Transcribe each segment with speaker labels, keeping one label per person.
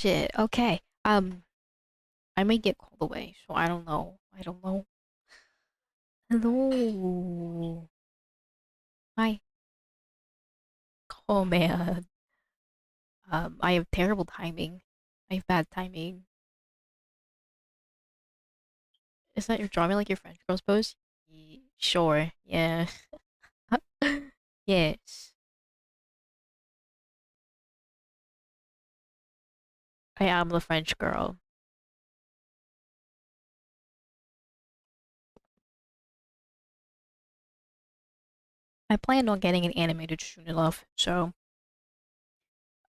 Speaker 1: Shit. Okay. I may get called away, so I don't know. I don't know. Hello. Hi. Oh man. I have terrible timing. I have bad timing. Is that your drawing like your French girl's pose? Sure. Yeah. Yes. I am the French girl. I planned on getting an animated soon enough, so.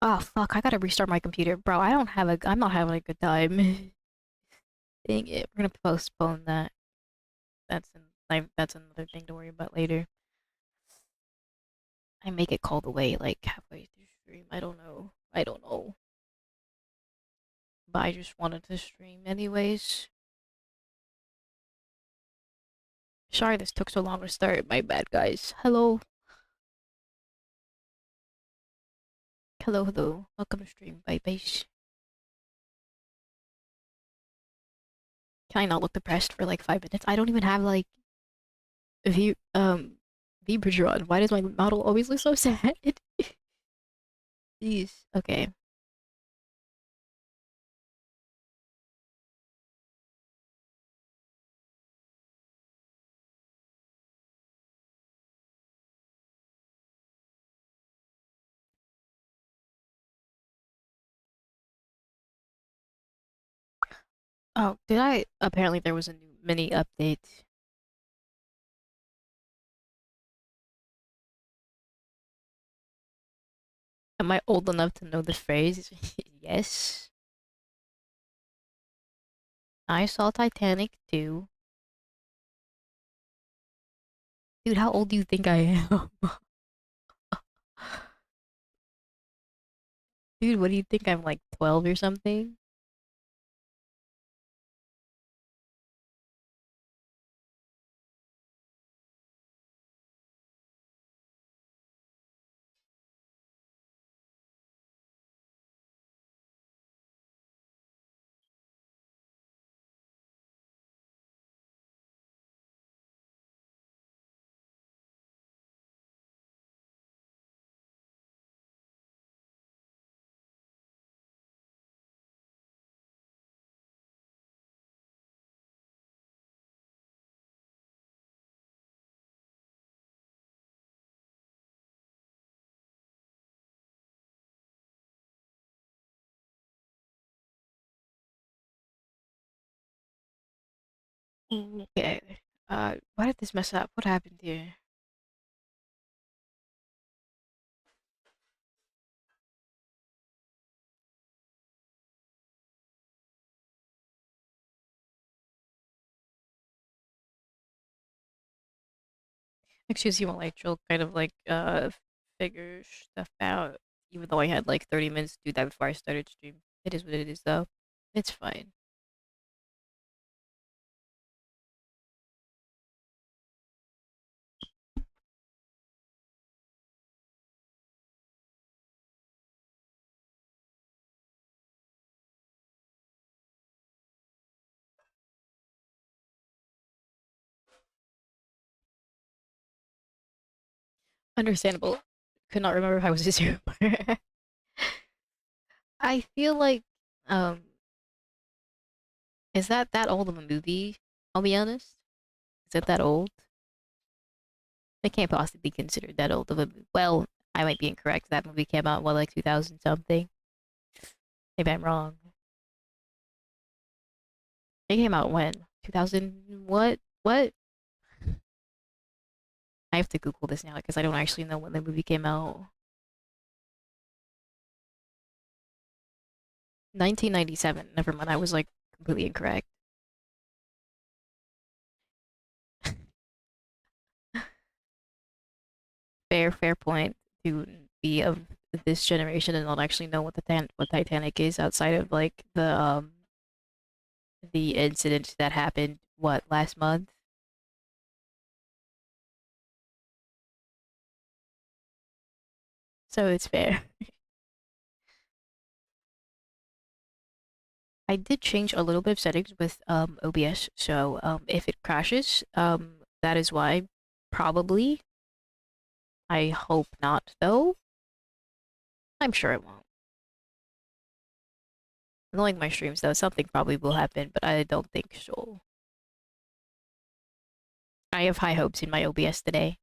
Speaker 1: Oh fuck! I gotta restart my computer, bro. I'm not having a good time. Dang it. We're gonna postpone that. That's another thing to worry about later. I may get called away like halfway through stream. I don't know. I don't know. But I just wanted to stream anyways. Sorry this took so long to start. My bad, guys. Hello. Hello, hello. Welcome to stream. Bye, bye. Can I not look depressed for like 5 minutes? I don't even have like V Vibridge on. Why does my model always look so sad? Jeez. Okay. Oh, did I? Apparently there was a new mini update. Am I old enough to know the phrase? Yes. I saw Titanic too. Dude, how old do you think I am? Dude, what do you think? I'm like 12 or something? Okay. Why did this mess up? What happened here? Excuse you while I chill, kind of like figure stuff out. Even though I had like 30 minutes to do that before I started stream. It is what it is though. It's fine. Understandable. Could not remember if I was a zoomer. I feel like um is that old of a movie? I'll be honest. Is it that old? It can't possibly be considered that old of a movie. Well, I might be incorrect. That movie came out what like 2000 something. Maybe I'm wrong. It came out when? 2000 what? What? I have to Google this now because I don't actually know when the movie came out. 1997. Never mind. I was like completely incorrect. Fair point to be of this generation and not actually know what what Titanic is outside of like the incident that happened what last month. So it's fair. I did change a little bit of settings with OBS, so if it crashes, that is why. Probably. I hope not, though. I'm sure it won't. Knowing my streams, though, something probably will happen, but I don't think so. I have high hopes in my OBS today.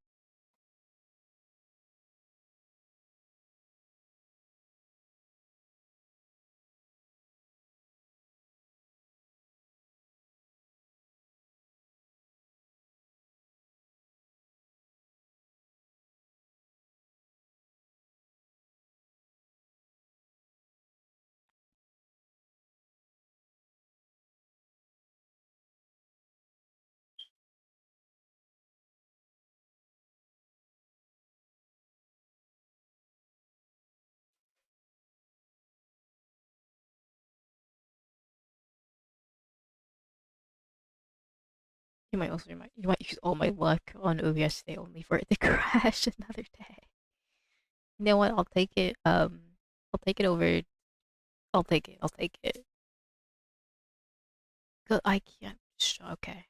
Speaker 1: You might use all my luck on OBS today only for it to crash another day. You know what? I'll take it. I'll take it over. I'll take it. I'll take it. 'Cause I can't. Okay.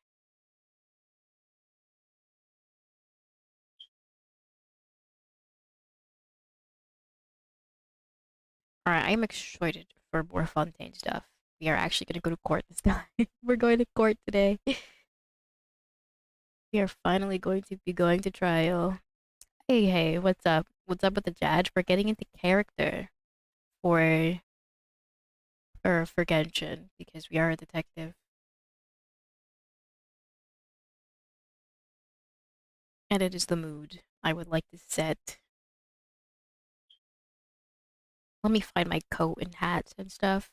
Speaker 1: All right. I'm excited for more Fontaine stuff. We are actually gonna go to court this time. We're going to court today. We are finally going to be going to trial. Hey, hey, what's up? What's up with the judge? We're getting into character for or for Genshin because we are a detective, and it is the mood I would like to set. Let me find my coat and hats and stuff.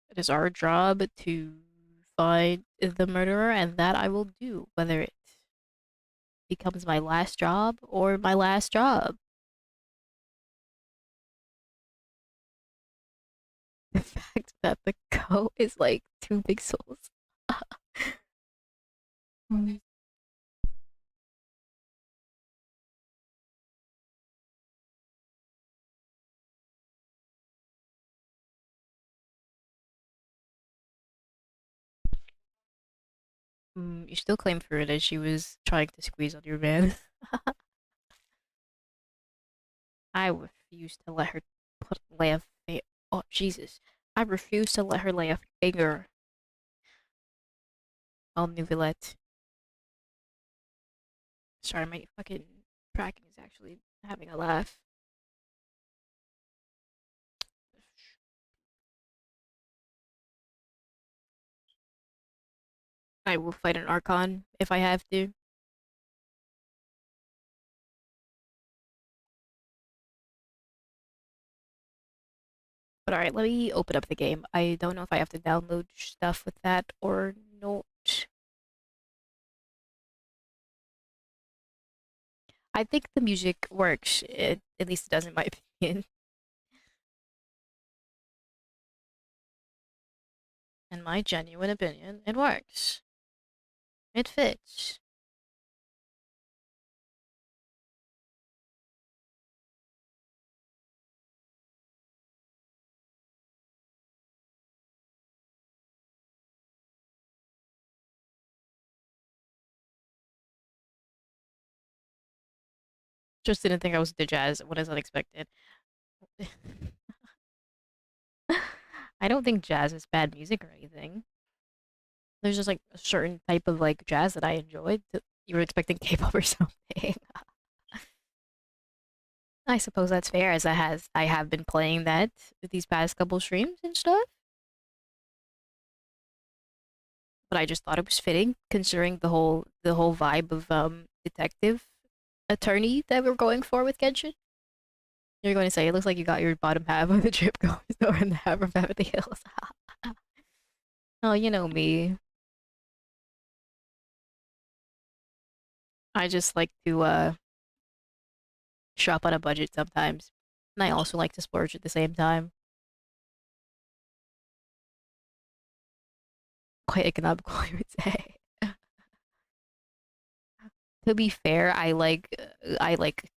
Speaker 1: It is our job to find the murderer, and that I will do, whether it becomes my last job or my last job. The fact that the coat is like 2 pixels. You still claim for it as she was trying to squeeze on your man. I refuse to let her lay a oh Jesus! I refuse to let her lay a finger on Nouvellette. Sorry, my fucking tracking is actually having a laugh. I will fight an Archon if I have to. But alright, let me open up the game. I don't know if I have to download stuff with that or not. I think the music works. At least it does in my opinion. In my genuine opinion, it works. It fits. Just didn't think I was the jazz. What is unexpected? I don't think jazz is bad music or anything. There's just like a certain type of like jazz that I enjoyed. You were expecting K-pop or something. I suppose that's fair, as I have been playing that these past couple streams and stuff. But I just thought it was fitting, considering the whole vibe of detective attorney that we're going for with Genshin. You're going to say it looks like you got your bottom half of the trip going over in the half of Beverly Hills. Oh, you know me. I just like to shop on a budget sometimes. And I also like to splurge at the same time. Quite economical, I would say. To be fair, I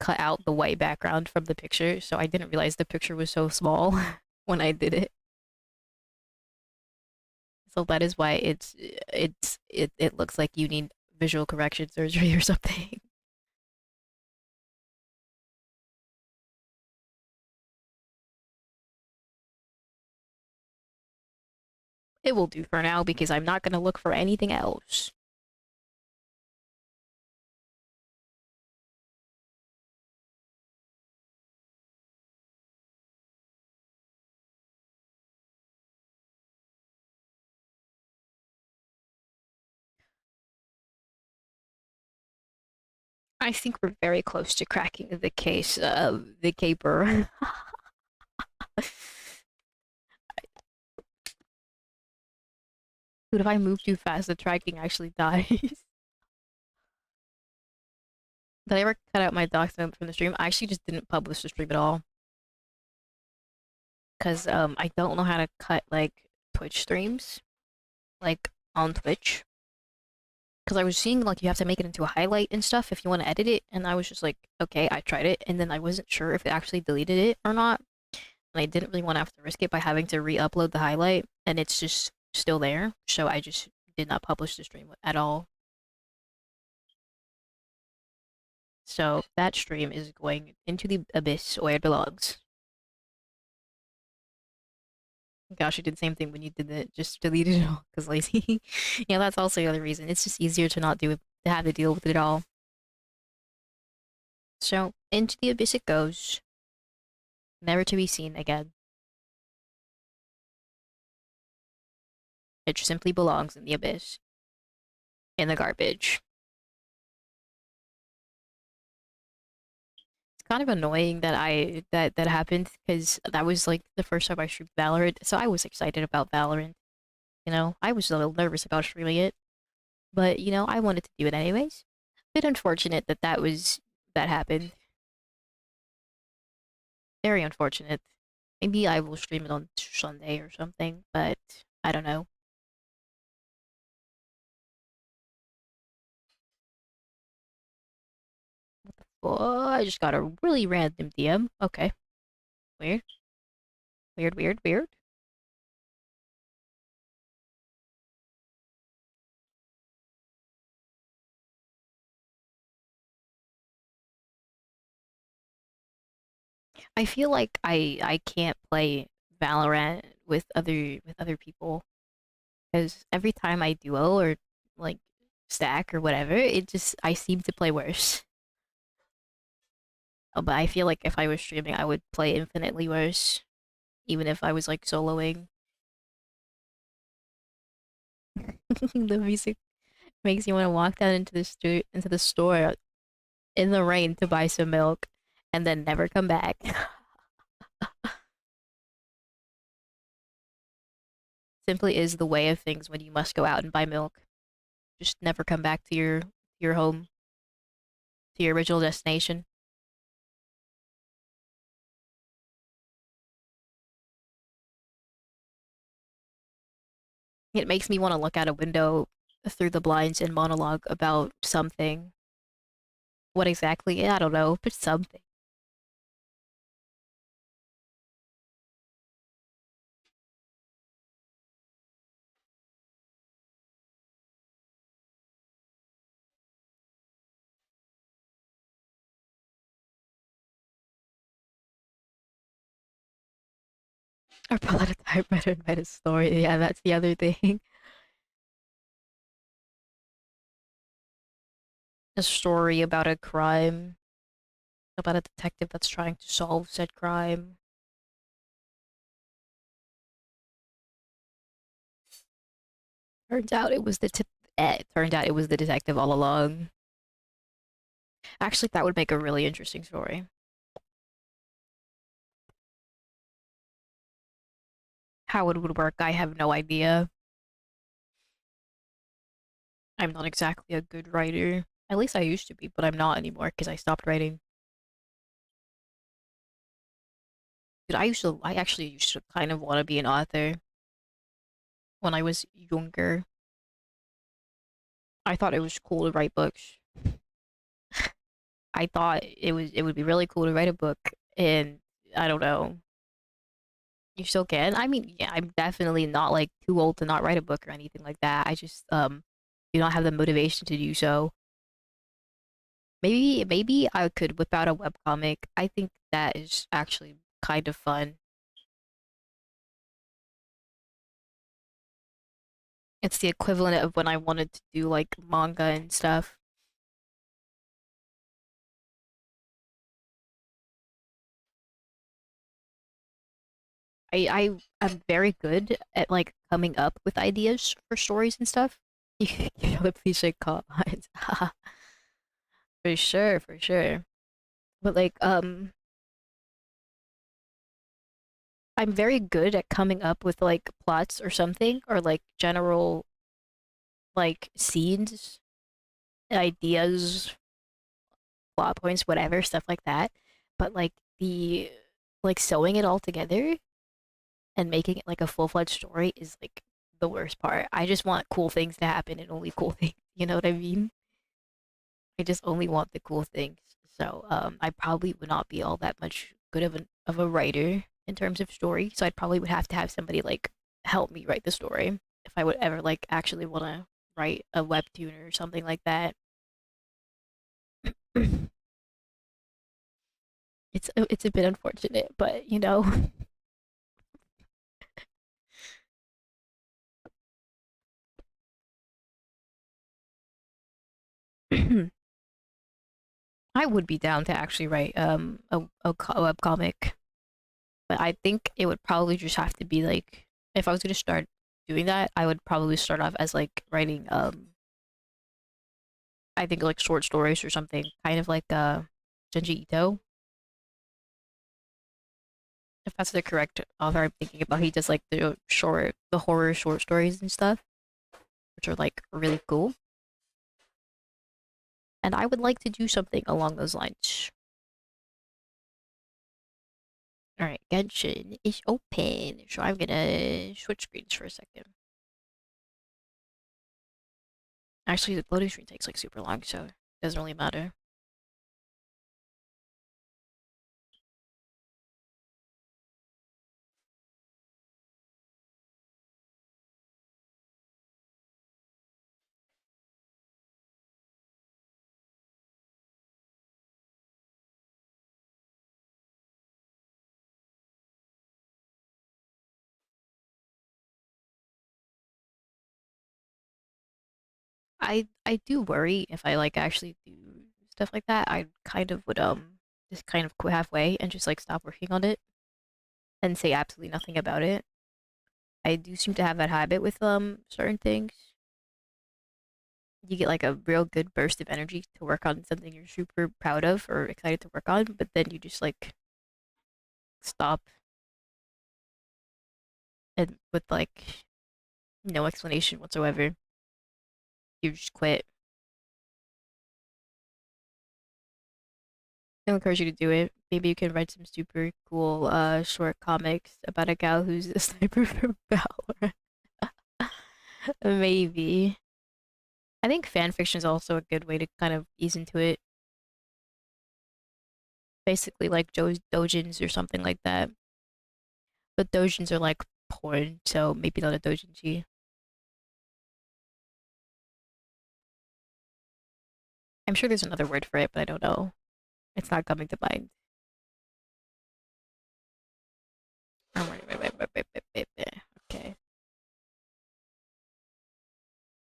Speaker 1: cut out the white background from the picture, so I didn't realize the picture was so small when I did it. So that is why it looks like you need visual correction surgery or something. It will do for now because I'm not gonna look for anything else. I think we're very close to cracking the case of the caper. Dude, if I move too fast, the tracking actually dies. Did I ever cut out my docs from the stream? I actually just didn't publish the stream at all because I don't know how to cut like Twitch streams like on Twitch because I was seeing like you have to make it into a highlight and stuff if you want to edit it, and I was just like, okay, I tried it, and then I wasn't sure if it actually deleted it or not, and I didn't really want to have to risk it by having to re-upload the highlight, and it's just still there, so I just did not publish the stream at all. So that stream is going into the abyss where it belongs. Gosh, you did the same thing when you did it. Just deleted it all because lazy. Yeah, that's also the other reason. It's just easier to not do it, to have to deal with it all. So into the abyss it goes, never to be seen again. It just simply belongs in the abyss, in the garbage. It's kind of annoying that that happened because that was like the first time I streamed Valorant, so I was excited about Valorant. You know, I was a little nervous about streaming it, but you know, I wanted to do it anyways. Bit unfortunate that that happened. Very unfortunate. Maybe I will stream it on Sunday or something, but I don't know. Oh, I just got a really random DM. Okay. Weird. Weird, weird, weird. I feel like I can't play Valorant with other people because every time I duo or like stack or whatever, it just I seem to play worse. But I feel like if I was streaming, I would play infinitely worse, even if I was like soloing. The music makes you want to walk down into the into the store in the rain to buy some milk and then never come back. Simply is the way of things when you must go out and buy milk. Just never come back to your home, to your original destination. It makes me want to look out a window through the blinds and monologue about something. What exactly? I don't know, but something. Or pull out a typewriter and write a story. Yeah, that's the other thing. A story about a crime, about a detective that's trying to solve said crime. Turns out it was turned out it was the detective all along. Actually, that would make a really interesting story. How it would work, I have no idea. I'm not exactly a good writer. At least I used to be, but I'm not anymore because I stopped writing. Dude, I actually used to kind of want to be an author when I was younger. I thought it was cool to write books. I thought it would be really cool to write a book, and I don't know. You still can. I mean, yeah, I'm definitely not like too old to not write a book or anything like that. I just do not have the motivation to do so. Maybe I could whip out a webcomic. I think that is actually kind of fun. It's the equivalent of when I wanted to do like manga and stuff. I'm very good at like coming up with ideas for stories and stuff. You know the cliche comment. For sure, for sure. But like I'm very good at coming up with like plots or something or like general like scenes, ideas, plot points, whatever, stuff like that. But like the like sewing it all together and making it like a full-fledged story is like the worst part. I just want cool things to happen and only cool things. You know what I mean? I just only want the cool things. So I probably would not be all that much good of a writer in terms of story. So I probably would have to have somebody like help me write the story if I would ever like actually want to write a webtoon or something like that. It's a bit unfortunate, but you know, I would be down to actually write a web comic, but I think it would probably just have to be like if I was going to start doing that, I would probably start off as like writing I think like short stories or something, kind of like Junji Ito, if that's the correct author I'm thinking about. He does like the horror short stories and stuff, which are like really cool. And I would like to do something along those lines. All right, Genshin is open, so I'm gonna switch screens for a second. Actually, the loading screen takes like super long, so it doesn't really matter. I do worry if I like actually do stuff like that. I kind of would just kind of quit halfway and just like stop working on it and say absolutely nothing about it. I do seem to have that habit with certain things. You get like a real good burst of energy to work on something you're super proud of or excited to work on, but then you just like stop and with like no explanation whatsoever. You just quit. I encourage you to do it. Maybe you can write some super cool short comics about a gal who's a sniper for Valorant. Maybe. I think fan fiction is also a good way to kind of ease into it. Basically like dojins or something like that. But dojins are like porn, so maybe not a dojinshi. I'm sure there's another word for it, but I don't know. It's not coming to mind. Okay.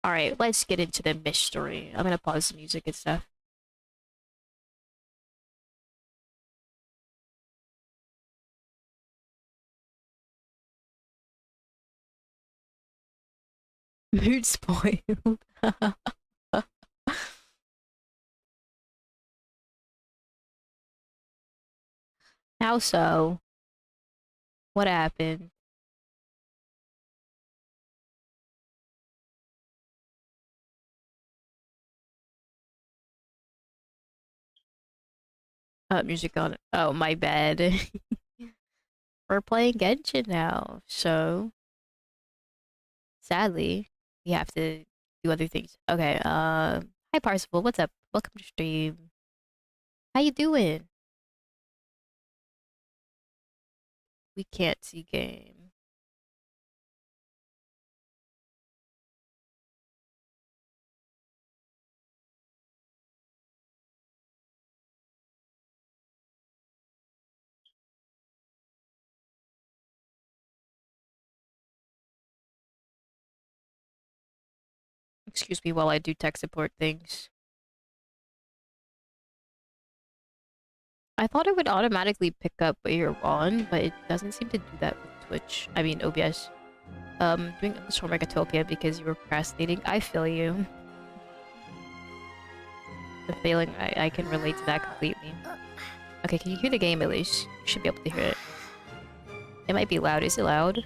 Speaker 1: All right, let's get into the mystery. I'm gonna pause the music and stuff. Mood spoiled. How so? What happened? Music on. Oh, my bad. We're playing Genshin now, so sadly, we have to do other things. Okay, hi Parsifal, what's up? Welcome to stream. How you doing? We can't see game. Excuse me while I do tech support things. I thought it would automatically pick up what you're on, but it doesn't seem to do that with Twitch. I mean, OBS. Doing underscore Megatopia because you were procrastinating. I feel you. The feeling, I can relate to that completely. Okay, can you hear the game at least? You should be able to hear it. It might be loud. Is it loud?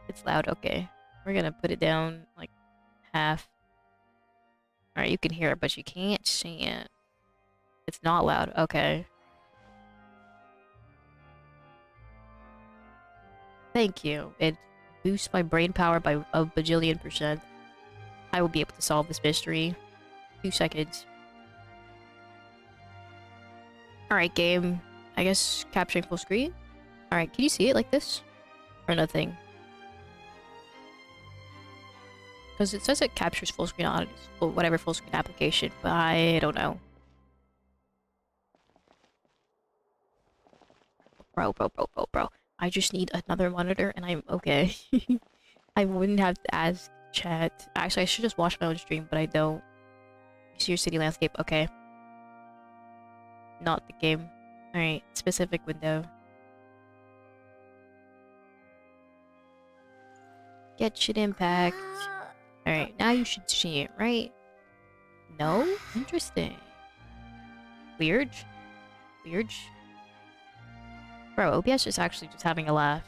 Speaker 1: It's loud. Okay. We're gonna put it down like half. Alright, you can hear it, but you can't see it. It's not loud. Okay. Thank you. It boosts my brain power by a bajillion percent. I will be able to solve this mystery. 2 seconds. Alright, game. I guess capturing full screen? Alright, can you see it like this? Or nothing? Because it says it captures full screen on whatever full screen application, but I don't know. Bro. I just need another monitor and I'm okay. I wouldn't have to ask chat. Actually, I should just watch my own stream, but I don't. See your city landscape. Okay. Not the game. Alright, specific window. Genshin Impact. Alright, now you should see it, right? No? Interesting. Weird. Weird. Bro, OBS is actually just having a laugh.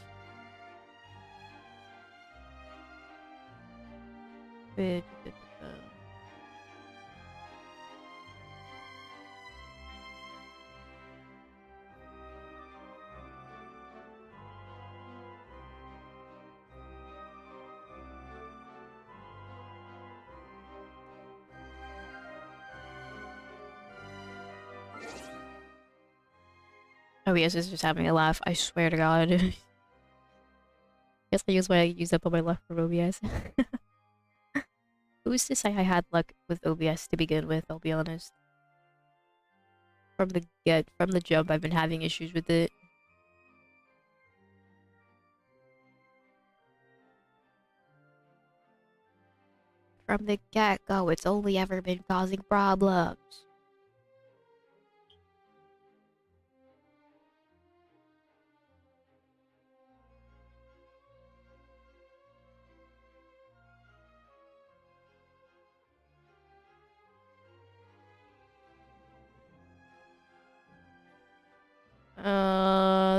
Speaker 1: OBS is just having a laugh. I swear to God. Guess I use what I used up on my luck from OBS. Who's to say I had luck with OBS to begin with, I'll be honest. From the jump, I've been having issues with it. From the get-go, it's only ever been causing problems.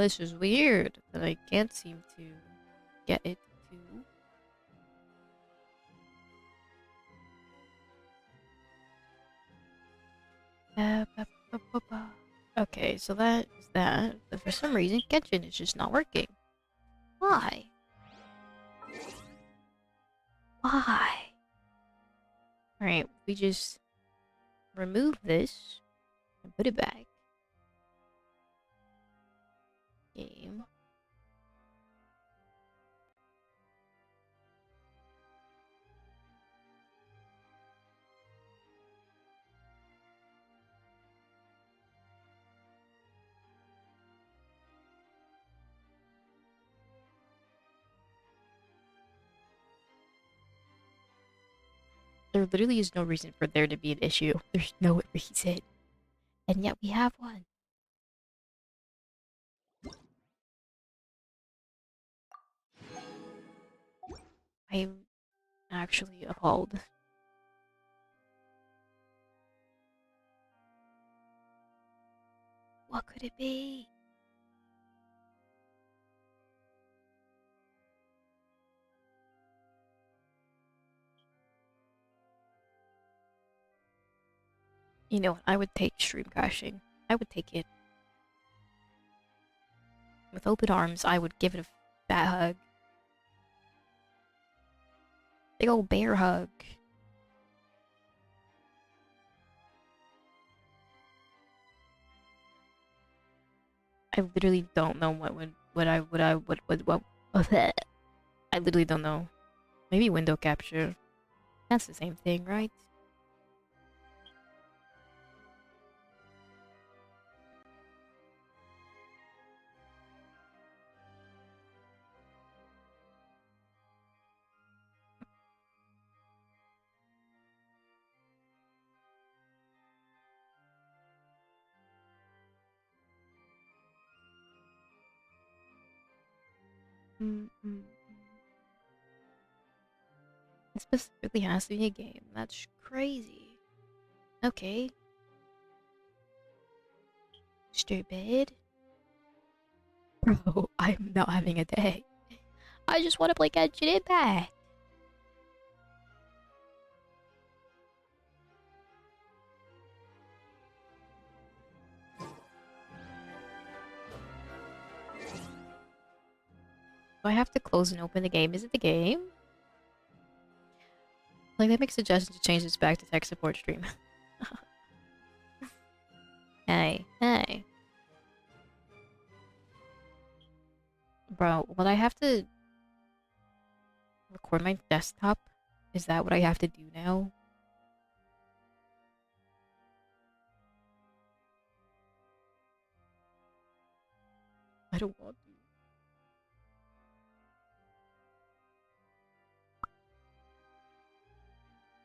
Speaker 1: This is weird that I can't seem to get it to. Okay, so that is that. But for some reason, Genshin is just not working. Why? Why? Alright, we just remove this and put it back. Game. There literally is no reason for there to be an issue. There's no reason. And yet we have one. I'm actually appalled. What could it be? You know, I would take stream crashing. I would take it. With open arms, I would give it a fat hug. Big old bear hug. I literally don't know what I literally don't know. Maybe window capture. That's the same thing, right? It specifically has to be a game. That's crazy. Okay. Stupid. Bro, I'm not having a day. I just want to play Genshin Impact. Do I have to close and open the game? Is it the game? Like, they make suggestions to change this back to tech support stream. Hey, hey. Bro, would I have to record my desktop? Is that what I have to do now? I don't want to.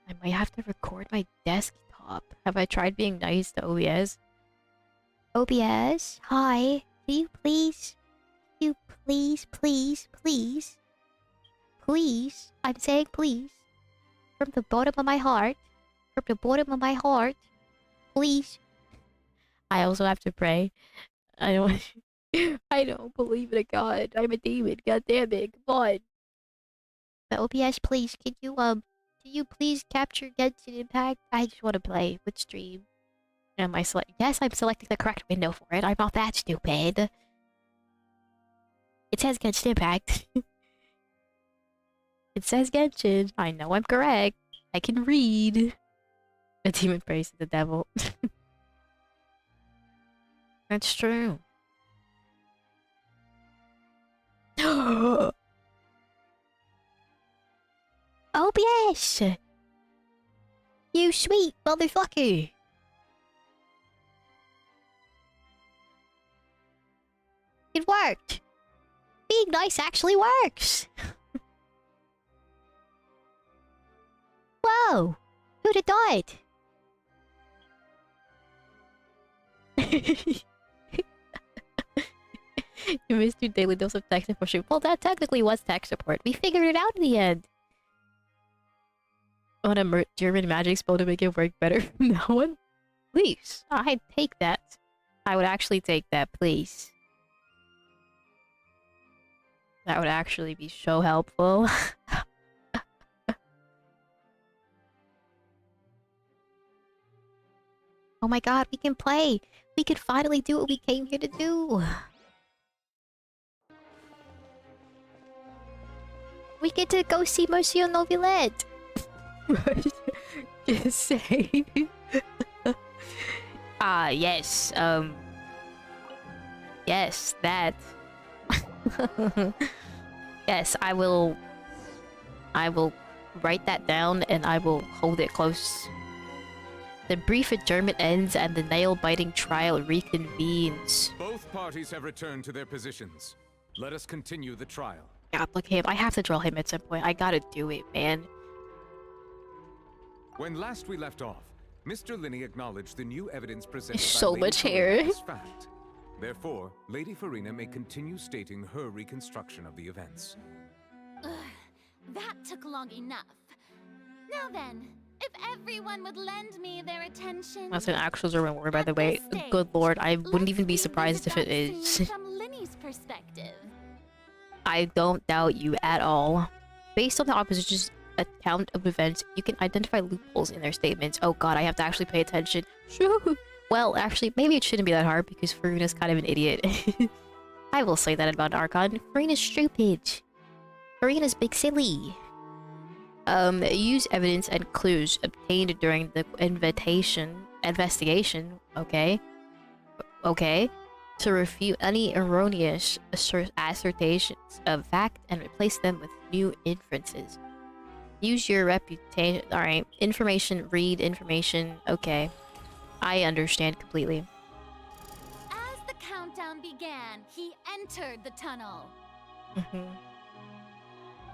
Speaker 1: I might have to record my desktop. Have I tried being nice to OBS? OBS, hi. Can you please, please, I'm saying please, from the bottom of my heart, please. I also have to pray. I don't, I don't believe in a god. I'm a demon. God damn it! Come on. The OBS, please, can you please capture Genshin Impact? I just want to play with stream. Am I Yes, I'm selecting the correct window for it. I'm not that stupid. It says Genshin Impact. It says Genshin. I know I'm correct. I can read. The demon prays to the devil. That's true. OBS! You sweet motherfucker! It worked! Being nice actually works! Whoa! Who'd have died? You missed your daily dose of tech support. Well, that technically was tech support. We figured it out in the end. I want a German magic spell to make it work better from now on. Please, I'd take that. I would actually take that, please. That would actually be so helpful. Oh my god, we can play! We can finally do what we came here to do! We get to go see Monsieur Novelette! Just say... yes, yes, that. Yes, I will write that down and I will hold it close. The brief adjournment ends and the nail-biting trial reconvenes.
Speaker 2: Both parties have returned to their positions. Let us continue the trial.
Speaker 1: God, look at him. I have to draw him at some point. I gotta do it, man.
Speaker 2: When last we left off, Mr. Linney acknowledged the new evidence presented
Speaker 1: So
Speaker 2: by
Speaker 1: much
Speaker 2: Lady
Speaker 1: hair.
Speaker 2: Farina as fact. Therefore, Lady Farina may continue stating her reconstruction of the events.
Speaker 3: Ugh, that took long enough. Now then, if everyone would lend me their attention...
Speaker 1: That's an actual German word, by the way.
Speaker 3: Stage,
Speaker 1: Good lord, I wouldn't even be
Speaker 3: let's
Speaker 1: surprised if it
Speaker 3: revisit that
Speaker 1: is.
Speaker 3: scene from Linney's perspective.
Speaker 1: I don't doubt you at all. Based on the account of events, you can identify loopholes in their statements. Oh god, I have to actually pay attention. Well, actually, maybe it shouldn't be that hard because Faruna's kind of an idiot. I will say that about Archon. Faruna's stupid. Faruna's big silly. Use evidence and clues obtained during the investigation, okay? Okay? To refute any erroneous assertions of fact and replace them with new inferences. Use your reputation. Alright, information, read information, okay. I understand completely.
Speaker 3: As the countdown began, he entered the tunnel.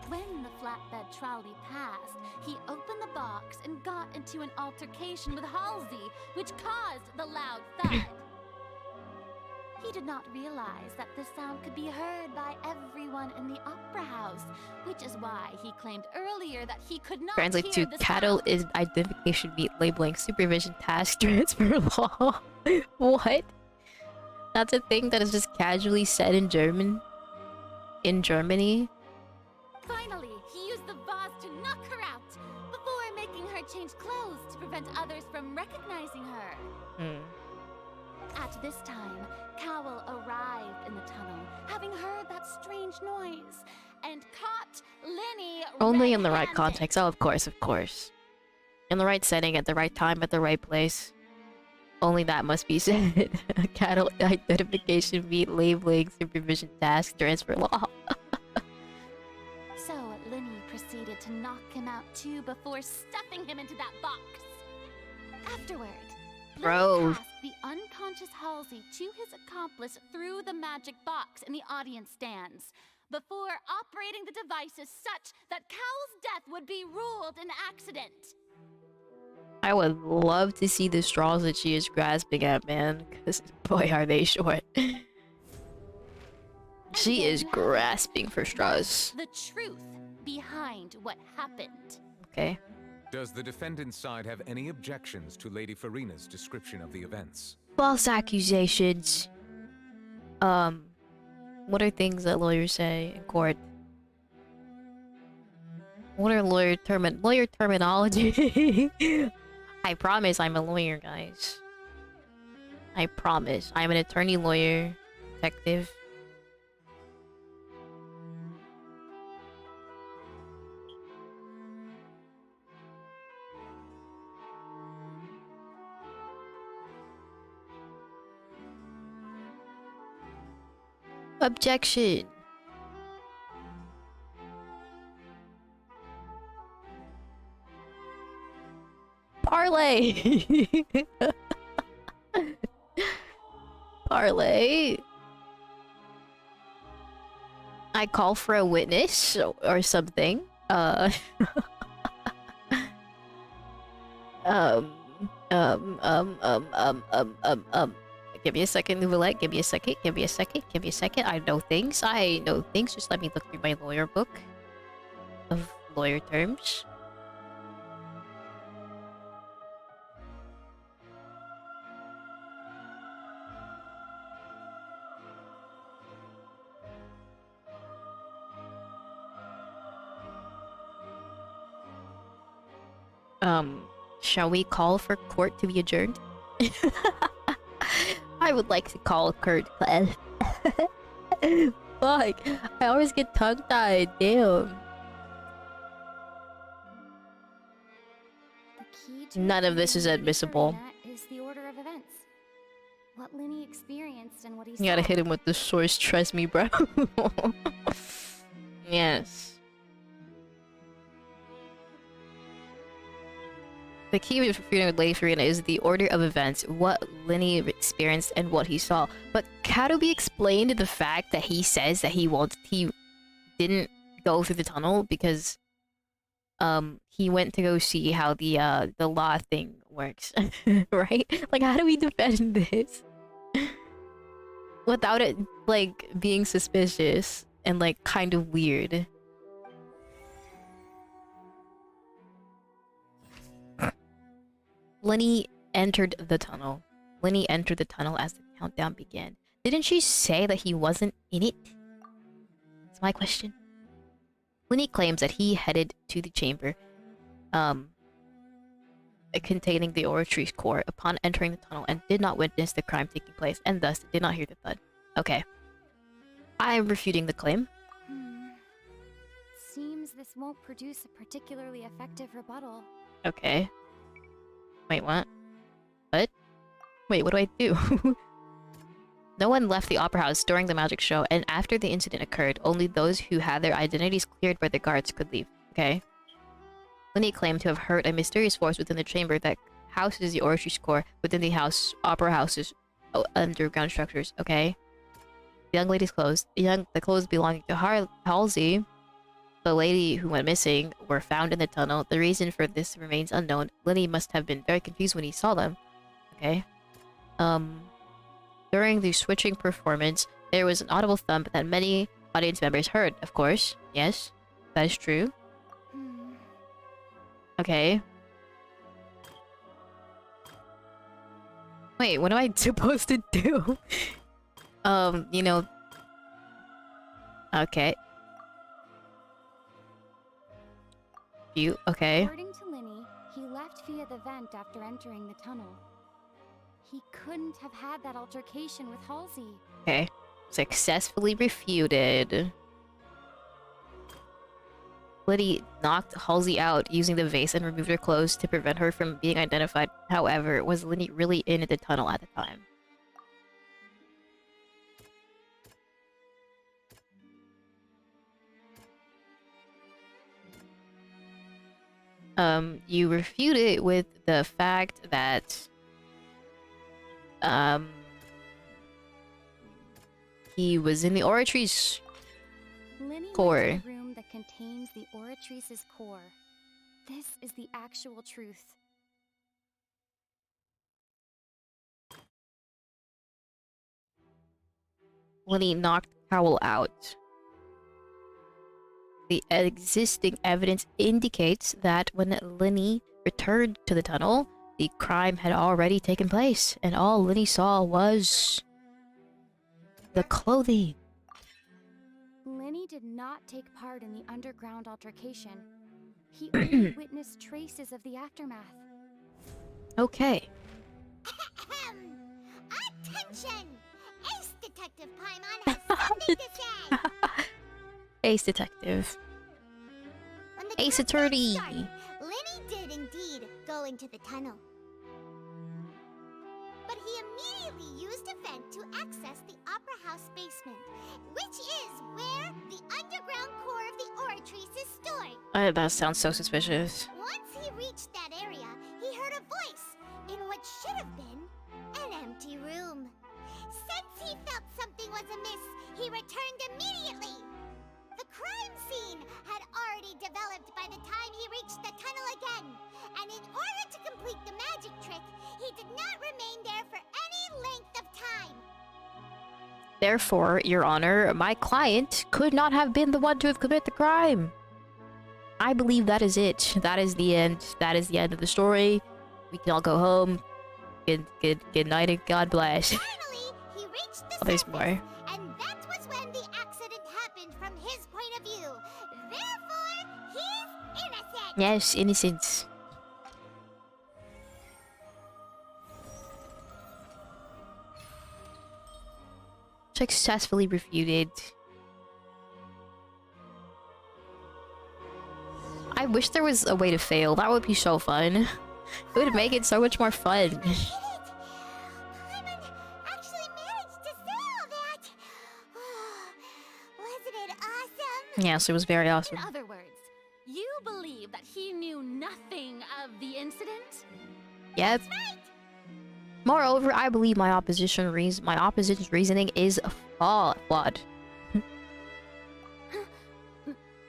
Speaker 3: When the flatbed trolley passed, he opened the box and got into an altercation with Halsey, which caused the loud thud. He did not realize that the sound could be heard by everyone in the opera house, which is why he claimed earlier that he could not
Speaker 1: Translate
Speaker 3: hear
Speaker 1: to
Speaker 3: the
Speaker 1: cattle
Speaker 3: sound.
Speaker 1: is identification meat labeling supervision task transfer law. What? That's a thing that is just casually said in German? In Germany?
Speaker 3: Finally, he used the vase to knock her out, before making her change clothes to prevent others from recognizing her. At this time, Cowell arrived in the tunnel, having heard that strange noise, and caught Linny
Speaker 1: Only in the right
Speaker 3: red-handed.
Speaker 1: context. Oh, of course, of course. In the right setting, at the right time, at the right place. Only that must be said. Cattle identification, meat labeling, supervision task, transfer law.
Speaker 3: So Linny proceeded to knock him out too before stuffing him into that box. Afterward,
Speaker 1: Bro.
Speaker 3: Linny passed the unconscious Halsey to his accomplice through the magic box in the audience stands, before operating the devices such that Cowell's death would be ruled an accident.
Speaker 1: I would love to see the straws that she is grasping at, man. Because, boy, are they short. She is grasping for straws.
Speaker 3: The truth behind what happened.
Speaker 1: Okay.
Speaker 2: Does the defendant's side have any objections to Lady Farina's description of the events?
Speaker 1: False accusations. What are things that lawyers say in court? What are lawyer terminology? I promise I'm a lawyer, guys. I promise. I'm an attorney, lawyer, detective. Objection. Parlay. Parlay. I call for a witness or something. Um, Give me a second, Roulette. Give me a second. Give me a second. Give me a second. I know things. I know things. Just let me look through my lawyer book of lawyer terms. Shall we call for court to be adjourned? I would like to call Kurt. Fuck, I always get tongue-tied. Damn.
Speaker 3: The key to
Speaker 1: None of this is
Speaker 3: Lady
Speaker 1: admissible.
Speaker 3: Farina is the order of events. What Linny experienced and what he
Speaker 1: You gotta
Speaker 3: saw.
Speaker 1: hit him with the source. Trust me, bro. Yes. The key of freedom with Lady Farina is the order of events, what Linny experienced and what he saw. But how do we explain the fact that he says that he didn't go through the tunnel because he went to go see how the law thing works, right? Like, how do we defend this without it like being suspicious and like kind of weird? Linny entered the tunnel. Linny entered the tunnel as the countdown began. Didn't she say that he wasn't in it? That's my question. Lenny claims that he headed to the chamber, um, containing the Oratory's core upon entering the tunnel and did not witness the crime taking place, and thus did not hear the thud. Okay. I am refuting the claim.
Speaker 3: Seems this won't produce a particularly effective rebuttal.
Speaker 1: Okay. Wait, what? What? Wait, what do I do? No one left the opera house during the magic show, and after the incident occurred, only those who had their identities cleared by the guards could leave. Okay. Lenny claimed to have heard a mysterious force within the chamber that houses the oratory's core within the opera house's underground structures. Okay. The young lady's clothes, the clothes belonging to Halsey, the lady who went missing, were found in the tunnel. The reason for this remains unknown. Lenny must have been very confused when he saw them. Okay. During the switching performance, there was an audible thump that many audience members heard, of course. Yes, that is true. Okay. Wait, what am I supposed to do? You know... Okay. Okay.
Speaker 3: According to Lenny, he left via the vent after entering the tunnel. He couldn't have had that altercation with Halsey.
Speaker 1: Okay. Successfully refuted. Liddy knocked Halsey out using the vase and removed her clothes to prevent her from being identified. However, was Liddy really in the tunnel at the time? You refute it with the fact that he was in the oratory's core.
Speaker 3: Went to the room that contains the oratrice's core. This is the actual truth.
Speaker 1: Lenny knocked Cowell out. The existing evidence indicates that when Lenny returned to the tunnel, the crime had already taken place, and all Lenny saw was the clothing.
Speaker 3: Lenny did not take part in the underground altercation. He only witnessed traces of the aftermath.
Speaker 1: Okay.
Speaker 4: Attention! Ace Detective Paimon has something to say!
Speaker 1: Ace Detective.
Speaker 4: When the
Speaker 1: Ace
Speaker 4: countdown
Speaker 1: Attorney!
Speaker 4: started, Lenny did indeed go into the tunnel. But he immediately used a vent to access the Opera House basement, which is where the underground core of the Oratrice is stored.
Speaker 1: That sounds so suspicious.
Speaker 4: Once he reached that area, he heard a voice in what should have been an empty room. Since he felt something was amiss, he returned immediately. The crime scene had already developed by the time he reached the tunnel again, and in order to complete the magic trick, he did not remain there for any length of time.
Speaker 1: Therefore, Your Honor, my client could not have been the one to have committed the crime. I believe that is it. That is the end. That is the end of the story. We can all go home. Good night and God bless.
Speaker 4: Finally, he reached the
Speaker 1: There's
Speaker 4: surface,
Speaker 1: more.
Speaker 4: and that was when the accident happened from his point of view. Therefore, he's innocent.
Speaker 1: Yes, innocence. Successfully refuted. I wish there was a way to fail. That would be so fun. It would make it so much more fun.
Speaker 4: Paimon actually managed to say all that. Wasn't it awesome?
Speaker 1: Yes, it was very awesome.
Speaker 3: In other words, you believe that he knew nothing of the incident?
Speaker 1: Yep. Moreover, I believe my opposition's reasoning is flawed.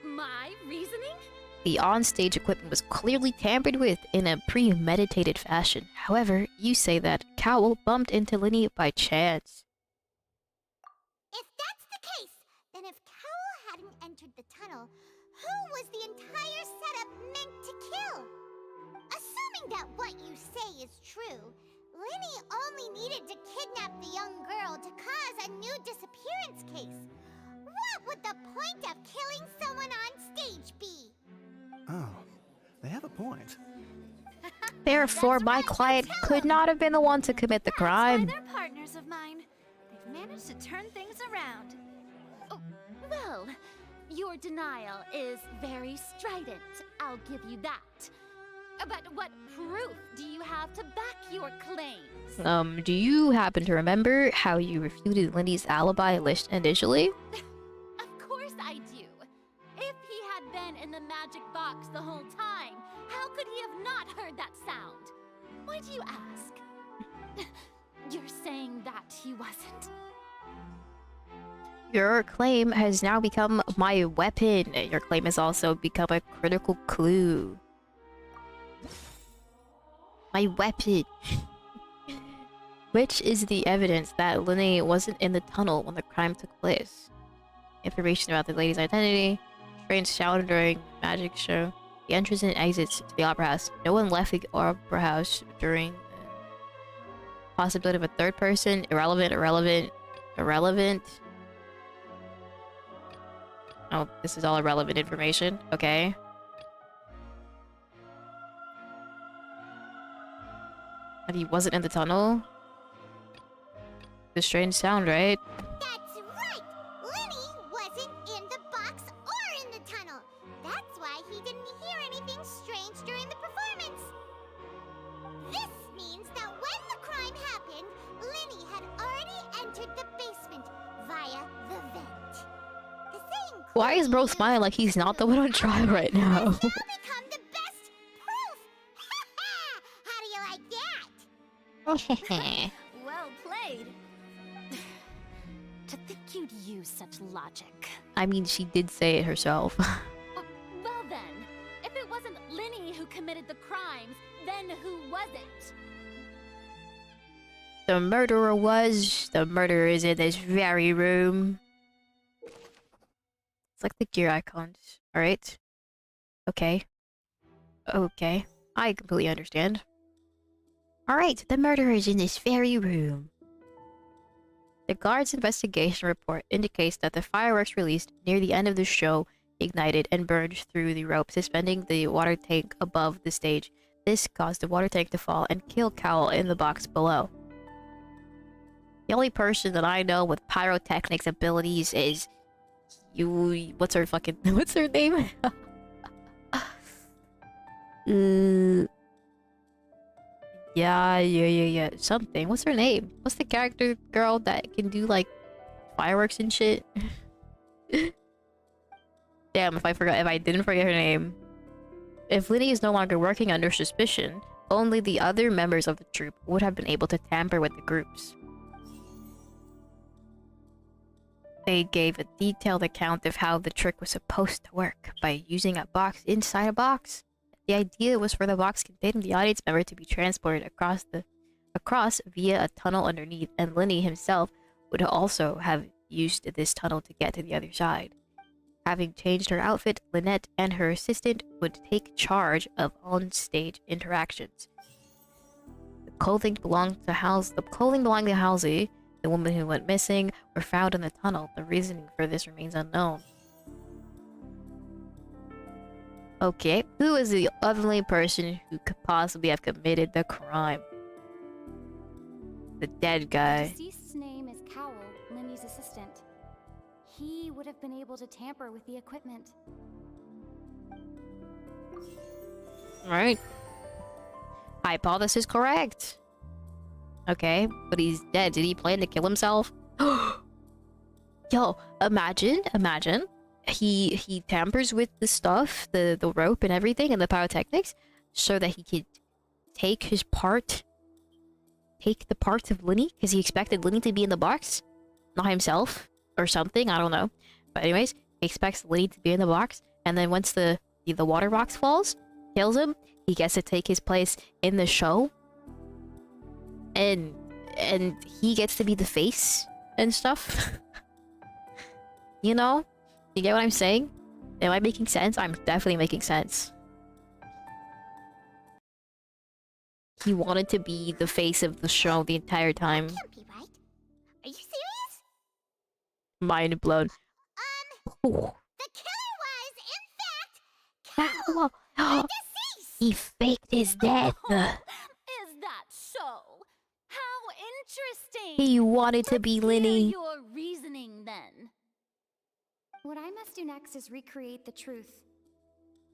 Speaker 3: My reasoning?
Speaker 1: The on-stage equipment was clearly tampered with in a premeditated fashion. However, you say that Cowell bumped into Lenny by chance.
Speaker 4: If that's the case, then if Cowell hadn't entered the tunnel, who was the entire setup meant to kill? Assuming that what you say is true, Lenny only needed to kidnap the young girl to cause a new disappearance case. What would the point of killing someone on stage be?
Speaker 5: Oh, they have a point.
Speaker 1: Therefore,
Speaker 3: That's
Speaker 1: my
Speaker 3: right,
Speaker 1: client
Speaker 3: tell
Speaker 1: could
Speaker 3: 'em.
Speaker 1: not have been the one to commit the
Speaker 3: That's why
Speaker 1: crime.
Speaker 3: they're partners of mine. They've managed to turn things around. Oh, well, your denial is very strident. I'll give you that. But what proof do you have to back your claims?
Speaker 1: Do you happen to remember how you refuted Lindy's alibi list initially?
Speaker 3: Of course I do. If he had been in the magic box the whole time, how could he have not heard that sound? Why do you ask? You're saying that he wasn't?
Speaker 1: Your claim has now become my weapon. Your claim has also become a critical clue. My weapon. Which is the evidence that Linny wasn't in the tunnel when the crime took place. Information about the lady's identity, strange sound during magic show, the entrance and exits to the opera house. No one left the opera house during the possibility of a third person. Irrelevant. Oh, this is all irrelevant information. Okay. And he wasn't in the tunnel? The strange sound, right?
Speaker 4: That's right! Lenny wasn't in the box or in the tunnel. That's why he didn't hear anything strange during the performance. This means that when the crime happened, Lenny had already entered the basement via the vent. Saying
Speaker 1: Why is bro smiling like he's not the one on trial right now?
Speaker 4: has now become the best proof! How do you like that?
Speaker 3: Well played. To think you'd use such logic.
Speaker 1: I mean, she did say it herself.
Speaker 3: Well then, if it wasn't Linny who committed the crimes, then who was it?
Speaker 1: The murderer was. The murderer is in this very room. It's like the gear icons. Alright. Okay. Okay. I completely understand. Alright, the murderer is in this very room. The guard's investigation report indicates that the fireworks released near the end of the show ignited and burned through the rope suspending the water tank above the stage. This caused the water tank to fall and kill Cowl in the box below. The only person that I know with pyrotechnics abilities is you. What's her fucking? What's her name? Yeah. Something. What's her name? What's the character girl that can do like fireworks and shit? Damn, if I didn't forget her name. If Linny is no longer working under suspicion, only the other members of the troupe would have been able to tamper with the groups. They gave a detailed account of how the trick was supposed to work by using a box inside a box. The idea was for the box containing the audience member to be transported across via a tunnel underneath, and Linny himself would also have used this tunnel to get to the other side. Having changed her outfit, Lynette and her assistant would take charge of on-stage interactions. The clothing belonging to Halsey, the woman who went missing, were found in the tunnel. The reasoning for this remains unknown. Okay, who is the only person who could possibly have committed the crime? The dead guy.
Speaker 6: Deceased's name is Cowl, Lindy's assistant. He would have been able to tamper with the equipment.
Speaker 1: Right. Hypothesis correct. Okay, but he's dead. Did he plan to kill himself? Yo, imagine. He tampers with the stuff, the rope and everything, and the pyrotechnics, so that he could take the part of Linny, because he expected Linny to be in the box, not himself, or something, I don't know. But anyways, he expects Linny to be in the box, and then once the water box falls, kills him, he gets to take his place in the show, and he gets to be the face and stuff. You know? You get what I'm saying? Am I making sense? I'm definitely making sense. He wanted to be the face of the show the entire time.
Speaker 4: Can't be right. Are you serious?
Speaker 1: Mind blown. Oh.
Speaker 4: The killer was, in fact,
Speaker 1: Well,
Speaker 4: deceased.
Speaker 1: he faked his death.
Speaker 3: Is that so? How interesting!
Speaker 1: He wanted to
Speaker 3: Let's
Speaker 1: be
Speaker 3: hear
Speaker 1: Lenny.
Speaker 3: your reasoning then.
Speaker 6: What I must do next is recreate the truth.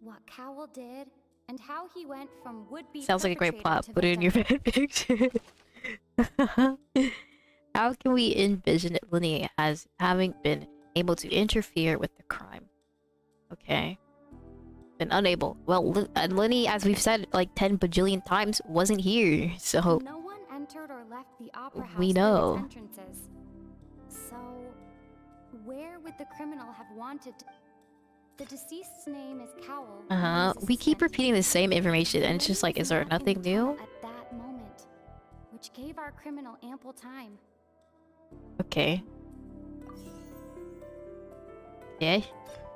Speaker 6: What Kekw did, and how he went from would-be
Speaker 1: Sounds like a great plot.
Speaker 6: perpetrator to
Speaker 1: Put it in your
Speaker 6: victim.
Speaker 1: fanfiction. How can we envision Lenny as having been able to interfere with the crime? Okay. Been unable. Well, and Lenny, as we've said like 10 bajillion times, wasn't here. So
Speaker 6: No one entered or left the opera house
Speaker 1: we
Speaker 6: through
Speaker 1: know.
Speaker 6: its entrances. So, where would the criminal have wanted to... The deceased's name is Kekw.
Speaker 1: We keep repeating the same information, and it's just like, is there nothing new?
Speaker 6: At that moment, which gave our criminal ample time.
Speaker 1: Okay. Yeah.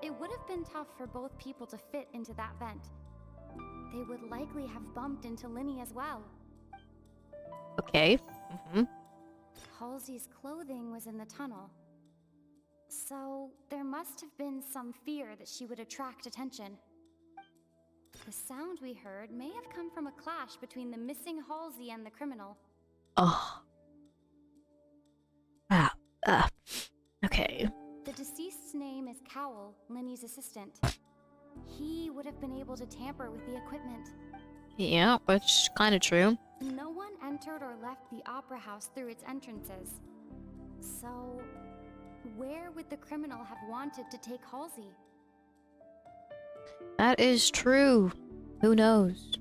Speaker 6: It would have been tough for both people to fit into that vent. They would likely have bumped into Linny as well.
Speaker 1: Okay.
Speaker 6: Halsey's clothing was in the tunnel. So, there must have been some fear that she would attract attention. The sound we heard may have come from a clash between the missing Halsey and the criminal.
Speaker 1: Oh. Wow. Okay.
Speaker 6: The deceased's name is Kekw, Linny's assistant. He would have been able to tamper with the equipment.
Speaker 1: Yeah, which is kind of true.
Speaker 6: No one entered or left the opera house through its entrances. So, where would the criminal have wanted to take Halsey?
Speaker 1: That is true. Who knows?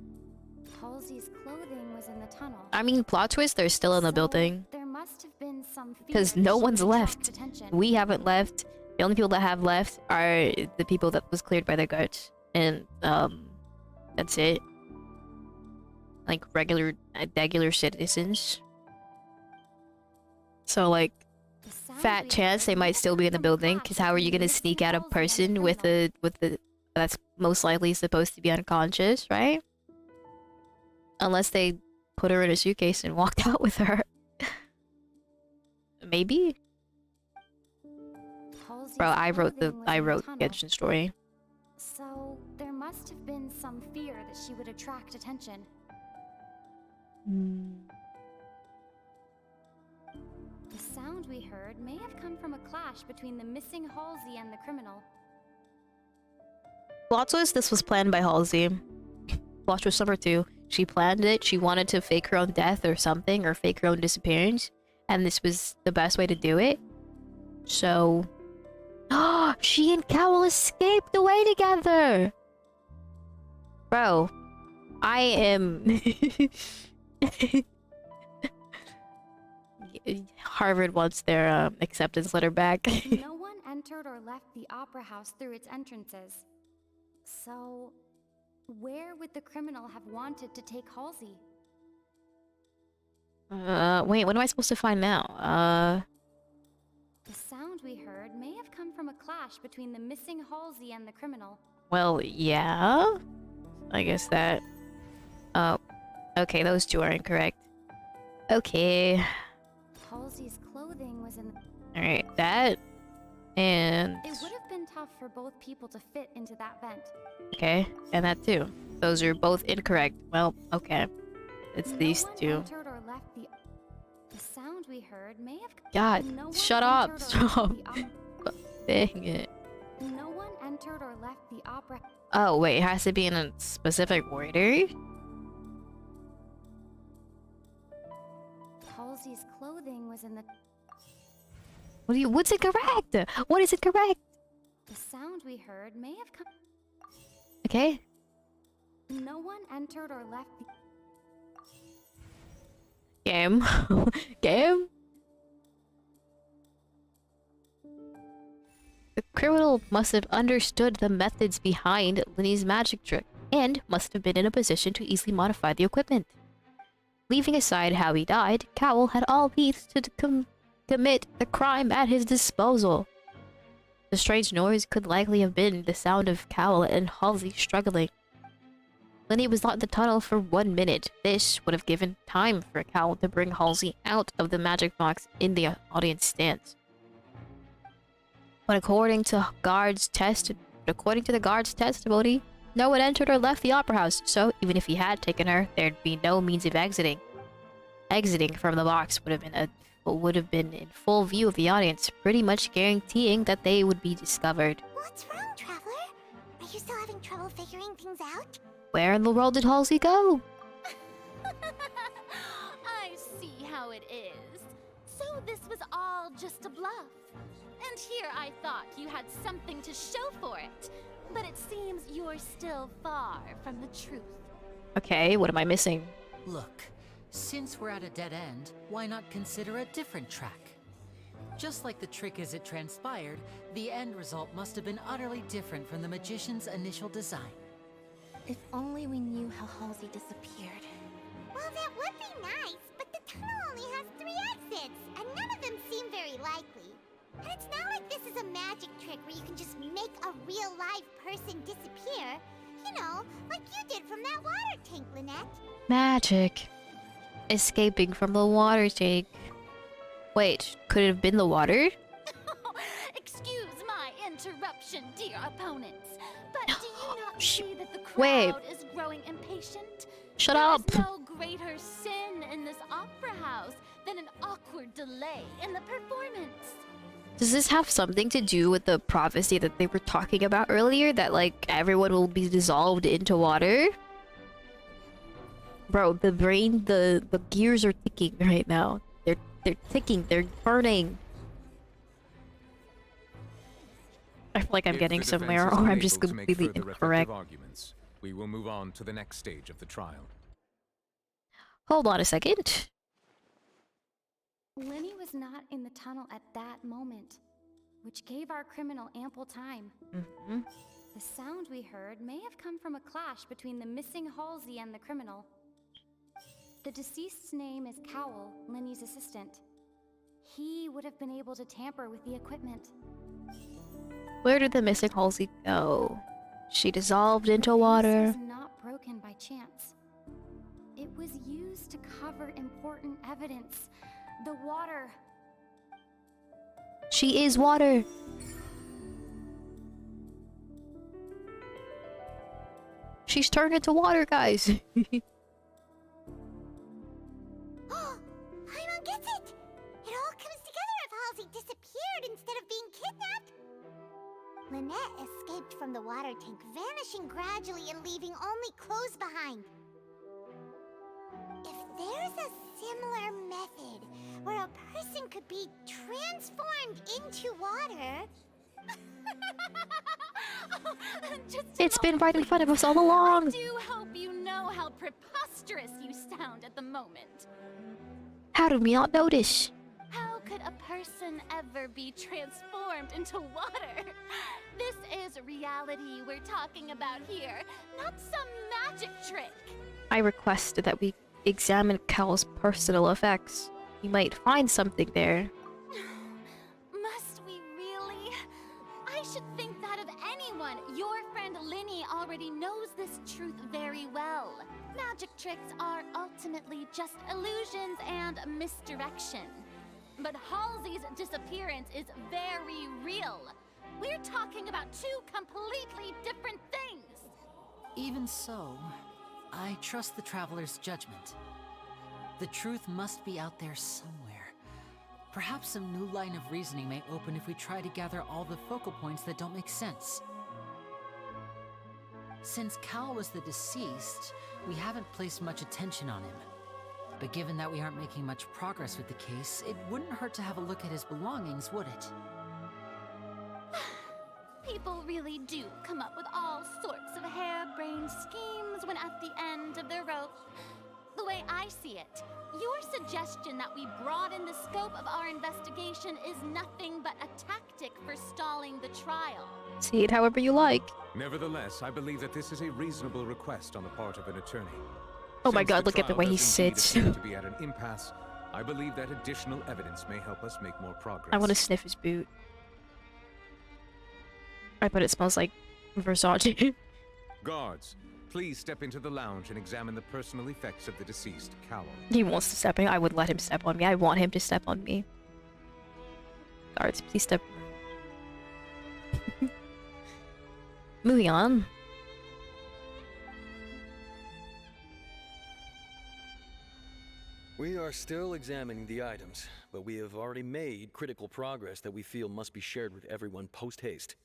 Speaker 6: Halsey's clothing was in the tunnel.
Speaker 1: I mean, plot twist, they're still in the
Speaker 6: So,
Speaker 1: building.
Speaker 6: There must have been some fear
Speaker 1: Because
Speaker 6: that
Speaker 1: no
Speaker 6: she
Speaker 1: one's
Speaker 6: would attract
Speaker 1: left.
Speaker 6: attention.
Speaker 1: We haven't left. The only people that have left are the people that was cleared by the guards. And, that's it. Like, regular citizens. So, like,
Speaker 6: The sound
Speaker 1: fat
Speaker 6: we
Speaker 1: chance
Speaker 6: heard
Speaker 1: they
Speaker 6: may
Speaker 1: might
Speaker 6: have
Speaker 1: still
Speaker 6: come
Speaker 1: be in the
Speaker 6: from a
Speaker 1: building.
Speaker 6: clash
Speaker 1: Because how are you
Speaker 6: between
Speaker 1: gonna
Speaker 6: the
Speaker 1: sneak
Speaker 6: missing
Speaker 1: out a
Speaker 6: Halsey and the
Speaker 1: person with
Speaker 6: criminal.
Speaker 1: the that's most likely supposed to be unconscious, right? Unless they put her in a suitcase and walked out with her. Maybe?
Speaker 6: Halsey's
Speaker 1: Bro, I wrote
Speaker 6: clothing was in the tunnel.
Speaker 1: Genshin story.
Speaker 6: So, there must have been some fear that she would attract attention. The sound we heard may have come from a clash between the missing Halsey and the criminal.
Speaker 1: Plot twist, this was planned by Halsey. Plot twist number 2. She planned it. She wanted to fake her own death or something, or fake her own disappearance. And this was the best way to do it. So... she and Kekw escaped away together! Bro. I am... Harvard wants their acceptance letter back.
Speaker 6: No one entered or left the opera house through its entrances. So, where would the criminal have wanted to take Halsey?
Speaker 1: Wait, what am I supposed to find now?
Speaker 6: The sound we heard may have come from a clash between the missing Halsey and the criminal.
Speaker 1: Well, yeah. I guess that... Oh. Okay, those two are incorrect. Okay.
Speaker 6: Halsey's clothing was in...
Speaker 1: Alright, that... And...
Speaker 6: It would have been tough for both people to fit into that vent.
Speaker 1: Okay, and that too. Those are both incorrect. Well, okay. It's these
Speaker 6: No one
Speaker 1: two.
Speaker 6: entered or left the sound we heard may have...
Speaker 1: God,
Speaker 6: No one
Speaker 1: shut up!
Speaker 6: entered or left
Speaker 1: Stop!
Speaker 6: the
Speaker 1: Dang it.
Speaker 6: No one entered or left the opera...
Speaker 1: Oh, wait, it has to be in a specific order?
Speaker 6: Halsey's clothing was in the...
Speaker 1: What's incorrect? What is incorrect?
Speaker 6: The sound we heard may have come...
Speaker 1: Okay.
Speaker 6: No one entered or left the...
Speaker 1: Game. Game? The criminal must have understood the methods behind Linny's magic trick and must have been in a position to easily modify the equipment. Leaving aside how he died, Kekw had all means to commit the crime at his disposal. The strange noise could likely have been the sound of Kekw and Halsey struggling. Linny was locked in the tunnel for 1 minute. This would have given time for Kekw to bring Halsey out of the magic box in the audience stands. But according to the guard's testimony, no one entered or left the opera house. So even if he had taken her, there'd be no means of exiting. Exiting from the box would have been in full view of the audience, pretty much guaranteeing that they would be discovered.
Speaker 4: What's wrong, Traveler? Are you still having trouble figuring things out?
Speaker 1: Where in the world did Halsey go?
Speaker 3: I see how it is. So this was all just a bluff. And here I thought you had something to show for it. But it seems you're still far from the truth.
Speaker 1: Okay, what am I missing?
Speaker 7: Look, since we're at a dead end, why not consider a different track? Just like the trick as it transpired, the end result must have been utterly different from the magician's initial design.
Speaker 8: If only we knew how Halsey disappeared.
Speaker 4: Well, that would be nice, but the tunnel only has 3 exits, and none of them seem very likely. And it's not like this is a magic trick where you can just make a real live person disappear. You know, like you did from that water tank, Lynette.
Speaker 1: Magic. Escaping from the water tank. Wait, could it have been the water?
Speaker 3: Excuse my interruption, dear opponents. But do you not see that the
Speaker 1: Wait.
Speaker 3: crowd is growing impatient?
Speaker 1: Shut
Speaker 3: There
Speaker 1: up!
Speaker 3: is no greater sin in this opera house than an awkward delay in the performance.
Speaker 1: Does this have something to do with the prophecy that they were talking about earlier? That, like, everyone will be dissolved into water? Bro, the gears are ticking right now. They're ticking, they're burning. I feel like I'm
Speaker 2: If
Speaker 1: getting
Speaker 2: the defense
Speaker 1: somewhere,
Speaker 2: is
Speaker 1: or I'm
Speaker 2: unable
Speaker 1: just
Speaker 2: to make
Speaker 1: completely
Speaker 2: further effective
Speaker 1: incorrect.
Speaker 2: arguments, we will move on to the next stage of the trial.
Speaker 1: Hold on a second.
Speaker 6: Lenny was not in the tunnel at that moment, which gave our criminal ample time.
Speaker 1: Mm-hmm.
Speaker 6: The sound we heard may have come from a clash between the missing Halsey and the criminal. The deceased's name is Kekw, Lenny's assistant. He would have been able to tamper with the equipment.
Speaker 1: Where did the missing Halsey go? She dissolved into
Speaker 6: This
Speaker 1: water.
Speaker 6: was not broken by chance. It was used to cover important evidence. The water.
Speaker 1: She is water. She's turned into water, guys.
Speaker 4: Paimon gets it! It all comes together if Halsey disappeared instead of being kidnapped. Lynette escaped from the water tank, vanishing gradually and leaving only clothes behind. If there's a similar method where a person could be transformed into water...
Speaker 1: It's been right in front of us all along.
Speaker 3: I do hope you know how preposterous you sound at the moment.
Speaker 1: How did we not notice?
Speaker 3: How could a person ever be transformed into water? This is reality we're talking about here, not some magic trick.
Speaker 1: I requested that we examine Cal's personal effects. We might find something there.
Speaker 3: Must we really? I should think that of anyone. Your friend Linny already knows this truth very well. Magic tricks are ultimately just illusions and misdirection. But Halsey's disappearance is very real. We're talking about 2 completely different things.
Speaker 7: Even so, I trust the Traveler's judgment. The truth must be out there somewhere. Perhaps some new line of reasoning may open if we try to gather all the focal points that don't make sense. Since Cal was the deceased, we haven't placed much attention on him. But given that we aren't making much progress with the case, it wouldn't hurt to have a look at his belongings, would it?
Speaker 3: People really do come up with all sorts of harebrained schemes when at the end of the rope. The way I see it, your suggestion that we broaden the scope of our investigation is nothing but a tactic for stalling the trial.
Speaker 1: See it however you like.
Speaker 2: Nevertheless, I believe that this is a reasonable request on the part of an attorney.
Speaker 1: Oh my
Speaker 2: Since
Speaker 1: god,
Speaker 2: the
Speaker 1: look at the
Speaker 2: trial
Speaker 1: way he
Speaker 2: does indeed
Speaker 1: sits.
Speaker 2: appear to be at an impasse, I believe that additional evidence may help us make more progress.
Speaker 1: I want to sniff his boot. I bet it smells like Versace.
Speaker 2: Guards, please step into the lounge and examine the personal effects of the deceased, Cowell.
Speaker 1: He wants to step in. I would let him step on me. I want him to step on me. Guards, please step. moving on.
Speaker 9: We are still examining the items, but we have already made critical progress that we feel must be shared with everyone post-haste.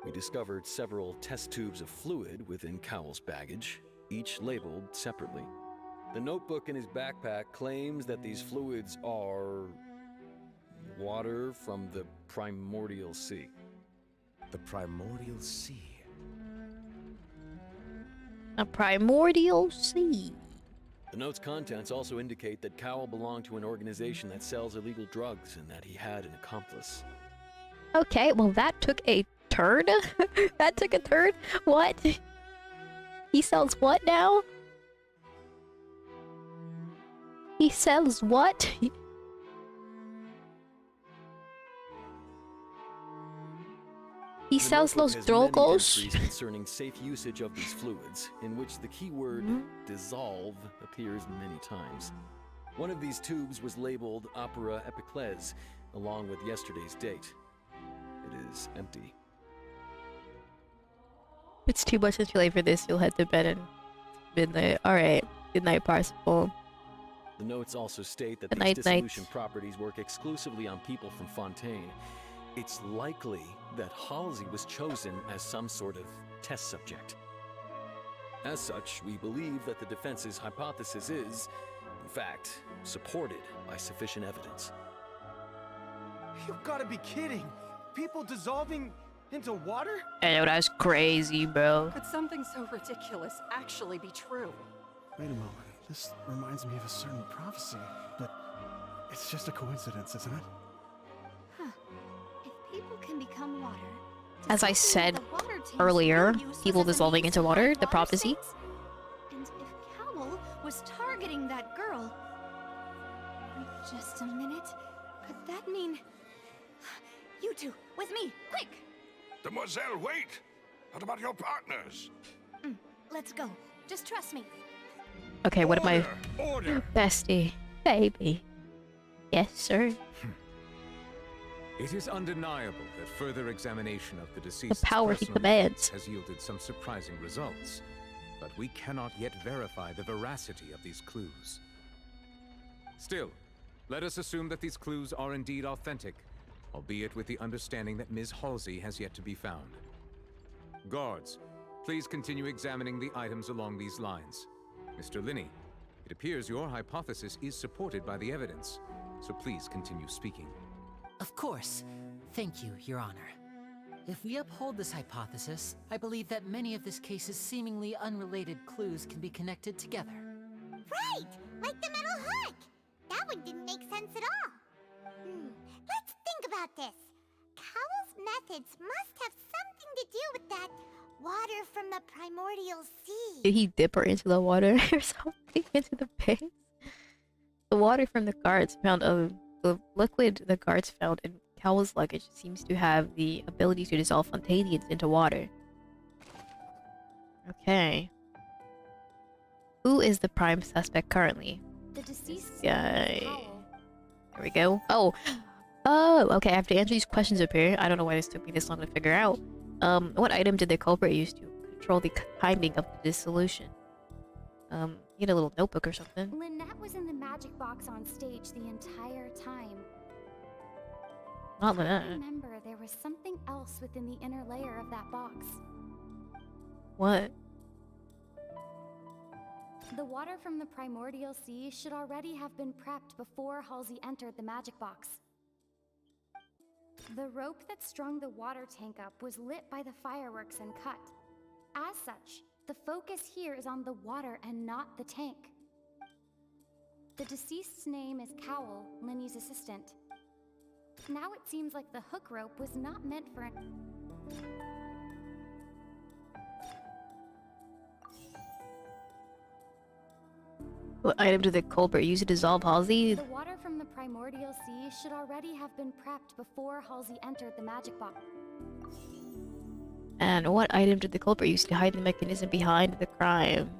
Speaker 9: We discovered several test tubes of fluid within Cowell's baggage, each labeled separately. The notebook in his backpack claims that these fluids are water from the primordial sea.
Speaker 2: The primordial sea.
Speaker 1: A primordial sea.
Speaker 9: The note's contents also indicate that Cowell belonged to an organization that sells illegal drugs and that he had an accomplice.
Speaker 1: Okay, well that took a turn. That took a turn. What? He sells what now? He sells what? He
Speaker 9: The
Speaker 1: sells
Speaker 9: notebook
Speaker 1: los
Speaker 9: has many
Speaker 1: drogos.
Speaker 9: entries concerning safe usage of these fluids, in which the keyword dissolve appears many times. One of these tubes was labeled Opera Epiclese, along with yesterday's date. It is empty.
Speaker 1: It's too much too late for this. You'll head to bed at midnight. Alright. Good night, Parsifal.
Speaker 9: The notes also state that
Speaker 1: Good
Speaker 9: these
Speaker 1: night,
Speaker 9: dissolution
Speaker 1: night.
Speaker 9: properties work exclusively on people from Fontaine. It's likely that Halsey was chosen as some sort of test subject. As such, we believe that the defense's hypothesis is, in fact, supported by sufficient evidence.
Speaker 5: You've got to be kidding! People dissolving into water?
Speaker 1: I know that's crazy, bro.
Speaker 10: Could something so ridiculous actually be true?
Speaker 5: Wait a moment. This reminds me of a certain prophecy, but it's just a coincidence, isn't it?
Speaker 8: Huh. If people can become water,
Speaker 1: As I
Speaker 8: dissolving
Speaker 1: said
Speaker 8: into water tanks
Speaker 1: earlier,
Speaker 8: no use was
Speaker 1: people
Speaker 8: as a
Speaker 1: dissolving
Speaker 8: means
Speaker 1: into
Speaker 8: to
Speaker 1: water,
Speaker 8: fight
Speaker 1: the prophecy.
Speaker 8: stains? And if Cowell was targeting that girl... Just a minute. Could that mean... You two, with me, quick!
Speaker 11: Demoiselle, wait! What about your partners?
Speaker 8: Let's go. Just trust me.
Speaker 1: Okay, what am I...
Speaker 11: Order!
Speaker 1: Bestie. Baby. Yes, sir.
Speaker 2: It is undeniable that further examination of the deceased's
Speaker 1: power he
Speaker 2: personal
Speaker 1: commands.
Speaker 2: effects has yielded some surprising results, but we cannot yet verify the veracity of these clues. Still, let us assume that these clues are indeed authentic, albeit with the understanding that Ms. Halsey has yet to be found. Guards, please continue examining the items along these lines. Mr. Linney, it appears your hypothesis is supported by the evidence, so please continue speaking.
Speaker 7: Of course. Thank you, Your Honor. If we uphold this hypothesis, I believe that many of this case's seemingly unrelated clues can be connected together.
Speaker 4: Right! Like the metal hook! That one didn't make sense at all. Let's think about this. Cowell's methods must have something to do with that water from the primordial sea.
Speaker 1: Did he dip her into the water or something? Into the base? The water from the guards found the liquid the guards found in Cowell's luggage seems to have the ability to dissolve Fontanians into water. Okay. Who is the prime suspect currently?
Speaker 6: The deceased
Speaker 1: Guy.
Speaker 6: Cowell.
Speaker 1: There we go. Oh, okay. I have to answer these questions up here. I don't know why this took me this long to figure out. What item did the culprit use to control the timing of the dissolution? Need a little notebook or something.
Speaker 6: Lynette was in the magic box on stage the entire time.
Speaker 1: Not
Speaker 6: I
Speaker 1: that.
Speaker 6: remember there was something else within the inner layer of that box.
Speaker 1: What?
Speaker 6: The water from the primordial sea should already have been prepped before Halsey entered the magic box. The rope that strung the water tank up was lit by the fireworks and cut. As such, the focus here is on the water and not the tank. The deceased's name is Cowell, Linny's assistant. Now it seems like the hook rope was not meant for an...
Speaker 1: What item did the culprit use to dissolve Halsey?
Speaker 6: The water from the primordial sea should already have been prepped before Halsey entered the magic box.
Speaker 1: And what item did the culprit use to hide the mechanism behind the crime?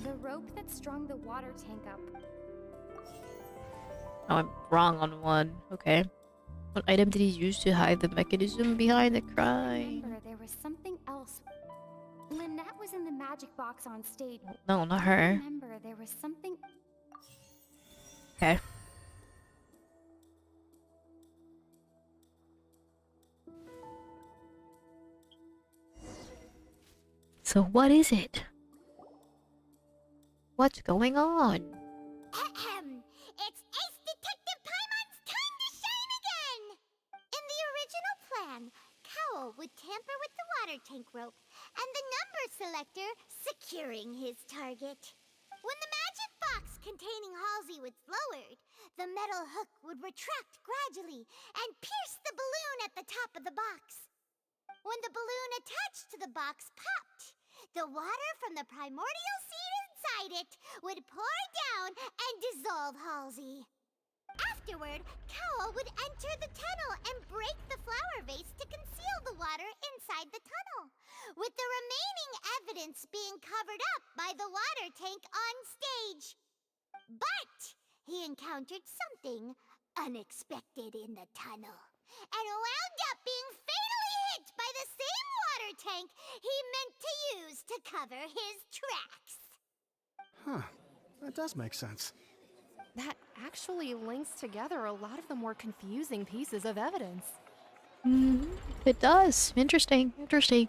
Speaker 6: The rope that strung the water tank up.
Speaker 1: Oh, I'm wrong on one. Okay. What item did he use to hide the mechanism behind the crime?
Speaker 6: Remember, there was something else. Lynette was in the magic box on stage.
Speaker 1: No, not
Speaker 6: I
Speaker 1: her.
Speaker 6: remember there was something.
Speaker 1: Okay. So what is it? What's going on?
Speaker 4: Ahem. It's Ace Detective Paimon's time to shine again! In the original plan, Cowl would tamper with the water tank rope and the number selector securing his target. When the magic box containing Halsey was lowered, the metal hook would retract gradually and pierce the balloon at the top of the box. When the balloon attached to the box popped, the water from the primordial seed inside it would pour down and dissolve Halsey. Afterward, Cowl would enter the tunnel and break the flower vase to conceal the water inside the tunnel, with the remaining evidence being covered up by the water tank on stage. But he encountered something unexpected in the tunnel and wound up being fatally hit by the same water tank he meant to use to cover his tracks.
Speaker 5: Huh. That does make sense.
Speaker 8: That actually links together a lot of the more confusing pieces of evidence.
Speaker 1: It does. Interesting. Interesting.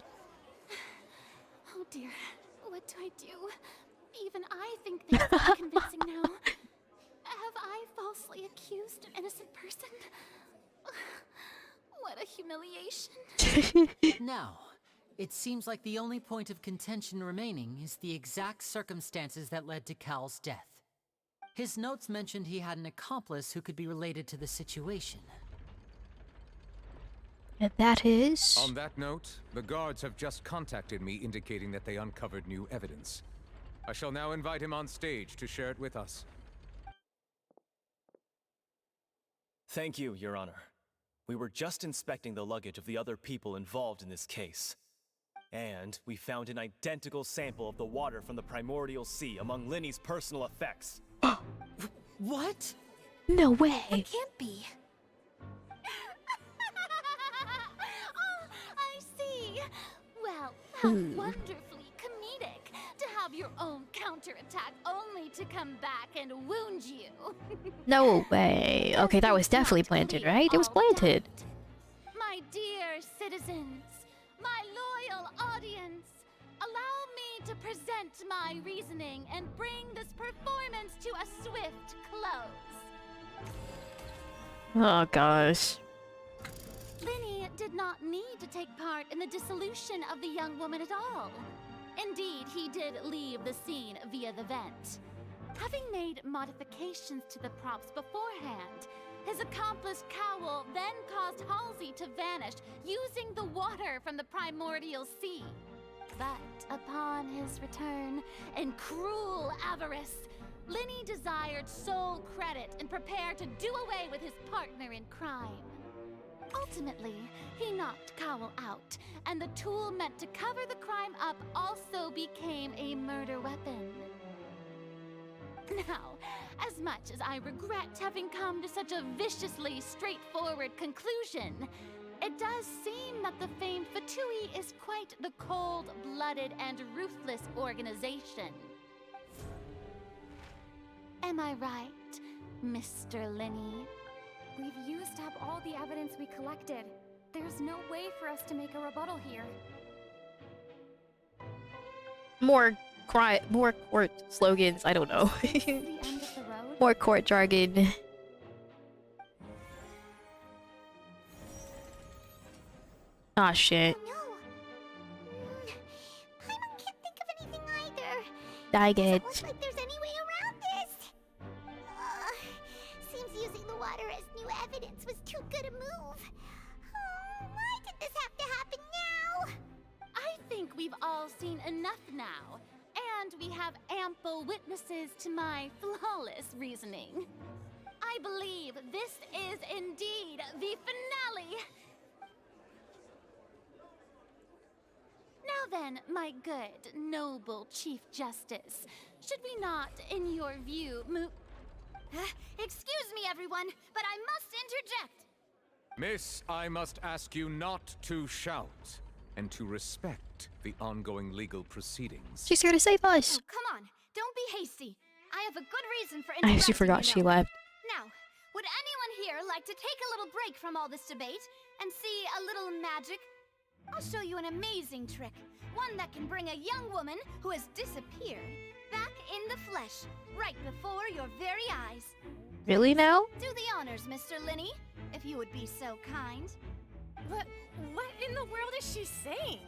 Speaker 3: Oh dear, what do I do? Even I think things are convincing now. Have I falsely accused an innocent person? What a humiliation.
Speaker 7: Now, it seems like the only point of contention remaining is the exact circumstances that led to Cal's death. His notes mentioned he had an accomplice who could be related to the situation.
Speaker 1: And that is...
Speaker 2: On that note, the guards have just contacted me indicating that they uncovered new evidence. I shall now invite him on stage to share it with us.
Speaker 12: Thank you, Your Honor. We were just inspecting the luggage of the other people involved in this case. And we found an identical sample of the water from the primordial sea among Linny's personal effects.
Speaker 7: What?
Speaker 1: No way.
Speaker 3: It can't be. Oh, I see. Well, how wonderfully comedic to have your own counterattack only to come back and wound you.
Speaker 1: No way. Okay, that was definitely planted, right? It was planted.
Speaker 3: My dear citizens, my loyal audience, allow me to present my reasoning and bring this performance to a swift close.
Speaker 1: Oh gosh.
Speaker 3: Linny did not need to take part in the dissolution of the young woman at all. Indeed, he did leave the scene via the vent. Having made modifications to the props beforehand, his accomplice Cowl then caused Halsey to vanish using the water from the primordial sea. But upon his return, in cruel avarice, Linny desired sole credit and prepared to do away with his partner in crime. Ultimately, he knocked Cowl out, and the tool meant to cover the crime up also became a murder weapon. Now, as much as I regret having come to such a viciously straightforward conclusion, it does seem that the famed Fatui is quite the cold-blooded and ruthless organization. Am I right, Mr. Linny?
Speaker 6: We've used up all the evidence we collected. There's no way for us to make a rebuttal here.
Speaker 1: More court slogans. I don't know.
Speaker 6: The end of the road?
Speaker 1: More court jargon. Ah, shit.
Speaker 4: Oh no! Paimon can't think of anything either.
Speaker 1: Dang it.
Speaker 4: Doesn't look like there's any way around this. Seems using the water as new evidence was too good a move. Why did this have to happen now?
Speaker 3: I think we've all seen enough now, and we have ample witnesses to my flawless reasoning. I believe this is indeed the finale. Now then, my good, noble Chief Justice, should we not, in your view, move... Excuse me, everyone, but I must interject.
Speaker 2: Miss, I must ask you not to shout and to respect the ongoing legal proceedings.
Speaker 1: She's here to save us.
Speaker 3: Oh, come on. Don't be hasty. I have a good reason for
Speaker 1: I
Speaker 3: interrupting,
Speaker 1: actually forgot she left.
Speaker 3: Now, would anyone here like to take a little break from all this debate and see a little magic? I'll show you an amazing trick. One that can bring a young woman who has disappeared back in the flesh, right before your very eyes.
Speaker 1: Really now?
Speaker 3: Do the honors, Mr. Linney, if you would be so kind.
Speaker 10: What in the world is she saying?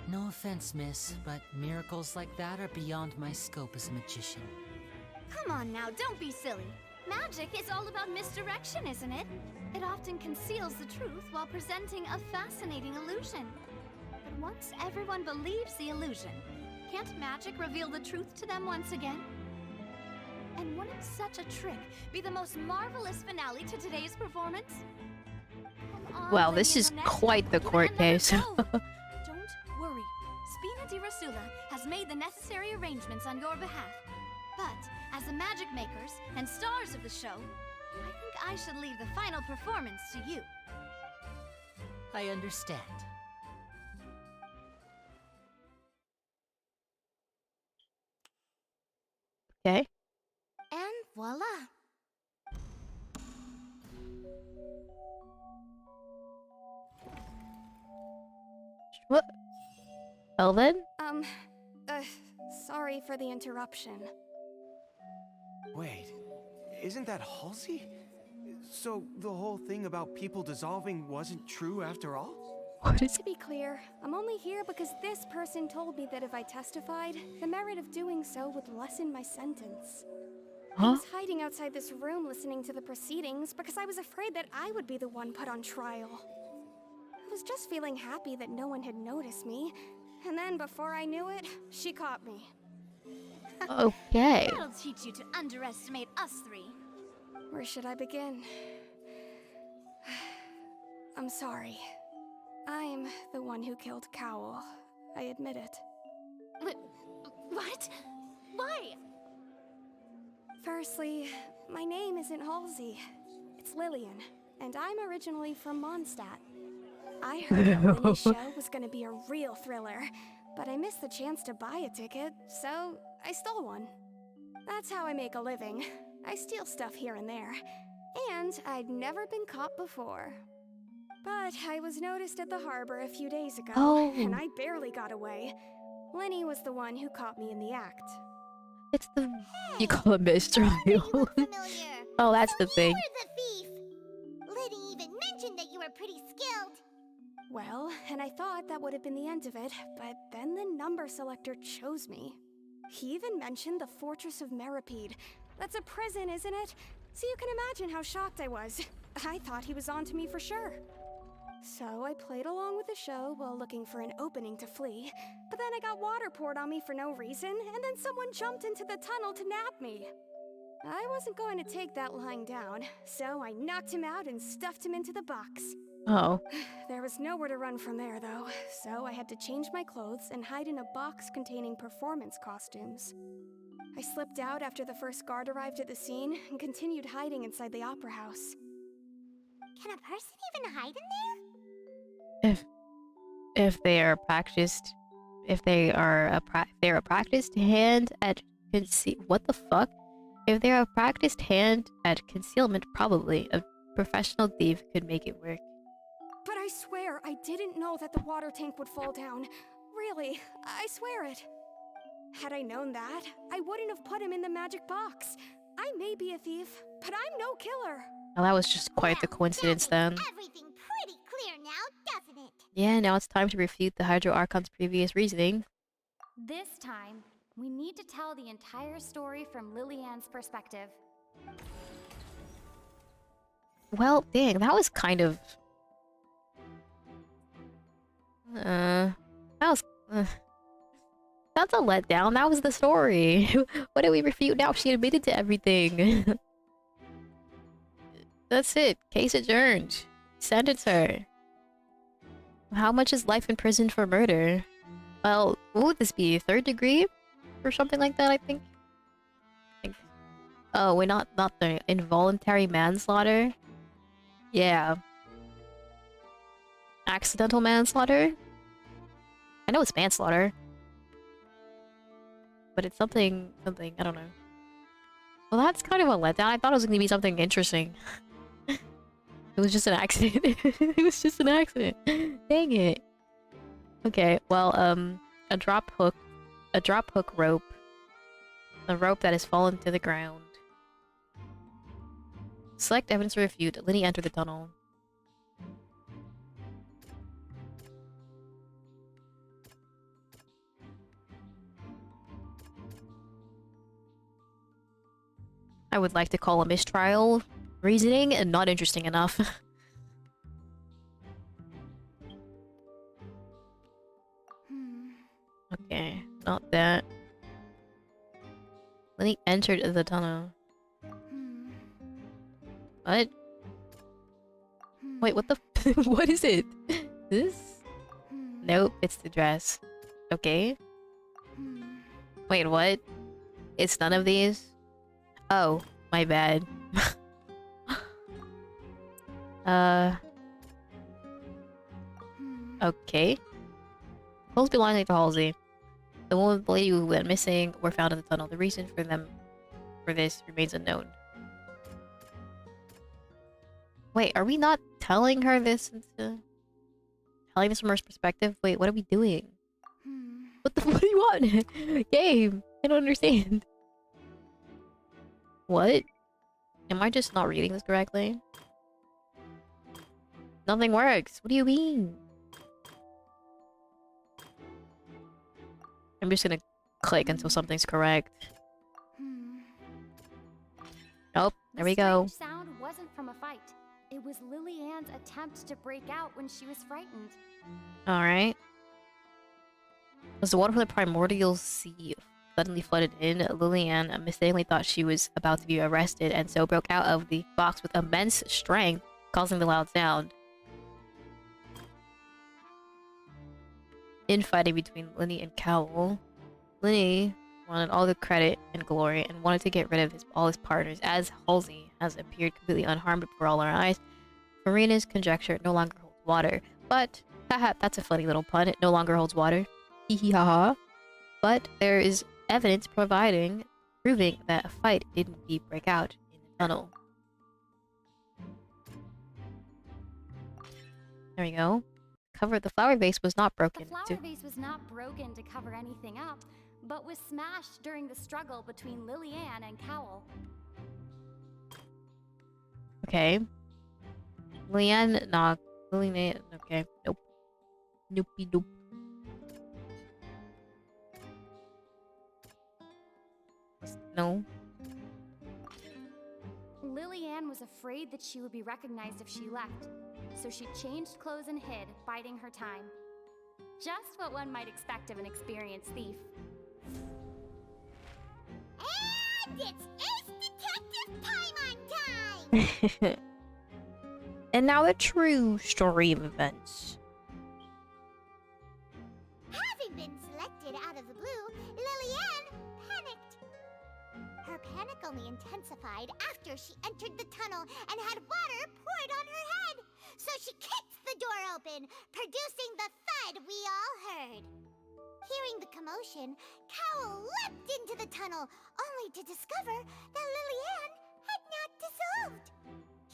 Speaker 7: No offense, miss, but miracles like that are beyond my scope as a magician.
Speaker 3: Come on now, don't be silly. Magic is all about misdirection, isn't it? It often conceals the truth while presenting a fascinating illusion. But once everyone believes the illusion, can't magic reveal the truth to them once again? And wouldn't such a trick be the most marvelous finale to today's performance? Come on,
Speaker 1: Well,
Speaker 3: Lady
Speaker 1: this is
Speaker 3: Annette,
Speaker 1: quite the
Speaker 3: give it
Speaker 1: court
Speaker 3: another
Speaker 1: case.
Speaker 3: go. Don't worry. Spina di Rasula has made the necessary arrangements on your behalf. But, as the magic makers and stars of the show, I think I should leave the final performance to you.
Speaker 7: I understand.
Speaker 1: Okay.
Speaker 3: And voila.
Speaker 1: What? Well then?
Speaker 8: Sorry for the interruption.
Speaker 13: Wait, isn't that Halsey? So the whole thing about people dissolving wasn't true after all?
Speaker 1: What is
Speaker 8: To be clear, I'm only here because this person told me that if I testified, the merit of doing so would lessen my sentence. I
Speaker 1: Huh?
Speaker 8: was hiding outside this room listening to the proceedings because I was afraid that I would be the one put on trial. I was just feeling happy that no one had noticed me, and then before I knew it, she caught me.
Speaker 1: Okay.
Speaker 3: That'll teach you to underestimate us three.
Speaker 8: Where should I begin? I'm sorry. I'm the one who killed Kekw. I admit it.
Speaker 3: What? Why?
Speaker 8: Firstly, my name isn't Halsey. It's Lillian, and I'm originally from Mondstadt. I heard that Linney's show was gonna be a real thriller, but I missed the chance to buy a ticket, so I stole one. That's how I make a living. I steal stuff here and there. And I'd never been caught before. But I was noticed at the harbor a few days ago, and I barely got away. Lenny was the one who caught me in the act.
Speaker 1: It's the... You call it mistrial. Oh, that's the thing.
Speaker 4: You were the thief! Liddy even mentioned that you were pretty skilled.
Speaker 8: Well, and I thought that would have been the end of it, but then the number selector chose me. He even mentioned the Fortress of Meripede. That's a prison, isn't it? So you can imagine how shocked I was. I thought he was onto me for sure. So I played along with the show while looking for an opening to flee, but then I got water poured on me for no reason, and then someone jumped into the tunnel to nab me. I wasn't going to take that lying down, so I knocked him out and stuffed him into the box.
Speaker 1: Oh.
Speaker 8: There was nowhere to run from there, though, so I had to change my clothes and hide in a box containing performance costumes. I slipped out after the first guard arrived at the scene and continued hiding inside the opera house.
Speaker 4: Can a person even hide in there?
Speaker 1: If they are practiced, if they're a practiced hand at what the fuck? If they're a practiced hand at concealment, probably a professional thief could make it work.
Speaker 8: But I swear I didn't know that the water tank would fall down. Really, I swear it. Had I known that, I wouldn't have put him in the magic box. I may be a thief, but I'm no killer.
Speaker 1: Well, that was just quite the coincidence then.
Speaker 4: Everything pretty clear now, doesn't it?
Speaker 1: Yeah, now it's time to refute the Hydro Archon's previous reasoning.
Speaker 6: This time, we need to tell the entire story from Lillian's perspective.
Speaker 1: Well, dang, that was kind of... that was... That's a letdown. That was the story. What did we refute now? She admitted to everything. That's it. Case adjourned. Sentence her. How much is life in prison for murder? Well, what would this be? 3rd degree? Or something like that, I think? Oh, wait, not the involuntary manslaughter. Yeah, accidental manslaughter. I know it's manslaughter, but it's something I don't know. Well, that's kind of a letdown. I thought it was going to be something interesting. It was just an accident. It was just an accident. Dang it. Okay, well, a drop hook rope, a rope that has fallen to the ground. Select evidence to refute. Linny entered the tunnel. I would like to call a mistrial reasoning and not interesting enough. Okay, not that. Linny entered the tunnel. What? Wait, what the what is it? This? Nope, it's the dress. Okay. Wait, what? It's none of these? Oh, my bad. Okay. Clothes belonging to Halsey. The woman and the lady who went missing were found in the tunnel. The reason for this remains unknown. Wait, are we not telling her this telling this from her perspective? Wait, what are we doing? What do you want? Game! I don't understand. What? Am I just not reading this correctly? Nothing works. What do you mean? I'm just gonna click until something's correct. Nope, there we go.
Speaker 6: The sound wasn't from a fight. It was Lily-Ann's attempt to break out when she was frightened.
Speaker 1: Alright. As the water from the primordial sea suddenly flooded in, Lily-Ann mistakenly thought she was about to be arrested and so broke out of the box with immense strength, causing the loud sound. Infighting between Linny and Kekw. Linny wanted all the credit and glory and wanted to get rid of all his partners, as Halsey has appeared completely unharmed before all our eyes. Marina's conjecture no longer holds water, but haha, that's a funny little pun. It no longer holds water. Hee hee ha ha. But there is evidence proving that a fight did indeed break out in the tunnel. There we go. The flower vase was not broken.
Speaker 6: The flower vase was not broken to cover anything up, but was smashed during the struggle between Lily-Ann and Kekw.
Speaker 1: Okay. Lily-Ann knocked. Lily-Ann. Okay. Nope. Noopy doop. No.
Speaker 6: Lily-Ann was afraid that she would be recognized if she left, so she changed clothes and hid, biding her time. Just what one might expect of an experienced thief.
Speaker 4: And it's Ace Detective time on time!
Speaker 1: And now the true story of events.
Speaker 4: Having been selected out of the blue, Lily-Ann panicked. Her panic only intensified after she entered the tunnel and had water poured on her head. So she kicked the door open, producing the thud we all heard. Hearing the commotion, Kekw leapt into the tunnel, only to discover that Lily-Ann had not dissolved.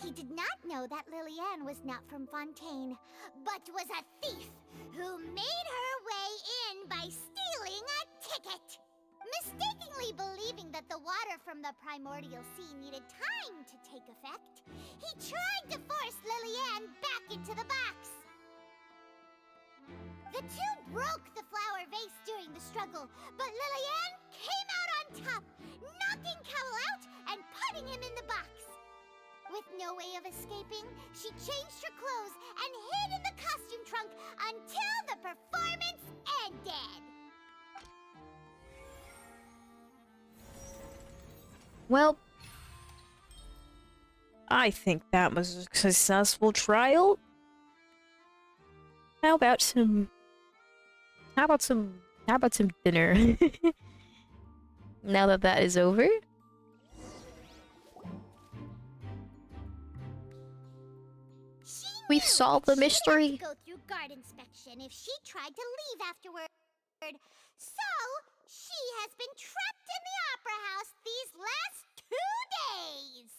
Speaker 4: He did not know that Lily-Ann was not from Fontaine, but was a thief who made her way in by stealing a ticket. Mistakenly believing that the water from the primordial sea needed time to take effect, he tried to force Lily-Ann back into the box. The two broke the flower vase during the struggle, but Lily-Ann came out on top, knocking Kekw out and putting him in the box. With no way of escaping, she changed her clothes and hid in the costume trunk until the performance ended.
Speaker 1: Well, I think that was a successful trial. How about some dinner? Now that is over. We've solved the mystery.
Speaker 4: She'd have to go through guard inspection if she tried to leave afterward. So, she has been trapped in the Opera House these last 2 days.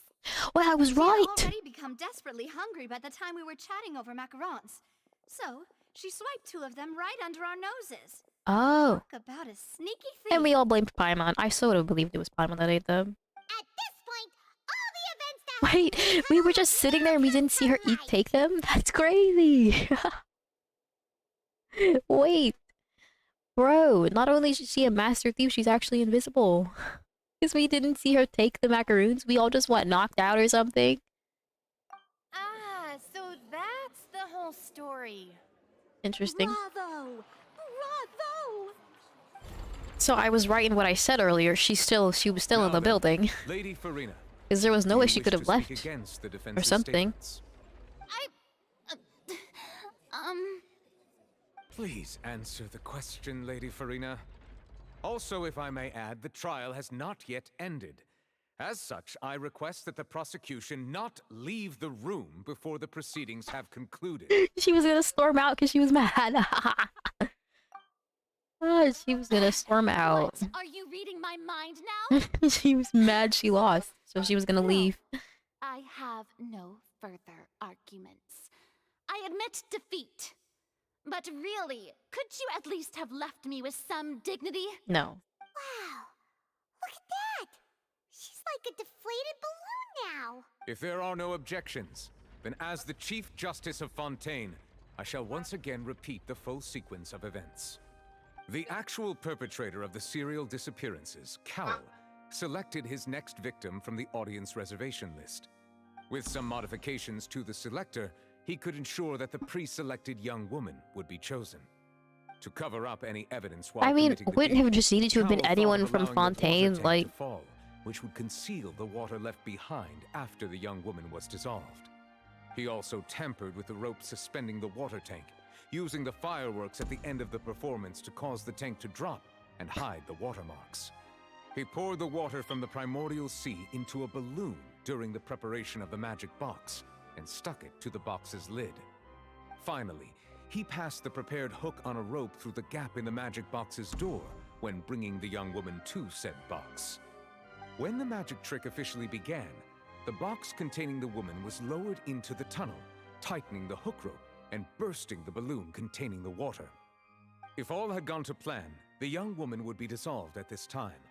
Speaker 1: Well, I was
Speaker 8: She
Speaker 1: right.
Speaker 8: had already become desperately hungry by the time we were chatting over macarons. So, she swiped 2 of them right under our noses.
Speaker 1: Oh.
Speaker 8: Talk about a sneaky thief.
Speaker 1: And we all blamed Paimon. I sort of believed it was Paimon that ate them.
Speaker 4: At this point, all the events that
Speaker 1: Wait, we were just sitting there and we didn't see her take them? That's crazy. Wait. Bro, not only is she a master thief, she's actually invisible. Because we didn't see her take the macaroons. We all just, what, knocked out or something?
Speaker 10: Ah, so that's the whole story.
Speaker 1: Interesting.
Speaker 8: Bravo! Bravo!
Speaker 1: So I was right in what I said earlier. She was still in the building.
Speaker 2: Lady Farina.
Speaker 1: Because there was no
Speaker 2: Do
Speaker 1: way
Speaker 2: you
Speaker 1: she
Speaker 2: wish
Speaker 1: could
Speaker 2: to
Speaker 1: have
Speaker 2: speak
Speaker 1: left.
Speaker 2: against the
Speaker 1: Or
Speaker 2: defense's
Speaker 1: something.
Speaker 2: statements?
Speaker 3: Um,
Speaker 2: Please answer the question, Lady Farina. Also, if I may add, the trial has not yet ended. As such, I request that the prosecution not leave the room before the proceedings have concluded.
Speaker 1: She was gonna storm out because she was mad. Oh, she was gonna storm out.
Speaker 3: what? Are you reading my mind now?
Speaker 1: She was mad she lost, so she was gonna leave.
Speaker 3: I have no further arguments. I admit defeat. But really, could you at least have left me with some dignity?
Speaker 1: No.
Speaker 4: Wow, look at that! She's like a deflated balloon now.
Speaker 2: If there are no objections, then as the Chief Justice of Fontaine, I shall once again repeat the full sequence of events. The actual perpetrator of the serial disappearances, Kekw, selected his next victim from the audience reservation list. With some modifications to the selector, he could ensure that the pre-selected young woman would be chosen. To cover up any evidence while
Speaker 1: I mean,
Speaker 2: committing the
Speaker 1: wouldn't
Speaker 2: deed,
Speaker 1: have just needed to have been
Speaker 2: Kekw thought
Speaker 1: anyone
Speaker 2: of
Speaker 1: from
Speaker 2: allowing the water
Speaker 1: Fontaine,
Speaker 2: tank
Speaker 1: like...
Speaker 2: to fall, which would conceal the water left behind after the young woman was dissolved. He also tampered with the rope suspending the water tank, using the fireworks at the end of the performance to cause the tank to drop and hide the watermarks. He poured the water from the primordial sea into a balloon during the preparation of the magic box and stuck it to the box's lid. Finally, he passed the prepared hook on a rope through the gap in the magic box's door when bringing the young woman to said box. When the magic trick officially began, the box containing the woman was lowered into the tunnel, tightening the hook rope and bursting the balloon containing the water. If all had gone to plan, the young woman would be dissolved at this time.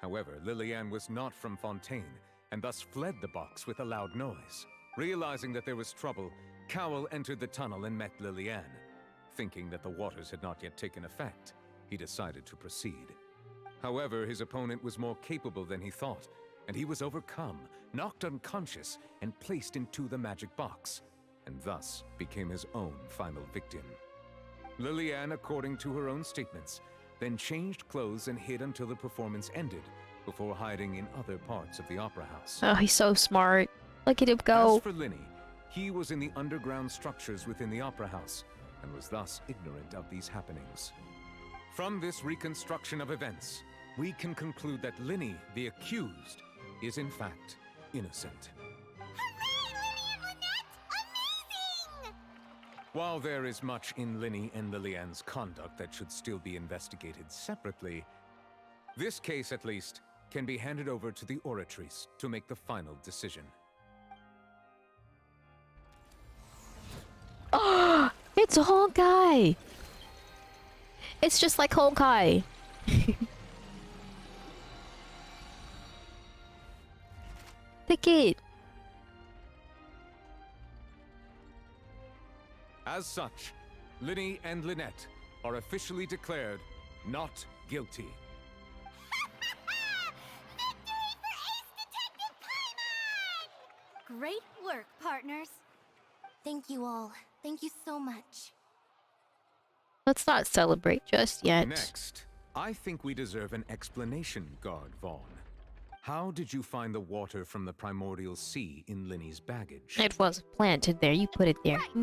Speaker 2: However, Liliane was not from Fontaine, and thus fled the box with a loud noise. Realizing that there was trouble, Kekw entered the tunnel and met Liliane. Thinking that the waters had not yet taken effect, he decided to proceed. However, his opponent was more capable than he thought, and he was overcome, knocked unconscious, and placed into the magic box, and thus became his own final victim. Liliane, according to her own statements, then changed clothes and hid until the performance ended, before hiding in other parts of the opera house.
Speaker 1: Oh, he's so smart. Look at him go.
Speaker 2: As for Linny, he was in the underground structures within the opera house, and was thus ignorant of these happenings. From this reconstruction of events, we can conclude that Linny, the accused, is in fact innocent.
Speaker 4: Hooray, Linny and Lynette! Amazing!
Speaker 2: While there is much in Linny and Liliane's conduct that should still be investigated separately, this case, at least, can be handed over to the Oratrice to make the final decision.
Speaker 1: Oh, it's Honkai! It's just like Honkai. Ticket.
Speaker 2: As such, Linny and Lynette are officially declared not guilty.
Speaker 4: Victory for Ace Detective Paimon!
Speaker 8: Great work, partners.
Speaker 4: Thank you all. Thank you so much.
Speaker 1: Let's not celebrate just yet.
Speaker 2: Next, I think we deserve an explanation, Guard Vaughn. How did you find the water from the primordial sea in Linny's baggage?
Speaker 1: It was planted there. You put it there.
Speaker 3: Right.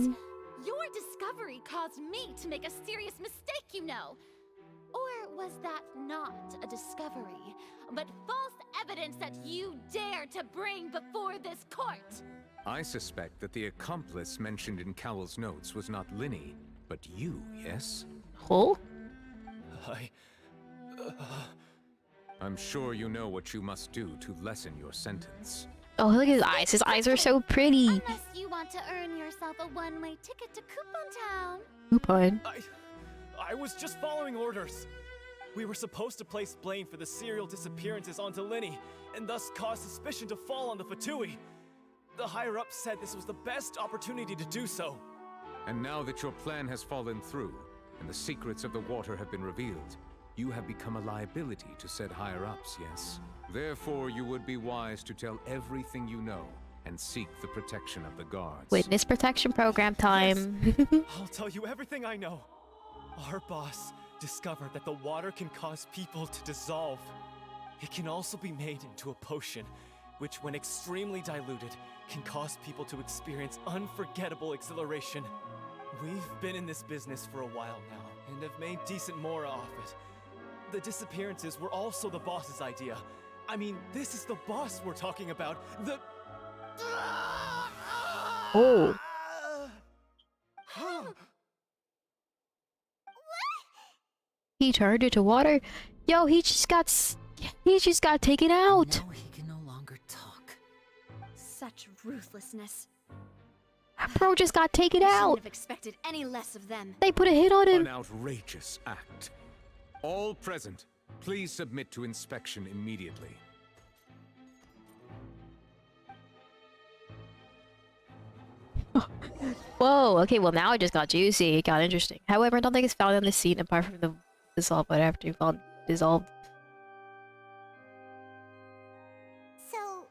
Speaker 3: Your discovery caused me to make a serious mistake, you know. Or was that not a discovery, but false evidence that you dare to bring before this court?
Speaker 2: I suspect that the accomplice mentioned in Cowell's notes was not Linny, but you, yes?
Speaker 1: Oh?
Speaker 2: I'm sure you know what you must do to lessen your sentence.
Speaker 1: Oh, look at his eyes. His eyes are so pretty.
Speaker 3: Unless you want to earn yourself a one-way ticket to Coupon Town.
Speaker 1: Coupon.
Speaker 12: I was just following orders. We were supposed to place blame for the serial disappearances onto Linny, and thus cause suspicion to fall on the Fatui. The higher-ups said this was the best opportunity to do so.
Speaker 2: And now that your plan has fallen through, and the secrets of the water have been revealed, you have become a liability to said higher-ups, yes? Therefore, you would be wise to tell everything you know, and seek the protection of the guards.
Speaker 1: Witness protection program time.
Speaker 12: Yes. I'll tell you everything I know. Our boss discovered that the water can cause people to dissolve. It can also be made into a potion, which when extremely diluted, can cause people to experience unforgettable exhilaration. We've been in this business for a while now, and have made decent more off it. The disappearances were also the boss's idea. I mean, this is the boss we're talking about.
Speaker 1: Oh. He turned into water. Yo, he just got taken out.
Speaker 7: No, he can no longer talk.
Speaker 8: Such ruthlessness.
Speaker 1: Bro just got taken out.
Speaker 8: Shouldn't have expected any less of them.
Speaker 1: They put a hit on him.
Speaker 2: An outrageous act. All present, please submit to inspection immediately.
Speaker 1: Whoa, okay, well now it just got juicy. It got interesting. However, nothing is found on the scene apart from the dissolved water after you found dissolved.
Speaker 4: So,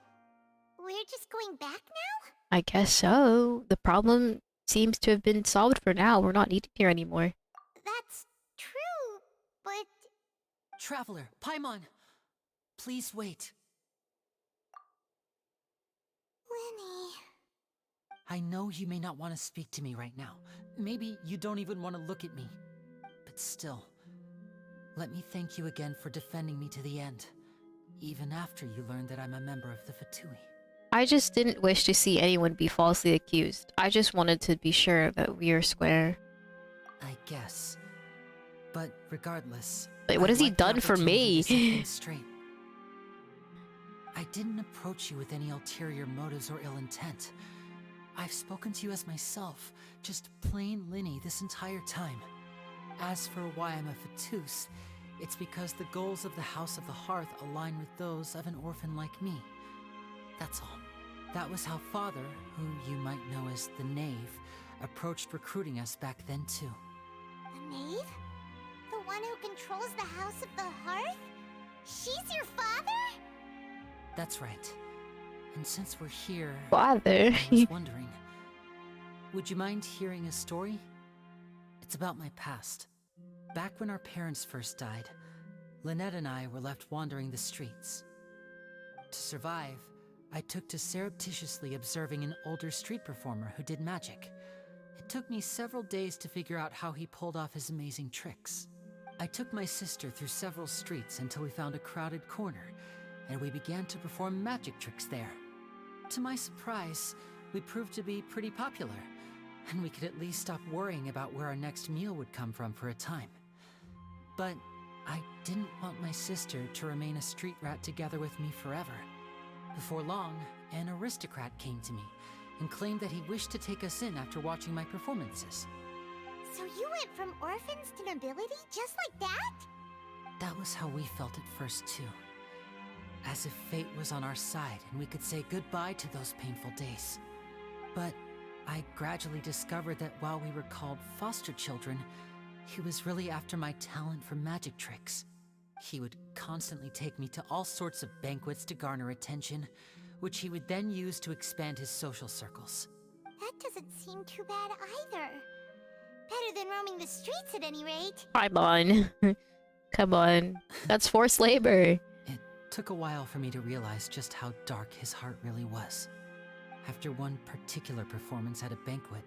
Speaker 4: we're just going back now?
Speaker 1: I guess so. The problem seems to have been solved for now. We're not needed here anymore.
Speaker 4: That's true, but...
Speaker 7: Traveler, Paimon, please wait.
Speaker 4: Linny...
Speaker 7: I know you may not want to speak to me right now. Maybe you don't even want to look at me. But still, let me thank you again for defending me to the end. Even after you learned that I'm a member of the Fatui.
Speaker 1: I just didn't wish to see anyone be falsely accused. I just wanted to be sure that we are square.
Speaker 7: I guess. But regardless...
Speaker 1: Wait, what has he done for me?
Speaker 7: Straight. I didn't approach you with any ulterior motives or ill intent. I've spoken to you as myself, just plain Linny this entire time. As for why I'm a Fatus, it's because the goals of the House of the Hearth align with those of an orphan like me. That's all. That was how Father, who you might know as the Knave, approached recruiting us back then too.
Speaker 4: The Knave? The one who controls the House of the Hearth? She's your father?
Speaker 7: That's right. And since we're here,
Speaker 1: Father.
Speaker 7: I was wondering, would you mind hearing a story? It's about my past. Back when our parents first died, Lynette and I were left wandering the streets. To survive, I took to surreptitiously observing an older street performer who did magic. It took me several days to figure out how he pulled off his amazing tricks. I took my sister through several streets until we found a crowded corner, and we began to perform magic tricks there. To my surprise, we proved to be pretty popular, and we could at least stop worrying about where our next meal would come from for a time. But I didn't want my sister to remain a street rat together with me forever. Before long, an aristocrat came to me and claimed that he wished to take us in after watching my performances.
Speaker 4: So you went from orphans to nobility just like that?
Speaker 7: That was how we felt at first too. As if fate was on our side and we could say goodbye to those painful days. But I gradually discovered that while we were called foster children, he was really after my talent for magic tricks. He would constantly take me to all sorts of banquets to garner attention, which he would then use to expand his social circles.
Speaker 4: That doesn't seem too bad either. Better than roaming the streets at any rate.
Speaker 1: Come on. Come on. That's forced labor.
Speaker 7: It took a while for me to realize just how dark his heart really was. After one particular performance at a banquet,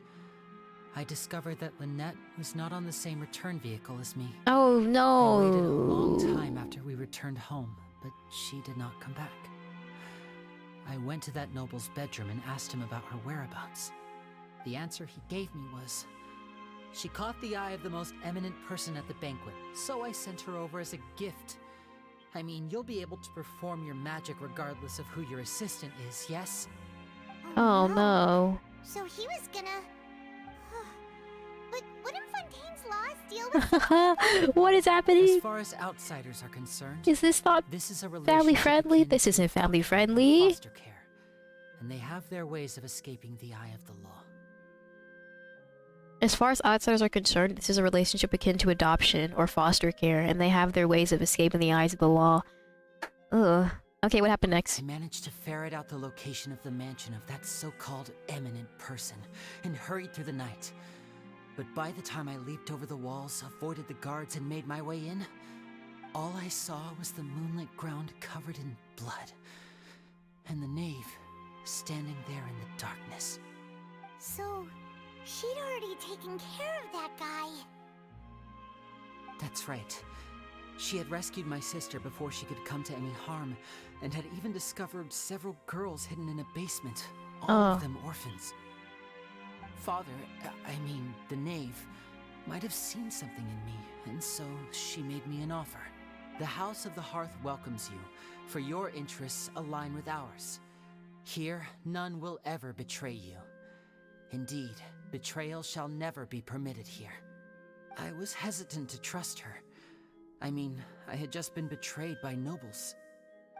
Speaker 7: I discovered that Lynette was not on the same return vehicle as me.
Speaker 1: Oh no.
Speaker 7: I waited a long time after we returned home, but she did not come back. I went to that noble's bedroom and asked him about her whereabouts. The answer he gave me was, she caught the eye of the most eminent person at the banquet, so I sent her over as a gift. I mean, you'll be able to perform your magic regardless of who your assistant is, yes?
Speaker 1: Oh no.
Speaker 4: So he was gonna... But wouldn't Fontaine's laws deal with...
Speaker 1: What is happening?
Speaker 7: As far as outsiders are concerned,
Speaker 1: Is this not
Speaker 7: this is a
Speaker 1: family friendly?
Speaker 7: relationship
Speaker 1: This
Speaker 7: akin
Speaker 1: isn't
Speaker 7: to
Speaker 1: family
Speaker 7: adoption or
Speaker 1: friendly.
Speaker 7: foster care, and they have their ways of escaping the eye of the law.
Speaker 1: As far as outsiders are concerned, this is a relationship akin to adoption or foster care, and they have their ways of escaping the eyes of the law. Ugh. Okay, what happened next?
Speaker 7: I managed to ferret out the location of the mansion of that so-called eminent person, and hurried through the night. But by the time I leaped over the walls, avoided the guards, and made my way in, all I saw was the moonlit ground covered in blood, and the knave standing there in the darkness.
Speaker 4: So, she'd already taken care of that guy.
Speaker 7: That's right. She had rescued my sister before she could come to any harm, and had even discovered several girls hidden in a basement, all of them orphans. Father, I mean, the knave, might have seen something in me, and so she made me an offer. The House of the Hearth welcomes you, for your interests align with ours. Here, none will ever betray you. Indeed, betrayal shall never be permitted here. I was hesitant to trust her. I mean, I had just been betrayed by nobles.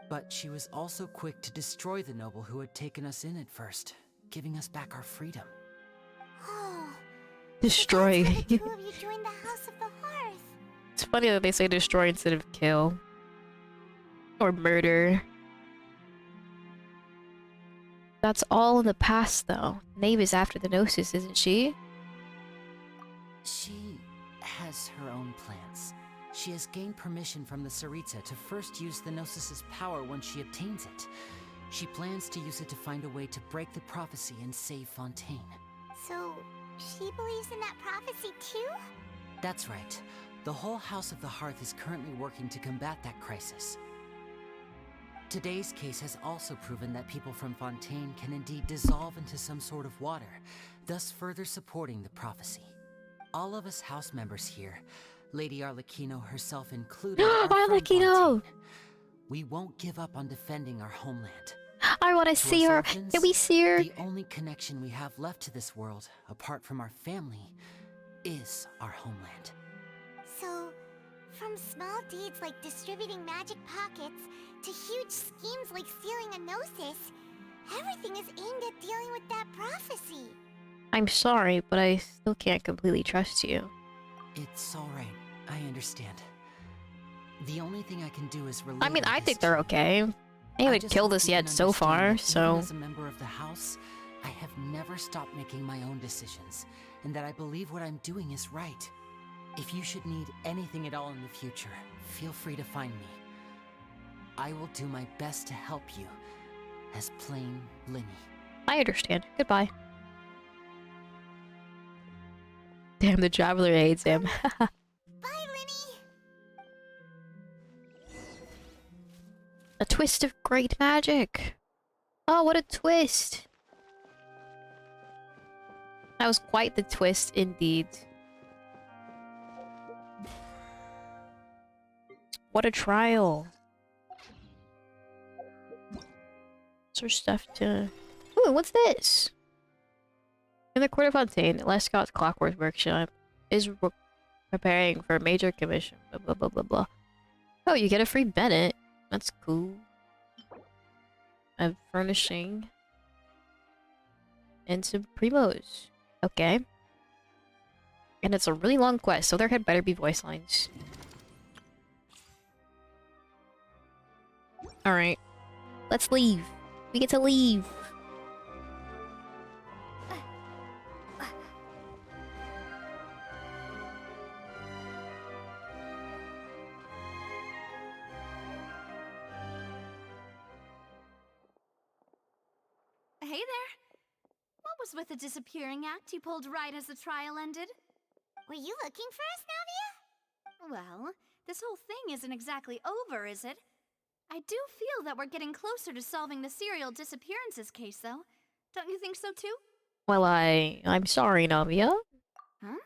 Speaker 7: But she was also quick to destroy the noble who had taken us in at first, giving us back our freedom.
Speaker 4: Oh.
Speaker 1: Destroy.
Speaker 4: That's why the two of you joined the House of the Hearth.
Speaker 1: It's funny that they say destroy instead of kill. Or murder. That's all in the past, though. Knave is after the Gnosis, isn't she?
Speaker 7: She has her own plans. She has gained permission from the Tsaritsa to first use the Gnosis' power once she obtains it. She plans to use it to find a way to break the prophecy and save Fontaine.
Speaker 4: So, she believes in that prophecy too?
Speaker 7: That's right. The whole House of the Hearth is currently working to combat that crisis. Today's case has also proven that people from Fontaine can indeed dissolve into some sort of water, thus further supporting the prophecy. All of us house members here, Lady Arlecchino herself included, are from
Speaker 1: Arlecchino!
Speaker 7: Fontaine. We won't give up on defending our homeland.
Speaker 1: I want to see
Speaker 7: us
Speaker 1: her.
Speaker 7: orphans,
Speaker 1: Can we see her?
Speaker 7: The only connection we have left to this world, apart from our family, is our homeland.
Speaker 4: So, from small deeds like distributing magic pockets to huge schemes like stealing a Gnosis, everything is aimed at dealing with that prophecy.
Speaker 1: I'm sorry, but I still can't completely trust you.
Speaker 7: It's alright. I understand. The only thing I can do is relay
Speaker 1: I mean,
Speaker 7: our
Speaker 1: I think
Speaker 7: history.
Speaker 1: they're okay. They haven't
Speaker 7: just
Speaker 1: killed
Speaker 7: hope
Speaker 1: us
Speaker 7: you
Speaker 1: yet
Speaker 7: can
Speaker 1: so
Speaker 7: understand
Speaker 1: far,
Speaker 7: that
Speaker 1: so...
Speaker 7: even as a member of the House, I have never stopped making my own decisions, and that I believe what I'm doing is right. If you should need anything at all in the future, feel free to find me. I will do my best to help you, as plain Linny.
Speaker 1: I understand. Goodbye. Damn, the Traveler hates him.
Speaker 4: Bye, Linny!
Speaker 1: A twist of great magic. Oh, what a twist. That was quite the twist indeed. What a trial. Is there stuff to... Ooh, what's this? In the Court of Fontaine, Lescott's Clockwork Workshop is preparing for a major commission. Blah, blah, blah, blah, blah. Oh, you get a free Bennett. That's cool. A furnishing. And some primos. Okay. And it's a really long quest, so there had better be voice lines. Alright. Let's leave. We get to leave.
Speaker 3: Hey there. What was with the disappearing act you pulled right as the trial ended?
Speaker 4: Were you looking for us, Navia?
Speaker 3: Well, this whole thing isn't exactly over, is it? I do feel that we're getting closer to solving the serial disappearances case, though. Don't you think so too?
Speaker 1: Well, I'm sorry, Navia.
Speaker 3: Huh?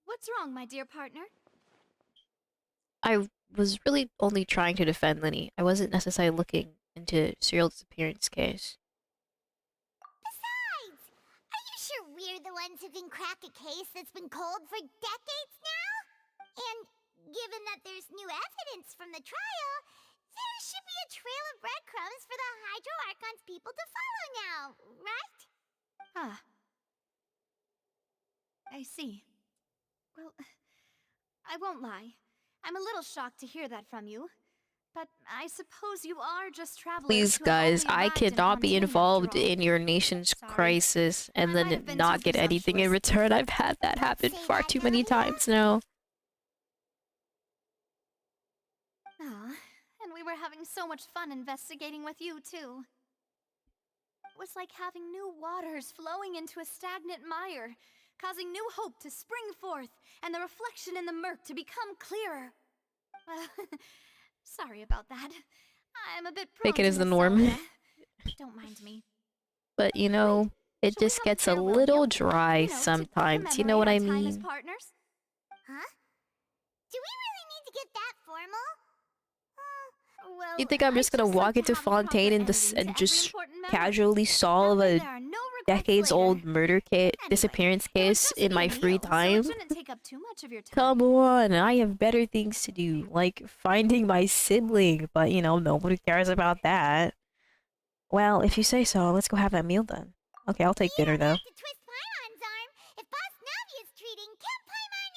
Speaker 3: What's wrong, my dear partner?
Speaker 1: I was really only trying to defend Linny. I wasn't necessarily looking into serial disappearance case.
Speaker 4: Besides, are you sure we're the ones who can crack a case that's been cold for decades now? And given that there's new evidence from the trial, there should be a trail of breadcrumbs for the Hydro Archon's people to follow now, right?
Speaker 3: Ah. I see. Well, I won't lie. I'm a little shocked to hear that from you. But I suppose you are just travelers
Speaker 1: Please,
Speaker 3: who have
Speaker 1: guys,
Speaker 3: only
Speaker 1: I
Speaker 3: arrived in
Speaker 1: cannot be
Speaker 3: Fontaine,
Speaker 1: involved
Speaker 3: after all.
Speaker 1: in your nation's
Speaker 3: Sorry.
Speaker 1: crisis and
Speaker 3: I might
Speaker 1: then
Speaker 3: have been
Speaker 1: not
Speaker 3: too
Speaker 1: get anything in
Speaker 3: presumptuous.
Speaker 1: return. I've had that happen
Speaker 4: say
Speaker 1: far
Speaker 4: that,
Speaker 1: too many
Speaker 4: Navia.
Speaker 1: times now.
Speaker 3: Ah, and we were having so much fun investigating with you, too. It was like having new waters flowing into a stagnant mire, causing new hope to spring forth, and the reflection in the murk to become clearer. Well, sorry about that. I'm a bit prone
Speaker 1: Take it
Speaker 3: to
Speaker 1: as the norm.
Speaker 3: nostalgia. Don't mind me.
Speaker 1: But you know, it
Speaker 3: Shall we
Speaker 1: just
Speaker 3: have
Speaker 1: gets a
Speaker 3: farewell
Speaker 1: little
Speaker 3: meal?
Speaker 1: dry
Speaker 3: You know, to
Speaker 1: sometimes. You know what I
Speaker 3: commemorate our time as
Speaker 1: mean?
Speaker 3: partners?
Speaker 4: Huh? Do we really need to get that formal?
Speaker 3: Well,
Speaker 1: You think I'm
Speaker 3: I
Speaker 1: just gonna
Speaker 3: like
Speaker 1: walk
Speaker 3: to
Speaker 1: into
Speaker 3: have a proper
Speaker 1: Fontaine and,
Speaker 3: ending to
Speaker 1: and
Speaker 3: every
Speaker 1: just
Speaker 3: important memory.
Speaker 1: casually solve
Speaker 3: That way
Speaker 1: a
Speaker 3: there are no regrets
Speaker 1: decades-old
Speaker 3: later.
Speaker 1: murder disappearance
Speaker 3: It would
Speaker 1: case
Speaker 3: just
Speaker 1: in
Speaker 3: be
Speaker 1: my
Speaker 3: a
Speaker 1: free
Speaker 3: meal, so
Speaker 1: time?
Speaker 3: it shouldn't take up too much of your time.
Speaker 1: Come on, I have better things to do, like finding my sibling, but you know, nobody cares about that. Well, if you say so, let's go have that meal then. Okay, I'll take dinner though.
Speaker 4: To twist Paimon's arm if Boss Navi is treating Camp Paimon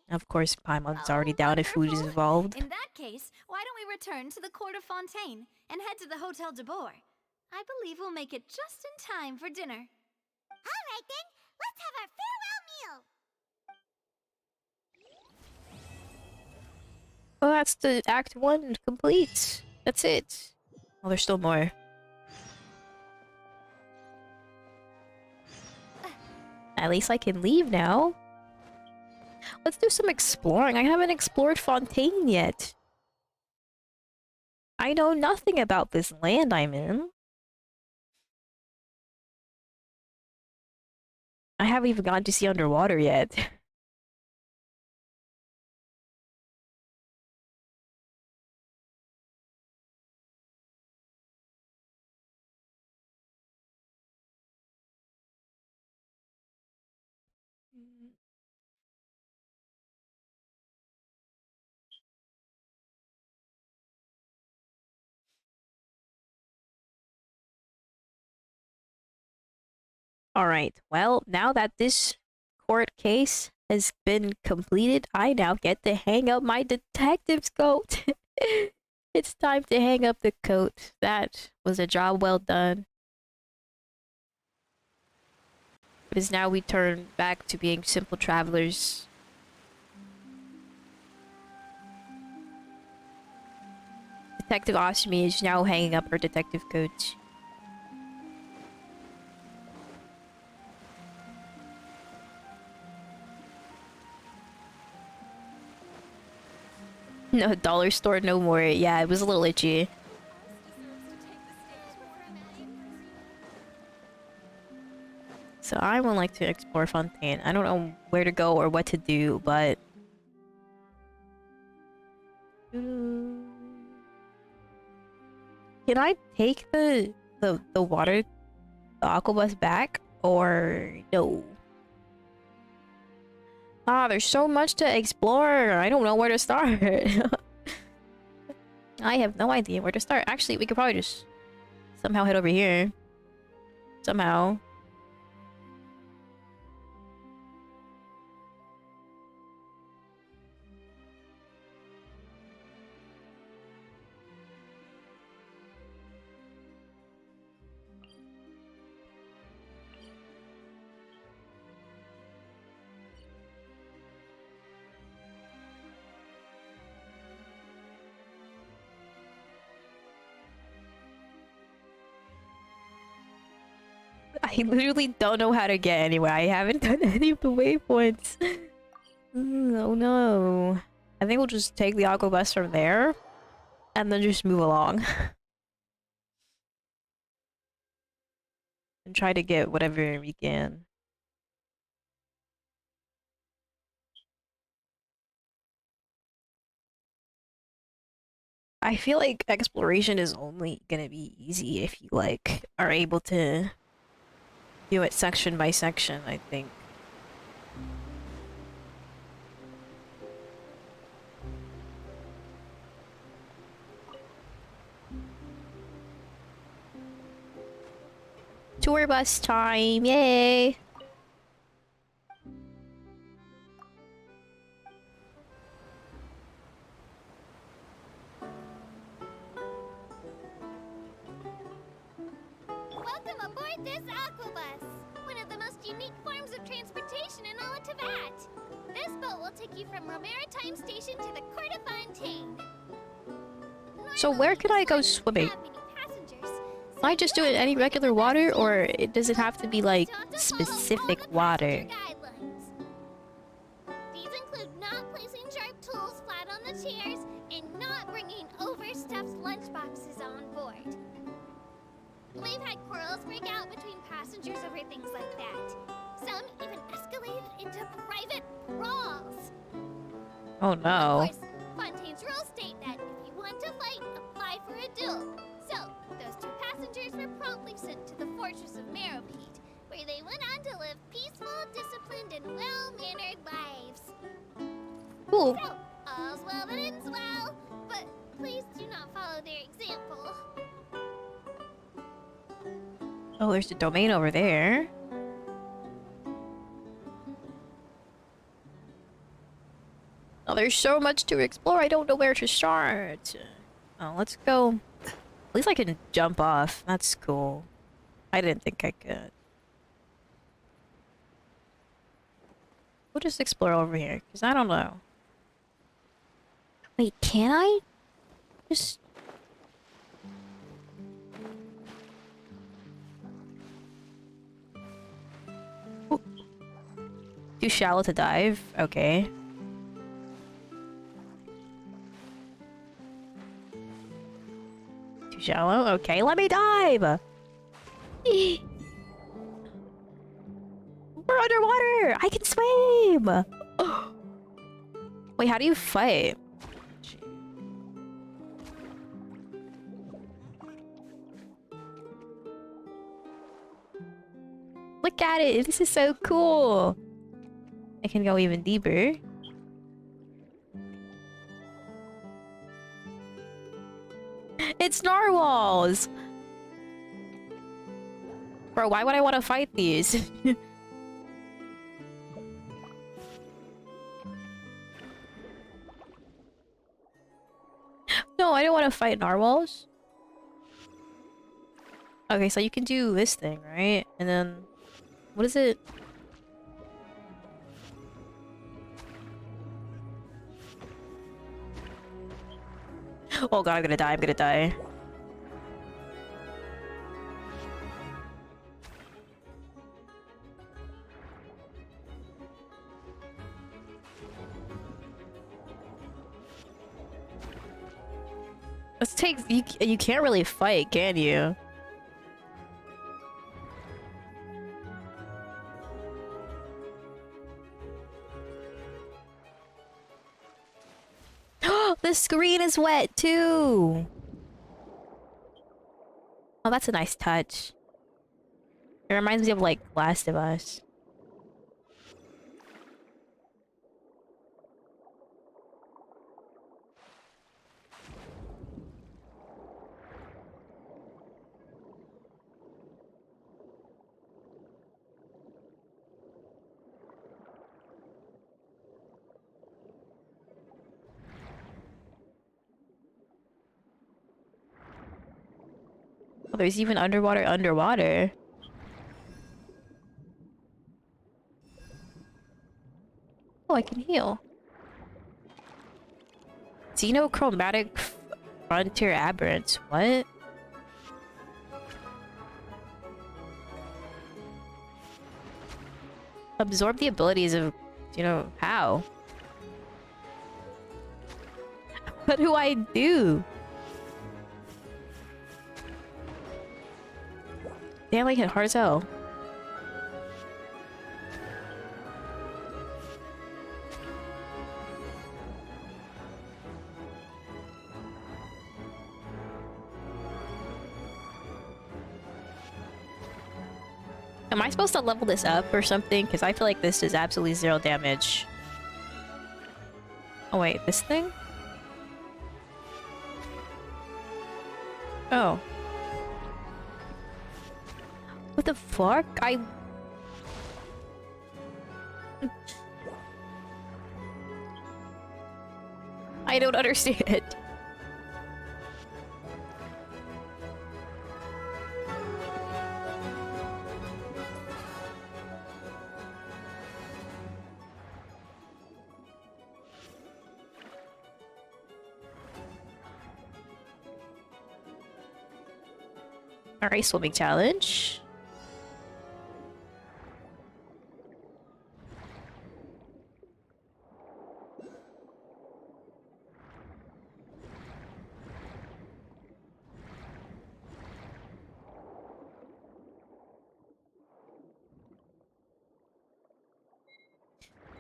Speaker 4: in.
Speaker 1: Of course, Paimon's already
Speaker 3: Oh,
Speaker 1: down if food is
Speaker 3: wonderful.
Speaker 1: involved.
Speaker 3: In that case, why don't we return to the court of Fontaine and head to the Hotel de Boer? I believe we'll make it just in time for dinner.
Speaker 4: All right then, let's have our farewell meal.
Speaker 1: Well, that's the Act 1 complete. That's it. Oh, there's still more. At least I can leave now. Let's do some exploring. I haven't explored Fontaine yet. I know nothing about this land I'm in. I haven't even gotten to see underwater yet. Alright, well, now that this court case has been completed, I now get to hang up my detective's coat. It's time to hang up the coat. That was a job well done. Because now we turn back to being simple travelers. Detective Asumi is now hanging up her detective coat. No, dollar store no more. Yeah, it was a little itchy. So I would like to explore Fontaine. I don't know where to go or what to do, but... Can I take the water, the aqua bus back? Or no? Ah, there's so much to explore. I don't know where to start. I have no idea where to start. Actually, we could probably just somehow head over here. Somehow. I literally don't know how to get anywhere. I haven't done any of the waypoints. Oh no. I think we'll just take the aqua bus from there. and then just move along and try to get whatever we can. I feel like exploration is only gonna be easy if you like are able to do it section by section, I think. Tour bus time, yay!
Speaker 4: Welcome aboard this aquabus, one of the most unique forms of transportation in all of Teyvat. This boat will take you from Romaritime Station to the Court of Fontaine.
Speaker 1: So where could I go swimming? Can I just do it in any regular water, or does it have to be like specific water?
Speaker 4: These include not placing sharp tools flat on the chairs and not bringing overstuffed lunchboxes on board. We've had quarrels break out between passengers over things like that. Some even escalated into private brawls.
Speaker 1: Oh no.
Speaker 4: Of course, Fontaine's rules state that if you want to fight, apply for a duel. So, those two passengers were promptly sent to the Fortress of Meropide, where they went on to live peaceful, disciplined, and well-mannered lives.
Speaker 1: Cool.
Speaker 4: So, all's well that ends well, but please do not follow their example.
Speaker 1: Oh, there's the domain over there. Oh, there's so much to explore, I don't know where to start. Oh, let's go. At least I can jump off. That's cool. I didn't think I could. We'll just explore over here, because I don't know. Wait, can I? Just... Ooh. Too shallow to dive? Okay. Too shallow? Okay, let me dive! We're underwater! I can swim! Wait, how do you fight? Look at it! This is so cool! I can go even deeper. It's narwhals! Bro, why would I want to fight these? No, I don't want to fight narwhals. Okay, so you can do this thing, right? And then... What is it? Oh god, I'm gonna die, I'm gonna die. This takes... You can't really fight, can you? The screen is wet too! Oh, that's a nice touch. It reminds me of like Last of Us. Oh, there's even underwater. Oh, I can heal. Xenochromatic frontier aberrants. What? Absorb the abilities of... You know, how? What do I do? Damn, I hit hard as hell. Am I supposed to level this up or something? Because I feel like this is absolutely 0 damage. Oh wait, this thing? Oh. What the fuck? I don't understand. Alright, swimming challenge.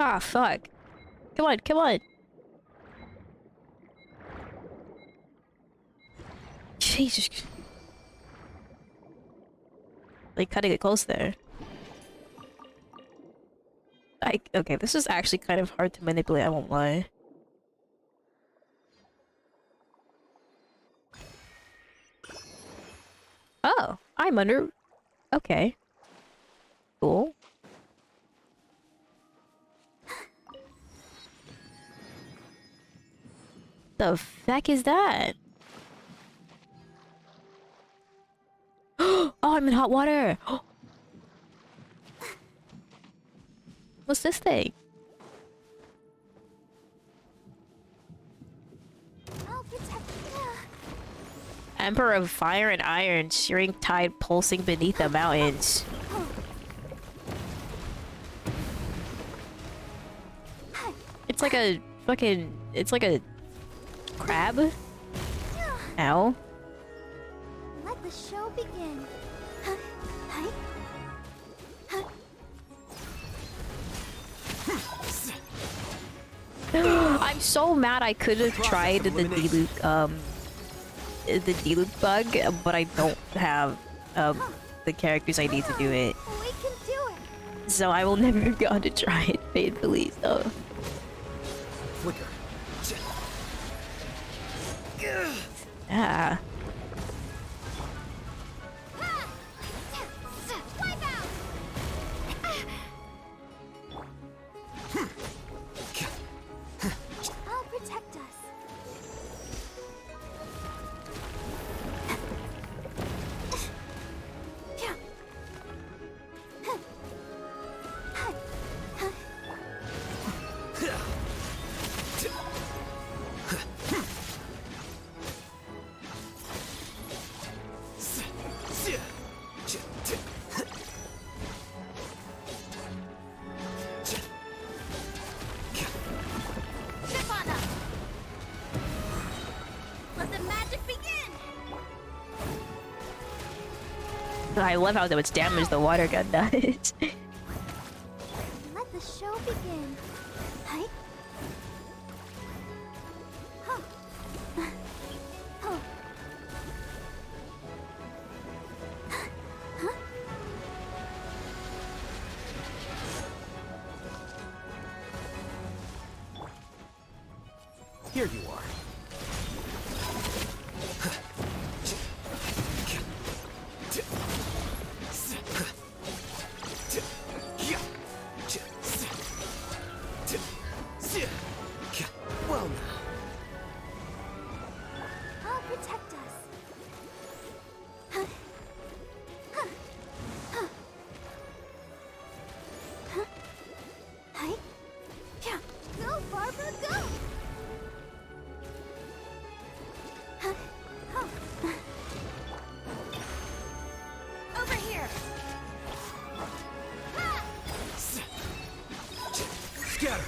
Speaker 1: Ah, fuck. Come on, come on. Jesus. Like, cutting it close there. Okay, this is actually kind of hard to manipulate, I won't lie. Oh, I'm under... Okay. Cool. The feck is that? Oh, I'm in hot water! What's this thing?
Speaker 4: I'll protect you.
Speaker 1: Emperor of Fire and Iron, searing tide pulsing beneath the mountains. It's like a fucking... It's like a... crab? Ow.
Speaker 4: Let the show begin.
Speaker 1: I'm so mad I could have tried the Diluc, bug, but I don't have, the characters I need to do it.
Speaker 4: We can do it.
Speaker 1: So I will never go on to try it faithfully, so.
Speaker 5: Flicker.
Speaker 1: Ah.
Speaker 4: I'll protect us.
Speaker 1: I love how much damage the water gun does.
Speaker 4: Let the show begin. Hi.
Speaker 5: Here you are. Well now.
Speaker 4: I'll protect us. Hi. Go, Barbara, go! Over here!
Speaker 5: Scatter.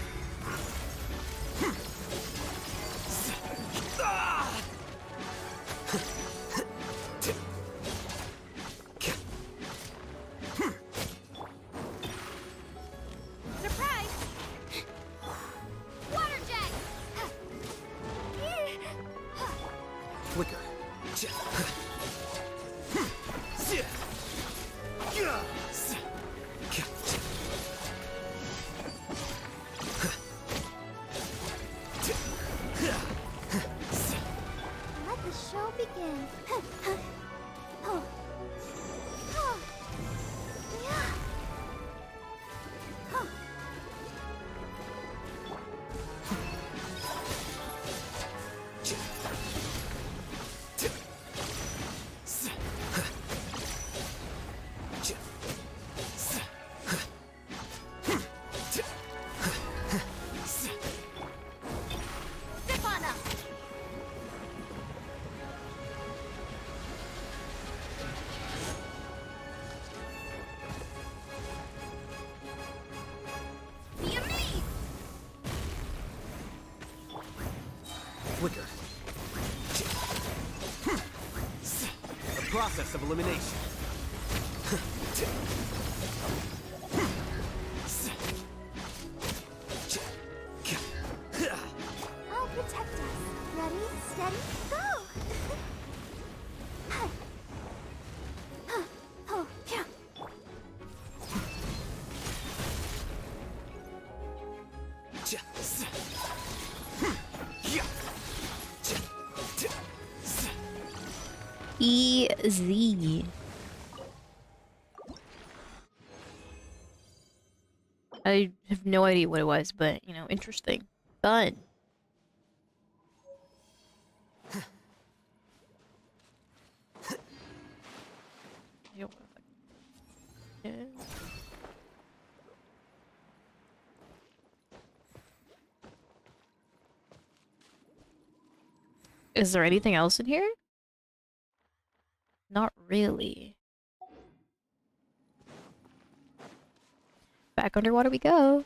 Speaker 13: process of elimination.
Speaker 4: I'll protect us. Ready, steady, go! Oh, yeah.
Speaker 1: Easy. I have no idea what it was, but you know, interesting. Fun. Yo, yeah. Is there anything else in here? Not really. Back underwater we go.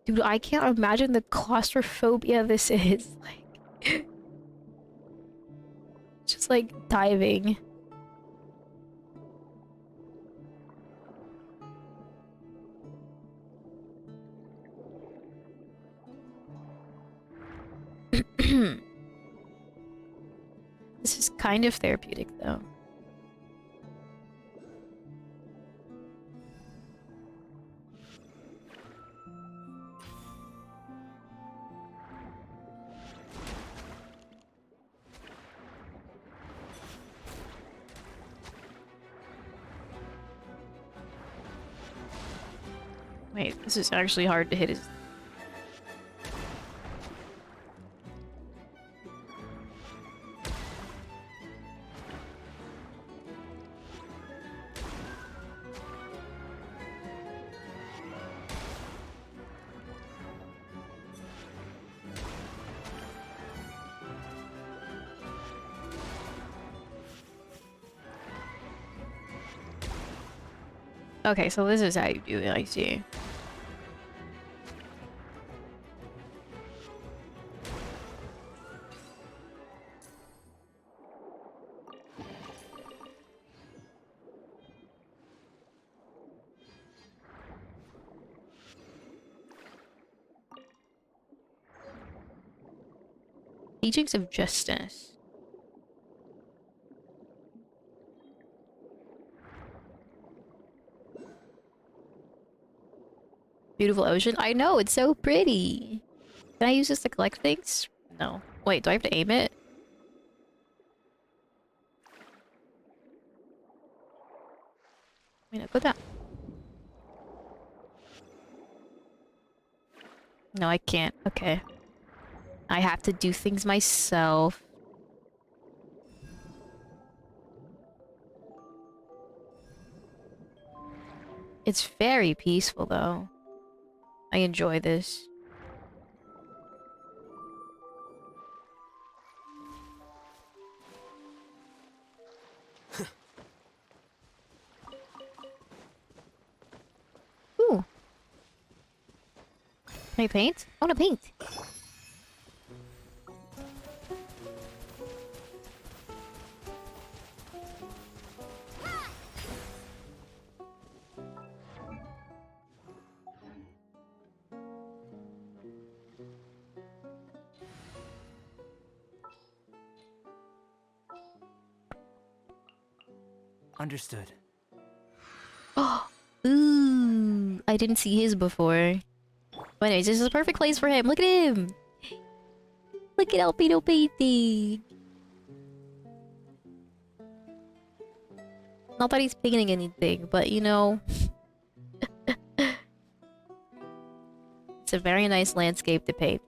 Speaker 1: Dude, I can't imagine the claustrophobia this is. Like, just like diving. This is kind of therapeutic, though. Wait, this is actually hard to hit his... Okay, so this is how you do it, I see. Teachings of Justice. Beautiful ocean. I know, it's so pretty. Can I use this to collect things? No. Wait, do I have to aim it? Wait, no, go down. No, I can't. Okay. I have to do things myself. It's very peaceful, though. I enjoy this. Ooh. Can I paint? I want to paint.
Speaker 13: Understood.
Speaker 1: Oh, ooh, I didn't see his before. But anyways, this is a perfect place for him. Look at him. Look at Alpino painting. Not that he's painting anything, but you know, it's a very nice landscape to paint.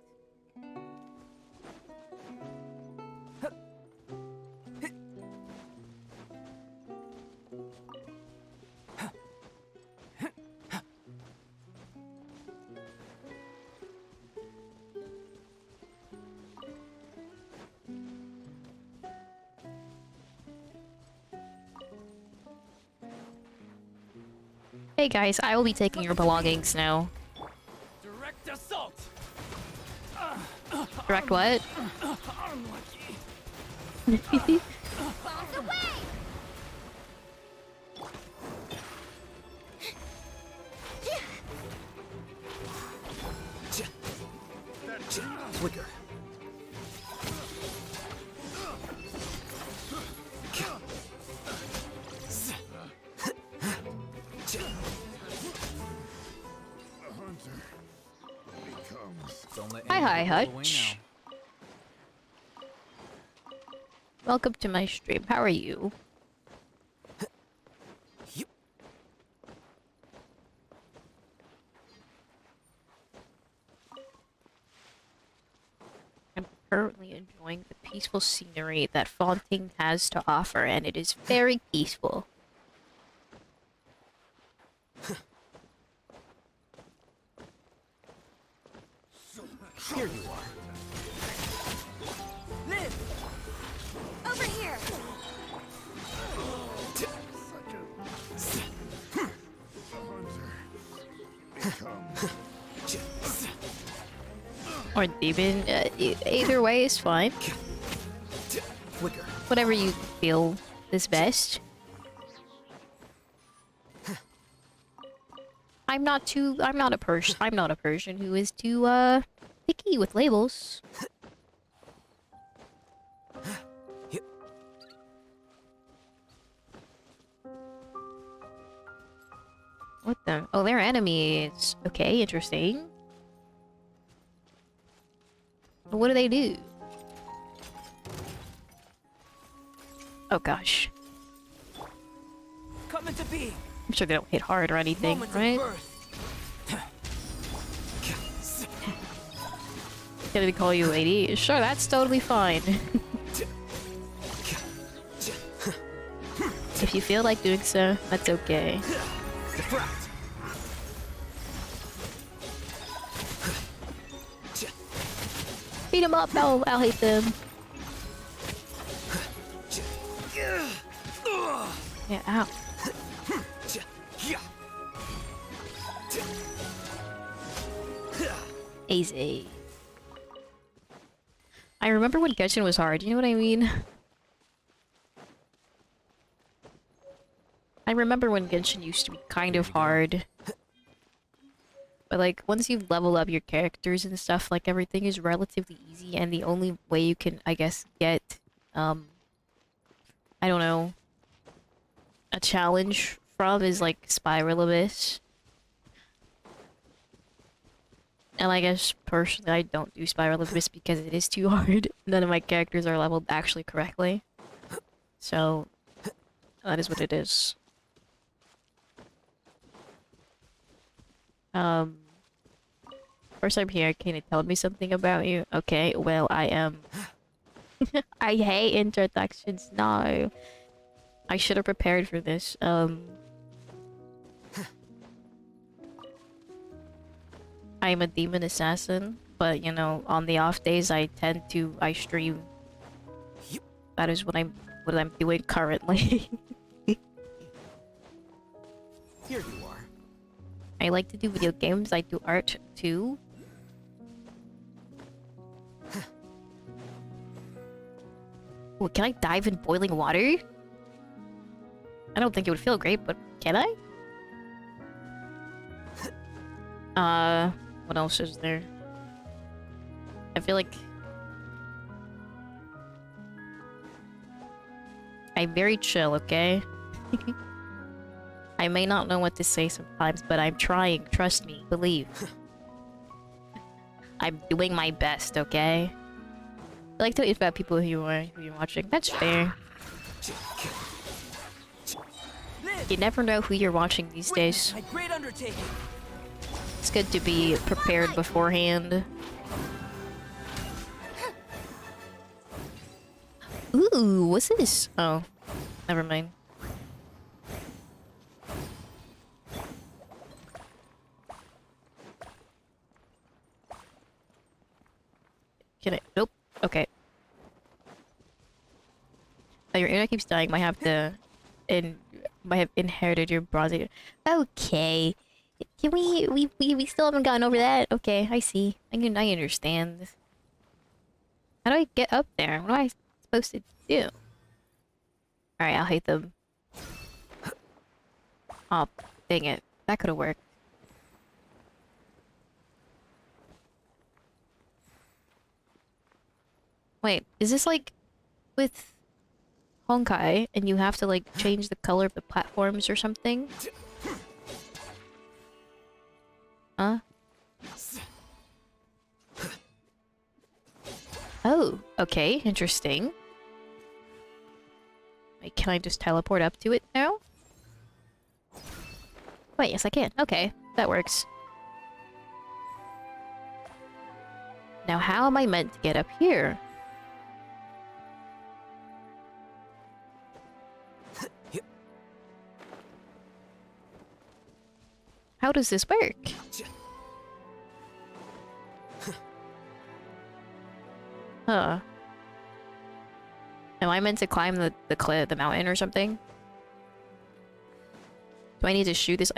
Speaker 1: Hey guys, I will be taking your belongings now.
Speaker 12: Direct assault.
Speaker 1: Direct what?
Speaker 12: Unlucky.
Speaker 4: Bombs away!
Speaker 9: Quicker.
Speaker 1: Hi, Hutch. Welcome to my stream. How are you? I'm currently enjoying the peaceful scenery that Fontaine has to offer, and it is very peaceful.
Speaker 9: Here you are.
Speaker 10: Live!
Speaker 4: Over here!
Speaker 1: Or demon. Either way is fine.
Speaker 9: Quicker.
Speaker 1: Whatever you feel is best. I'm not a person who is too picky with labels. What the? Oh, they're enemies. Okay, interesting. What do they do? Oh gosh.
Speaker 10: Come into being.
Speaker 1: I'm sure they don't hit hard or anything, right? Can they call you lady? Sure, that's totally fine. If you feel like doing so, that's okay. Beat them up, I'll hate them. Yeah, ow. Easy. I remember when Genshin was hard, you know what I mean? I remember when Genshin used to be kind of hard. But like, once you level up your characters and stuff, like everything is relatively easy, and the only way you can, I guess, get, I don't know, a challenge from is like Spiral Abyss. And I guess, personally, I don't do Spiral Abyss because it is too hard. None of my characters are leveled actually correctly. So, that is what it is. First time here, can you tell me something about you? Okay, well, I am... I hate introductions, no. I should have prepared for this, I am a demon assassin, but, you know, on the off days, I stream. That is what I'm doing currently.
Speaker 9: Here you are.
Speaker 1: I like to do video games, I do art, too. Ooh, can I dive in boiling water? I don't think it would feel great, but can I? What else is there? I feel like... I'm very chill, okay? I may not know what to say sometimes, but I'm trying, trust me, believe. I'm doing my best, okay? I like to eat about people who you're watching. That's fair. You never know who you're watching these days.
Speaker 10: Great undertaking.
Speaker 1: It's good to be prepared beforehand. Ooh, what's this? Oh, never mind. Can I? Nope. Okay. Oh, your internet keeps dying. Might have to might have inherited your bronzing. Okay. Can we still haven't gotten over that? Okay, I see. I understand. How do I get up there? What am I supposed to do? Alright, I'll hate them. Oh, dang it. That could have worked. Wait, is this like with Honkai and you have to like change the color of the platforms or something? Huh? Oh, okay, interesting. Wait, can I just teleport up to it now? Wait, yes I can. Okay, that works. Now how am I meant to get up here? How does this work? Huh. Am I meant to climb the mountain or something? Do I need to shoot this?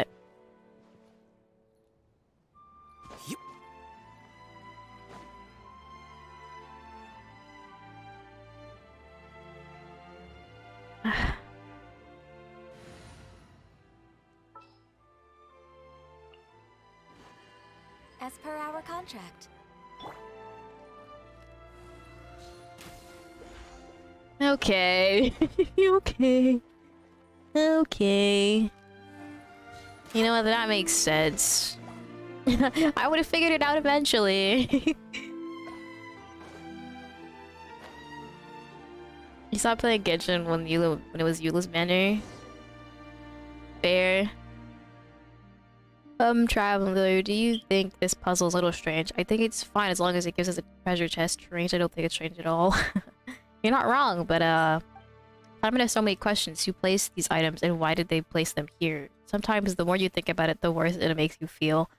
Speaker 14: As per our contract.
Speaker 1: Okay. Okay. Okay. You know what? That makes sense. I would have figured it out eventually. You stopped playing Genshin when it was Eula's banner. Fair. Traveler, do you think this puzzle's a little strange? I think it's fine as long as it gives us a treasure chest. Strange? I don't think it's strange at all. You're not wrong, but Simon has so many questions. Who placed these items and why did they place them here? Sometimes the more you think about it, the worse it makes you feel.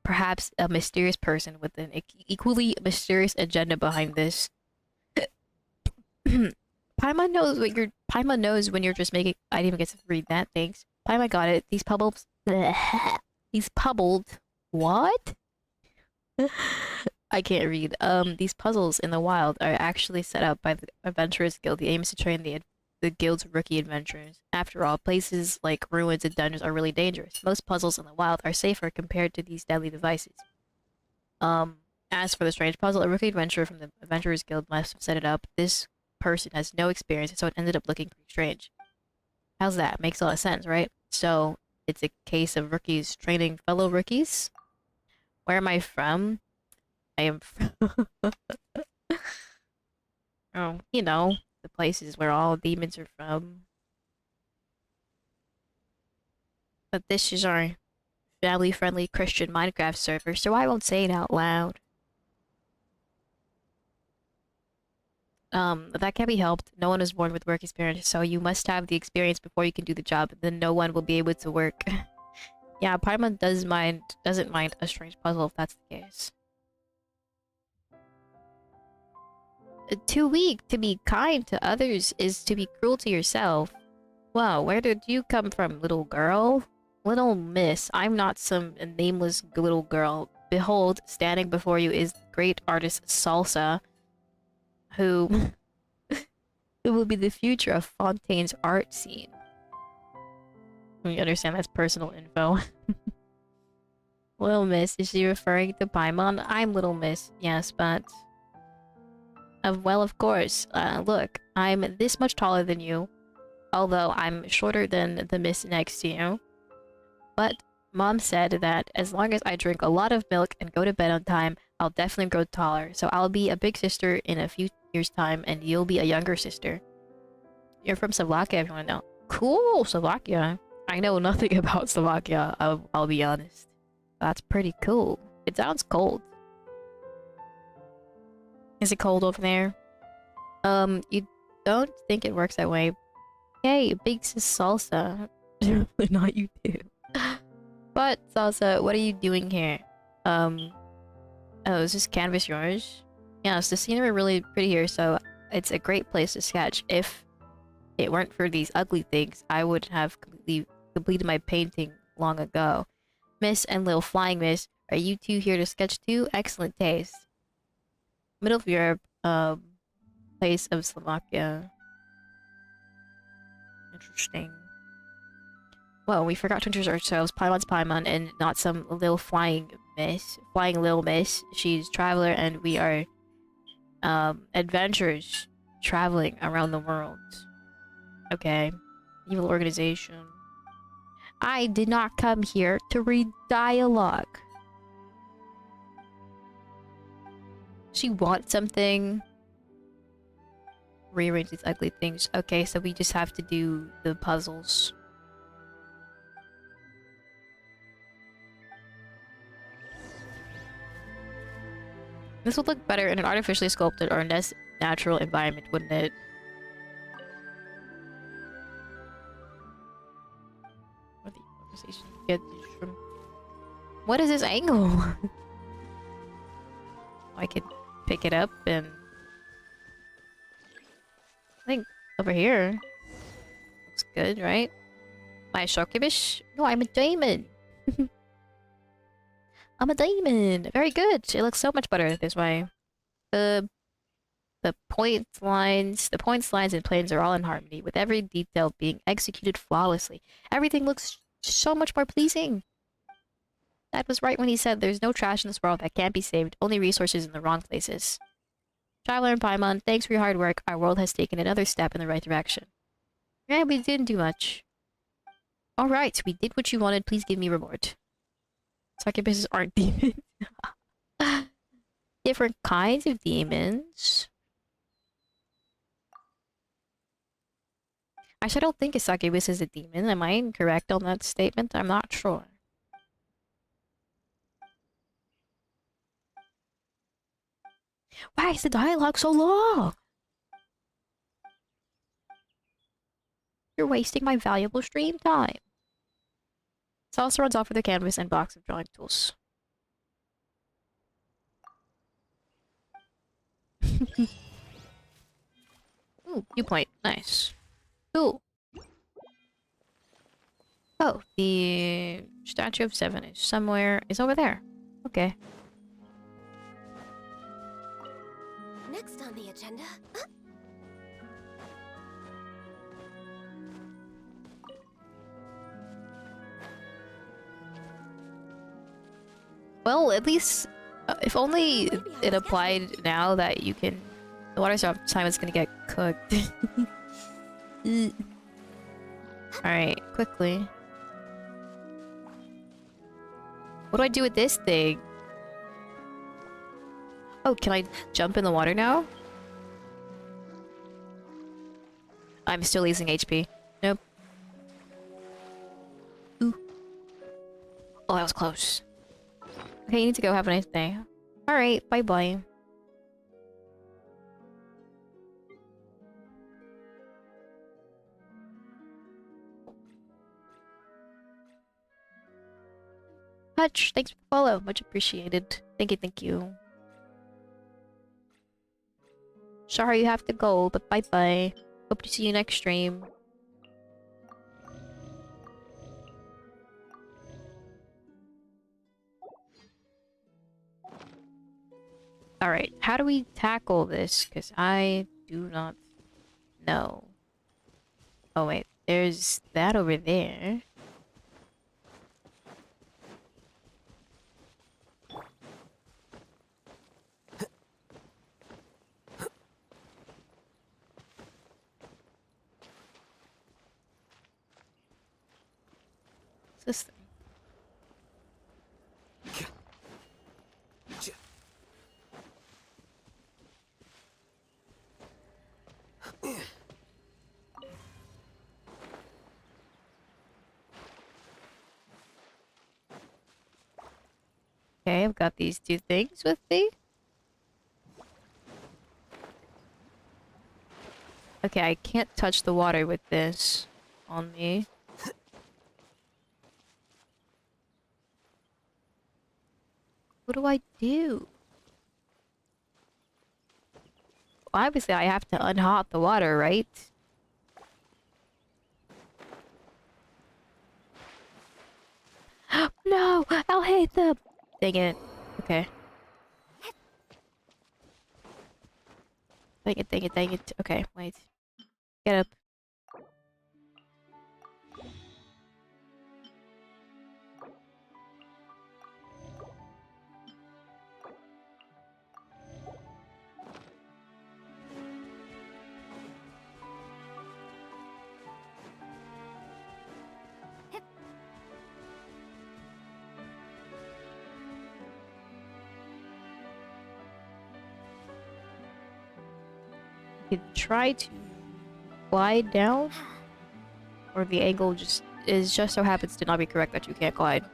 Speaker 1: Perhaps a mysterious person with an equally mysterious agenda behind this. Paimon knows when you're just making. I didn't even get to read that. Thanks. Paimon got it. These pebbles. These pebbled. What? I can't read. These puzzles in the wild are actually set up by the Adventurers Guild. The aim is to train the guild's rookie adventurers. After all, places like ruins and dungeons are really dangerous. Most puzzles in the wild are safer compared to these deadly devices. As for the strange puzzle, a rookie adventurer from the Adventurers Guild must have set it up. This person has no experience, so it ended up looking pretty strange. How's that? Makes a lot of sense, right? So, it's a case of rookies training fellow rookies? Where am I from? I am from... Oh, you know, the places where all demons are from. But this is our family-friendly Christian Minecraft server, so I won't say it out loud. That can't be helped. No one is born with work experience, so you must have the experience before you can do the job, then no one will be able to work. Yeah, Paimon doesn't mind a strange puzzle if that's the case. Too weak to be kind to others is to be cruel to yourself. Wow, where did you come from, little girl? Little miss, I'm not some nameless little girl. Behold, standing before you is the great artist Salsa, who will be the future of Fontaine's art scene. We understand that's personal info. Little Miss, is she referring to Paimon? I'm Little Miss, yes, but... well, of course. Look, I'm this much taller than you, although I'm shorter than the miss next to you. But Mom said that as long as I drink a lot of milk and go to bed on time, I'll definitely grow taller. So I'll be a big sister in a few years' time, and you'll be a younger sister. You're from Slovakia, if you want to know. Cool, Slovakia. I know nothing about Slovakia, I'll be honest. That's pretty cool. It sounds cold. Is it cold over there? You don't think it works that way. Hey, big sis Salsa. Not you too. But, Salsa, what are you doing here? Oh, is this canvas yours? Yes, the scenery really pretty here, so it's a great place to sketch. If it weren't for these ugly things, I would have completed my painting long ago. Miss and Little Flying Miss, are you two here to sketch too? Excellent taste. Middle of Europe, place of Slovakia. Interesting. Well, we forgot to introduce ourselves. Paimon's Paimon, and not some little flying little miss. She's traveler, and we are adventurers traveling around the world. Okay. Evil organization. I did not come here to read dialogue. She wants something. Rearrange these ugly things. Okay, so we just have to do the puzzles. This would look better in an artificially sculpted or less natural environment, wouldn't it? Where the conversation get from? What is this angle? I could pick it up and I think over here looks good, right? My Shokubish? No, I'm a diamond. I'm a diamond. Very good. It looks so much better this way. The points, lines, and planes are all in harmony, with every detail being executed flawlessly. Everything looks so much more pleasing. Dad was right when he said there's no trash in this world that can't be saved, only resources in the wrong places. Traveler and Paimon, thanks for your hard work. Our world has taken another step in the right direction. Yeah, we didn't do much. Alright, we did what you wanted. Please give me reward. Succubuses aren't demons. Different kinds of demons. Actually, I don't think a succubus is a demon. Am I incorrect on that statement? I'm not sure. Why is the dialogue so long? You're wasting my valuable stream time. Salsa runs off with a canvas and box of drawing tools. Ooh, viewpoint. Nice. Cool. Oh, the statue of Seven is somewhere. It's over there. Okay.
Speaker 14: Next on the agenda.
Speaker 1: Well, at least, if only it applied now that you can... The water time is gonna get cooked. Alright, quickly. What do I do with this thing? Oh, can I jump in the water now? I'm still losing HP. Nope. Ooh. Oh, that was close. Okay, you need to go. Have a nice day. Alright, bye-bye. Hutch, thanks for the follow. Much appreciated. Thank you, thank you. Sorry you have to go, but bye-bye. Hope to see you next stream. Alright, how do we tackle this? Because I do not know. Oh wait, there's that over there. What's this thing? Okay, I've got these two things with me. Okay, I can't touch the water with this on me. What do I do? Obviously, I have to unhot the water, right? hit the... Dang it. Okay. Dang it, dang it, dang it. Okay, wait. Get up. You can try to glide down, or the angle just so happens to not be correct that you can't glide.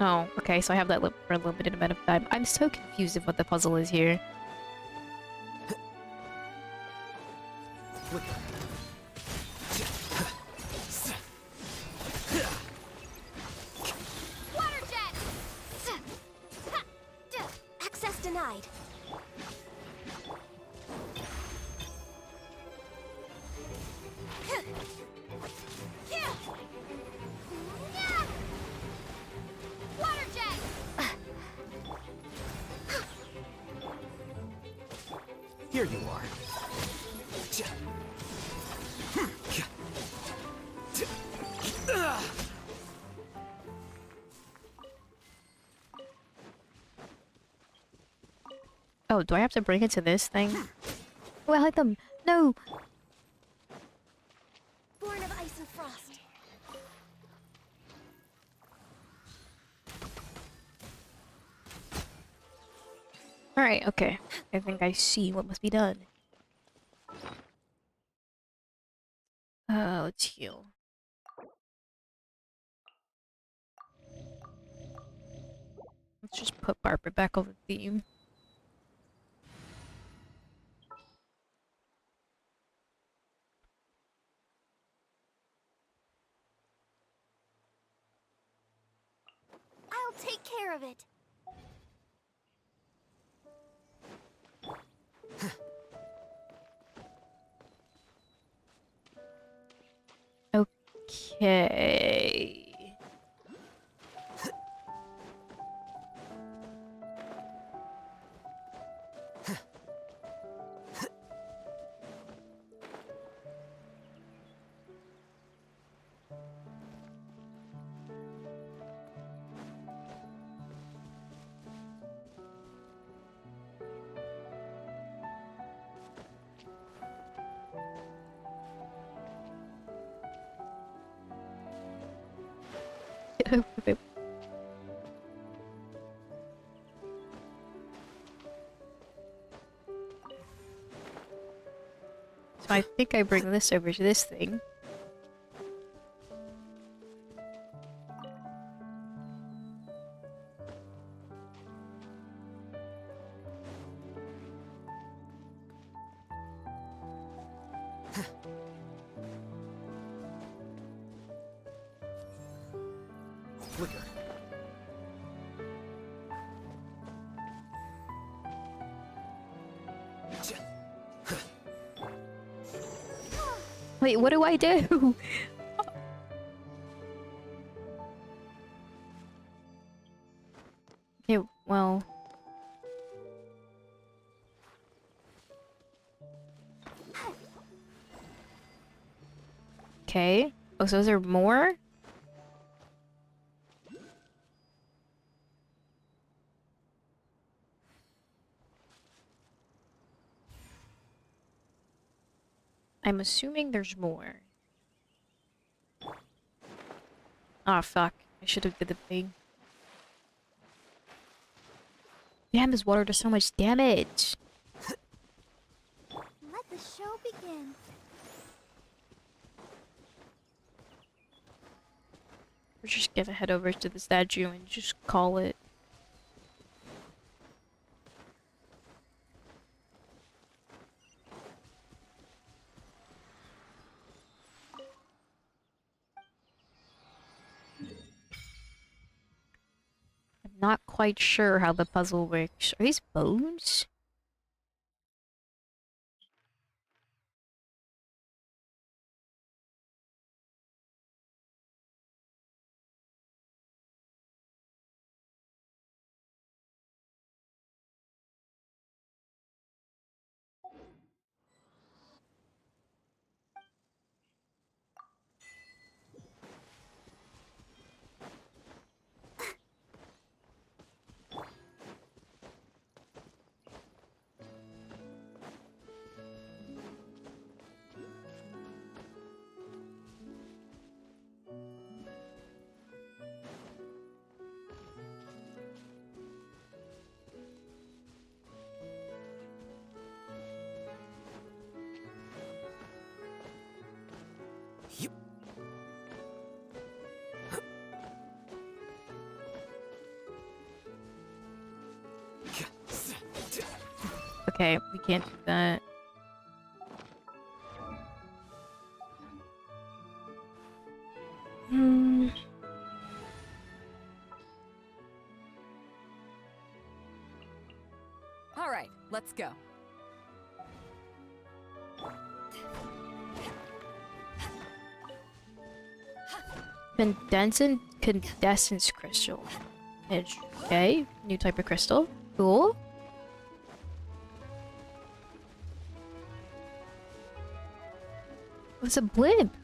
Speaker 1: Oh, okay, so I have that for a limited amount of time. I'm so confused of what the puzzle is here.
Speaker 14: Water jet! Access denied. Water jet!
Speaker 13: Here you are.
Speaker 1: Oh, do I have to bring it to this thing? Oh, I hit them! No!
Speaker 14: Born of ice and frost.
Speaker 1: Alright, okay. I think I see what must be done. Let's heal. Let's just put Barbara back on the theme.
Speaker 4: I'll take care of it.
Speaker 1: Okay. So I think I bring this over to this thing.
Speaker 13: Flicker.
Speaker 1: Wait, what do I do? Okay, well... Okay. Oh, so is there more? I'm assuming there's more. Ah, fuck. I should have did the thing. Damn, this water does so much damage!
Speaker 4: Let the show begin.
Speaker 1: We're just gonna head over to the statue and just call it. quite sure how the puzzle works. Are these bones? Okay, we can't do that. Hmm.
Speaker 15: All right, let's go.
Speaker 1: Condensance crystal. Okay, new type of crystal. Cool. What's a blimp?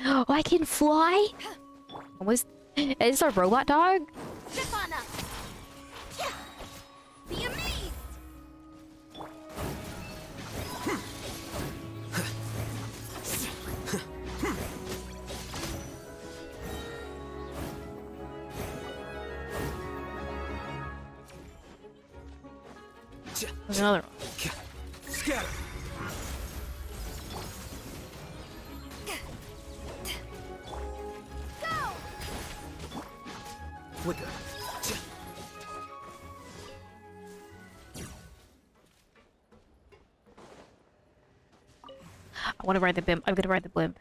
Speaker 1: Oh, I can fly? Is a robot dog?
Speaker 14: Step on up. Be amazed.
Speaker 1: There's another one.
Speaker 13: Scatter. Flicker.
Speaker 1: I want to ride the blimp. I'm gonna ride the blimp.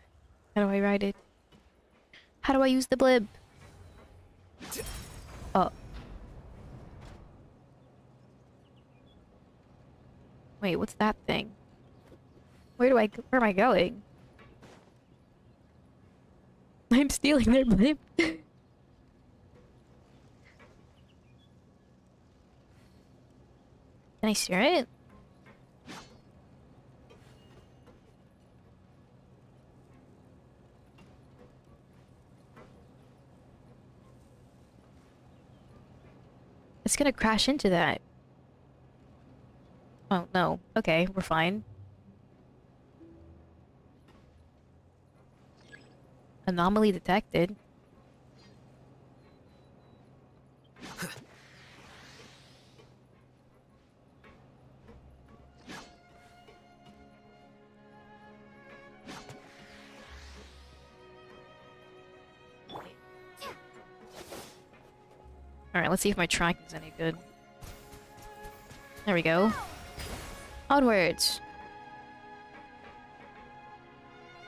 Speaker 1: How do I ride it? How do I use the blimp? Oh. Wait, what's that thing? Where am I going? I'm stealing their blimp. Can I steer it? It's gonna crash into that. Oh, no. Okay, we're fine. Anomaly detected. Alright, let's see if my tracking's any good. There we go. Onwards!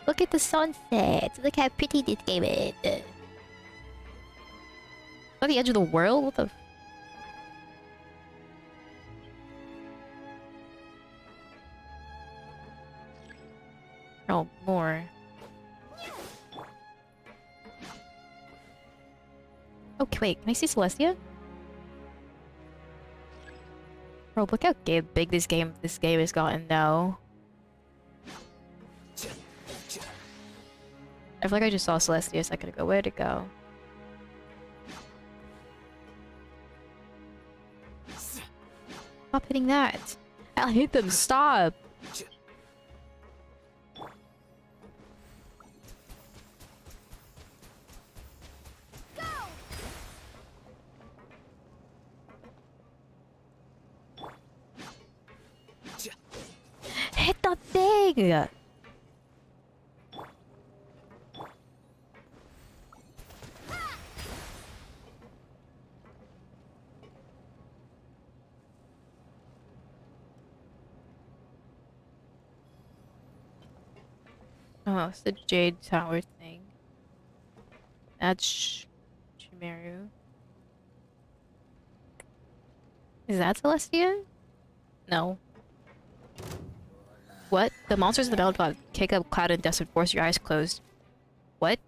Speaker 1: Look at the sunset! Look how pretty this game is! Is that the edge of the world? What the f- Oh, more. Okay, wait, can I see Celestia? Bro, look how big this game has gotten now. I feel like I just saw Celestia a second ago. Where'd it go? Stop hitting that. I'll hit them. Stop. Hit the thing. Oh, it's the Jade Tower thing. That's Shimeru. Is that Celestia? No. What? The monsters in the battle god kekw, cloud, and dust would force your eyes closed. What?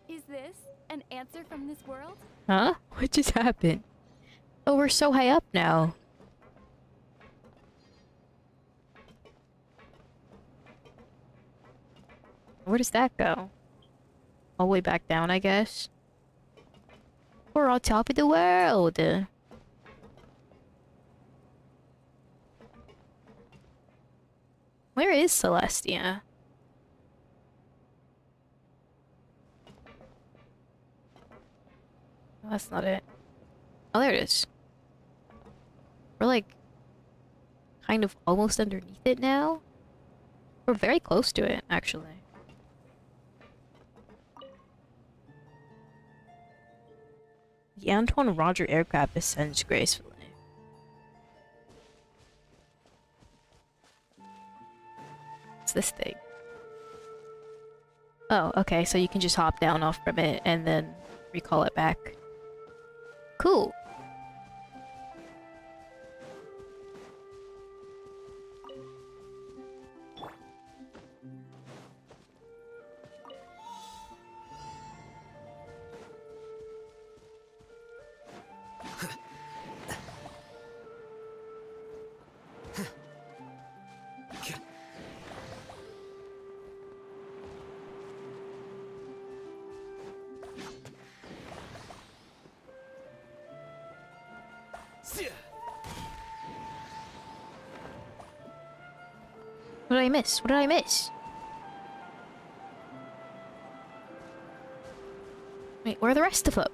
Speaker 6: Is this an answer from this world?
Speaker 1: Huh? What just happened? Oh, we're so high up now. Where does that go? All the way back down, I guess. We're on top of the world. Where is Celestia? Oh, that's not it. Oh, there it is. We're like kind of almost underneath it now. We're very close to it, actually. The Antoine Roger aircraft ascends gracefully. What's this thing? Oh, okay, so you can just hop down off from it and then recall it back. Cool. What did I miss? What did I miss? Wait, where are the rest of them?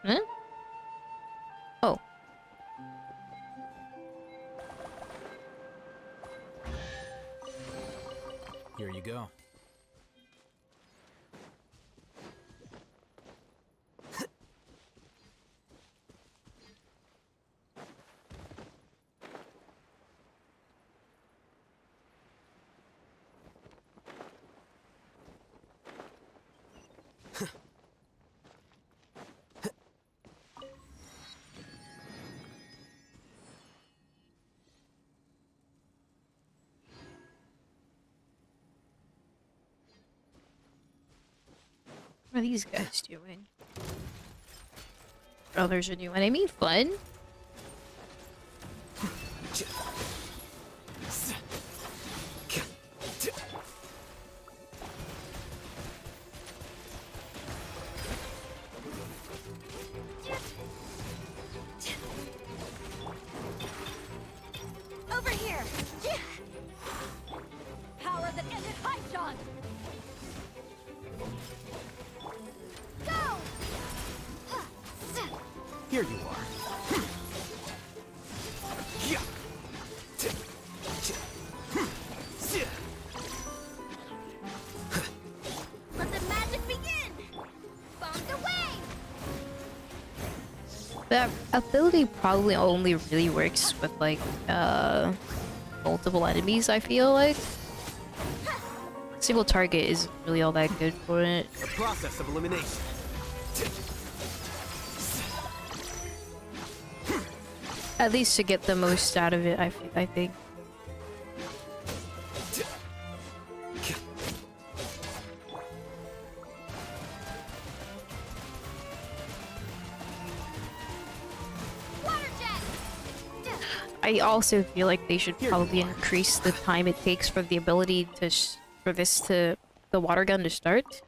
Speaker 1: Huh? Oh.
Speaker 2: Here you go.
Speaker 1: What are these guys doing? Oh, there's a new enemy? Fun?
Speaker 14: Over here! Power that ended Hypjon! Go!
Speaker 13: Here you are.
Speaker 14: Let the magic begin! Bombed away!
Speaker 1: That ability probably only really works with, like, multiple enemies, I feel like. Single target isn't really all that good for it.
Speaker 13: The process of elimination.
Speaker 1: At least to get the most out of it, I think. I also feel like they should probably increase the time it takes for the ability to the water gun to start,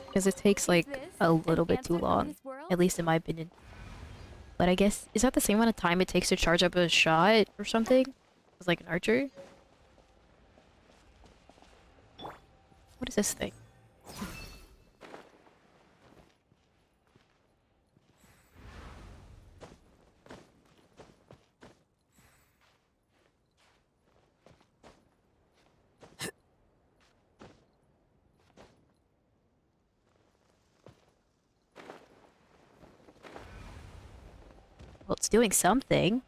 Speaker 1: because it takes like a little bit too long, at least in my opinion. But I guess is that the same amount of time it takes to charge up a shot or something? It's like an archer. What is this thing? Well, it's doing something.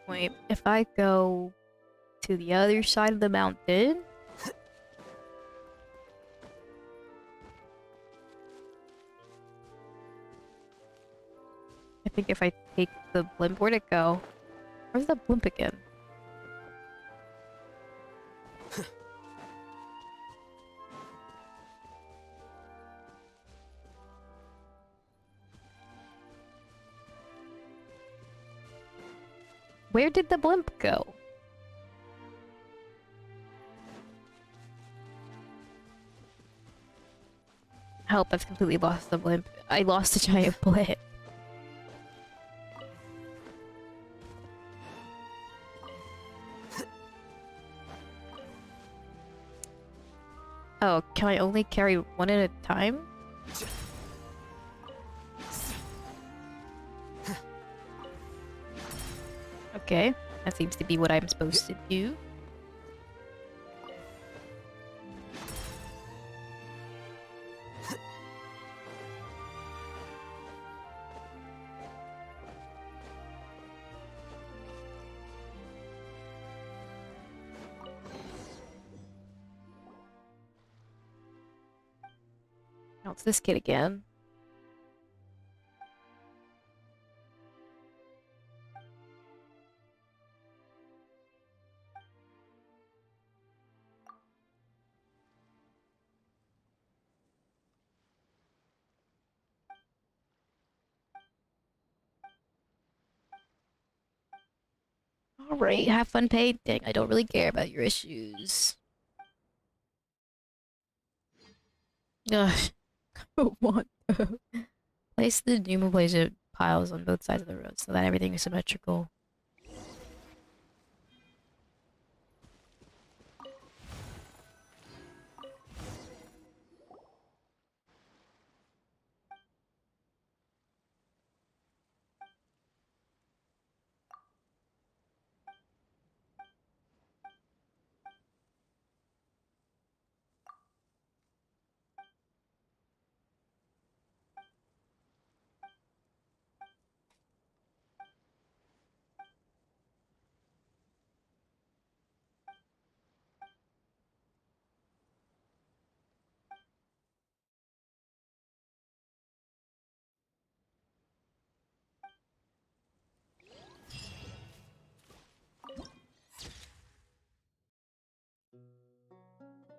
Speaker 1: Wait, if I go to the other side of the mountain... I think if I take the blimp, where'd it go? Where's the blimp again? Where did the blimp go? Help, I've completely lost the blimp. I lost a giant blimp. Oh, can I only carry one at a time? Okay, that seems to be what I'm supposed to do. Oh, it's this kid again. Alright, have fun painting. I don't really care about your issues. Ugh. I don't want to. Place the pneumoplasia piles on both sides of the road so that everything is symmetrical.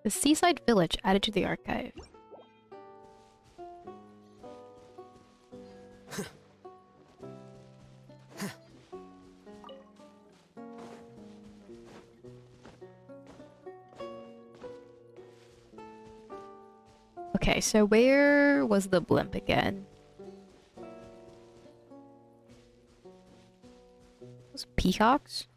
Speaker 1: The seaside village added to the archive. Okay, so where was the blimp again? Those peacocks?